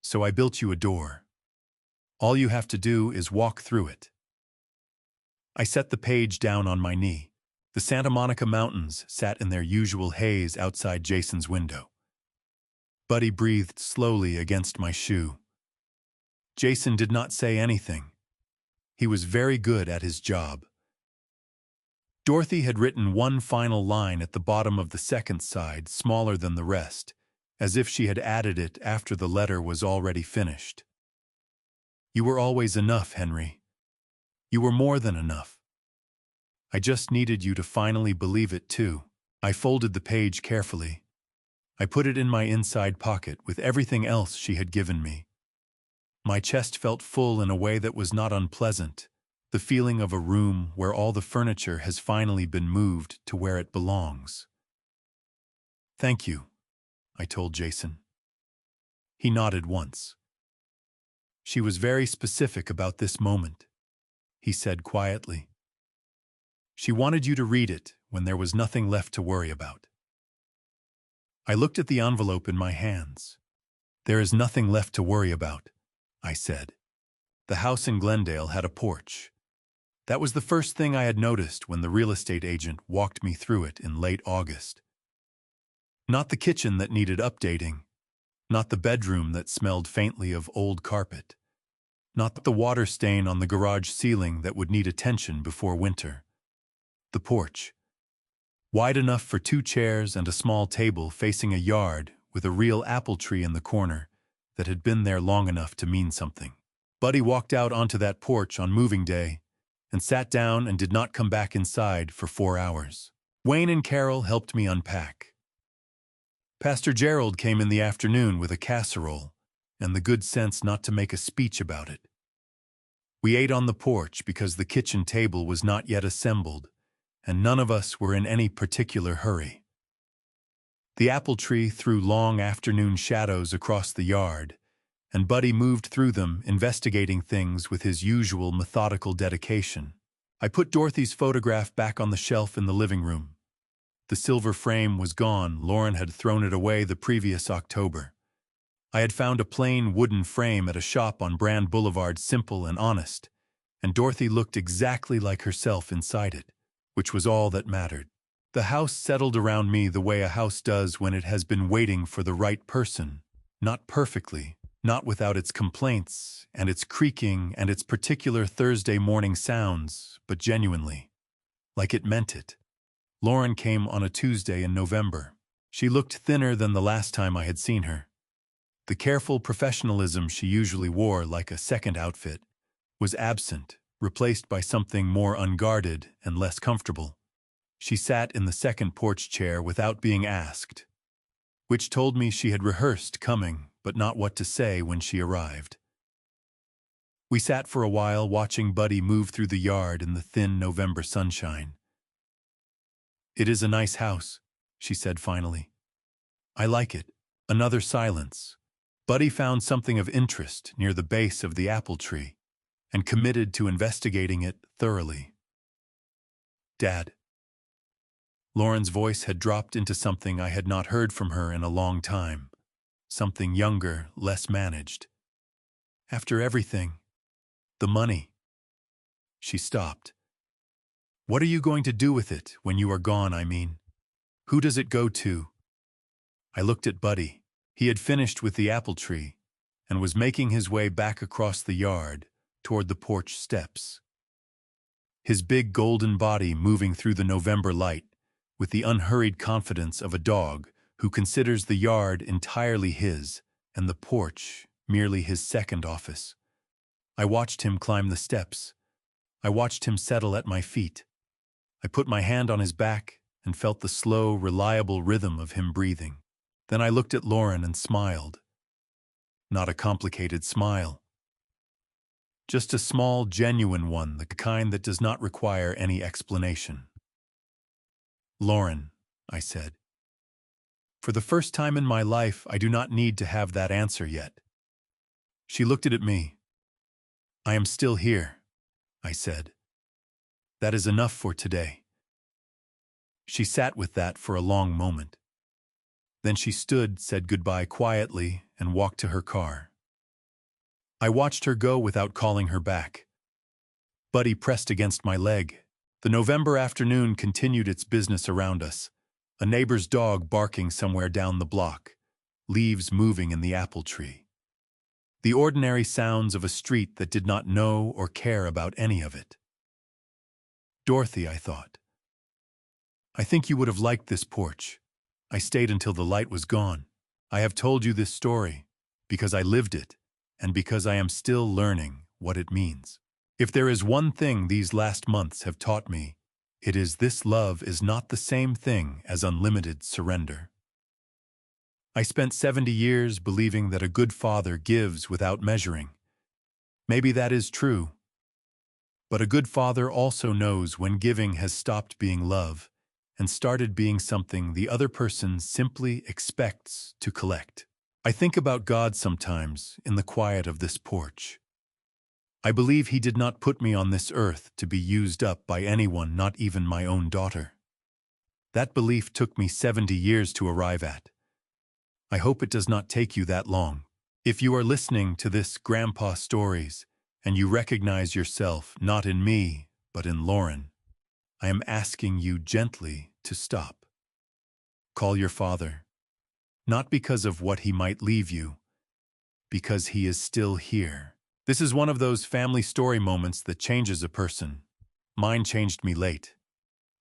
So I built you a door. All you have to do is walk through it." I set the page down on my knee. The Santa Monica Mountains sat in their usual haze outside Jason's window. Buddy breathed slowly against my shoe. Jason did not say anything. He was very good at his job. Dorothy had written one final line at the bottom of the second side, smaller than the rest, as if she had added it after the letter was already finished. You were always enough, Henry. You were more than enough. I just needed you to finally believe it too. I folded the page carefully. I put it in my inside pocket with everything else she had given me. My chest felt full in a way that was not unpleasant, the feeling of a room where all the furniture has finally been moved to where it belongs. Thank you, I told Jason. He nodded once. She was very specific about this moment, he said quietly. She wanted you to read it when there was nothing left to worry about. I looked at the envelope in my hands. There is nothing left to worry about, I said. The house in Glendale had a porch. That was the first thing I had noticed when the real estate agent walked me through it in late August. Not the kitchen that needed updating, not the bedroom that smelled faintly of old carpet, not the water stain on the garage ceiling that would need attention before winter. The porch. Wide enough for 2 chairs and a small table facing a yard with a real apple tree in the corner that had been there long enough to mean something. Buddy walked out onto that porch on moving day and sat down and did not come back inside for 4 hours. Wayne and Carol helped me unpack. Pastor Gerald came in the afternoon with a casserole and the good sense not to make a speech about it. We ate on the porch because the kitchen table was not yet assembled, and none of us were in any particular hurry. The apple tree threw long afternoon shadows across the yard, and Buddy moved through them, investigating things with his usual methodical dedication. I put Dorothy's photograph back on the shelf in the living room. The silver frame was gone. Lauren had thrown it away the previous October. I had found a plain wooden frame at a shop on Brand Boulevard, simple and honest, and Dorothy looked exactly like herself inside it, which was all that mattered. The house settled around me the way a house does when it has been waiting for the right person, not perfectly, not without its complaints and its creaking and its particular Thursday morning sounds, but genuinely, like it meant it. Lauren came on a Tuesday in November. She looked thinner than the last time I had seen her. The careful professionalism she usually wore like a second outfit was absent, replaced by something more unguarded and less comfortable. She sat in the second porch chair without being asked, which told me she had rehearsed coming but not what to say when she arrived. We sat for a while watching Buddy move through the yard in the thin November sunshine. "It is a nice house," she said finally. "I like it." Another silence. Buddy found something of interest near the base of the apple tree and committed to investigating it thoroughly. "Dad." Lauren's voice had dropped into something I had not heard from her in a long time, something younger, less managed. "After everything, the money." She stopped. "What are you going to do with it when you are gone, I mean? Who does it go to?" I looked at Buddy. He had finished with the apple tree and was making his way back across the yard toward the porch steps. His big golden body moving through the November light with the unhurried confidence of a dog who considers the yard entirely his and the porch merely his second office. I watched him climb the steps. I watched him settle at my feet. I put my hand on his back and felt the slow, reliable rhythm of him breathing. Then I looked at Lauren and smiled. Not a complicated smile. Just a small, genuine one, the kind that does not require any explanation. "Lauren," I said. "For the first time in my life, I do not need to have that answer yet." She looked at me. "I am still here," I said. "That is enough for today." She sat with that for a long moment. Then she stood, said goodbye quietly, and walked to her car. I watched her go without calling her back. Buddy pressed against my leg. The November afternoon continued its business around us, a neighbor's dog barking somewhere down the block, leaves moving in the apple tree. The ordinary sounds of a street that did not know or care about any of it. "Dorothy," I thought. "I think you would have liked this porch. I stayed until the light was gone. I have told you this story because I lived it and because I am still learning what it means. If there is one thing these last months have taught me, it is this: love is not the same thing as unlimited surrender. I spent 70 years believing that a good father gives without measuring. Maybe that is true. But a good father also knows when giving has stopped being love and started being something the other person simply expects to collect. I think about God sometimes in the quiet of this porch. I believe He did not put me on this earth to be used up by anyone, not even my own daughter. That belief took me 70 years to arrive at. I hope it does not take you that long. If you are listening to this Grandpa Stories and you recognize yourself not in me, but in Lauren, I am asking you gently to stop. Call your father, not because of what he might leave you, because he is still here. This is one of those family story moments that changes a person. Mine changed me late.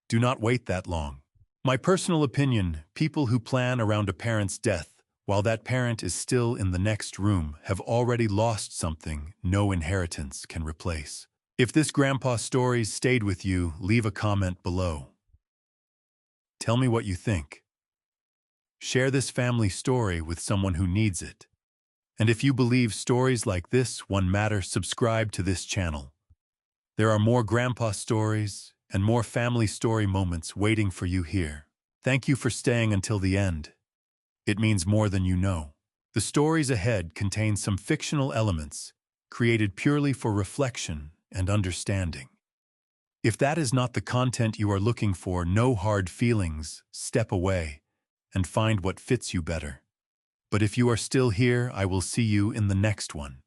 Do not wait that long. My personal opinion: people who plan around a parent's death while that parent is still in the next room have already lost something no inheritance can replace. If this Grandpa Stories stayed with you, leave a comment below. Tell me what you think. Share this family story with someone who needs it. And if you believe stories like this one matter, subscribe to this channel. There are more Grandpa Stories and more family story moments waiting for you here. Thank you for staying until the end. It means more than you know. The stories ahead contain some fictional elements created purely for reflection and understanding. If that is not the content you are looking for, no hard feelings, step away and find what fits you better. But if you are still here, I will see you in the next one.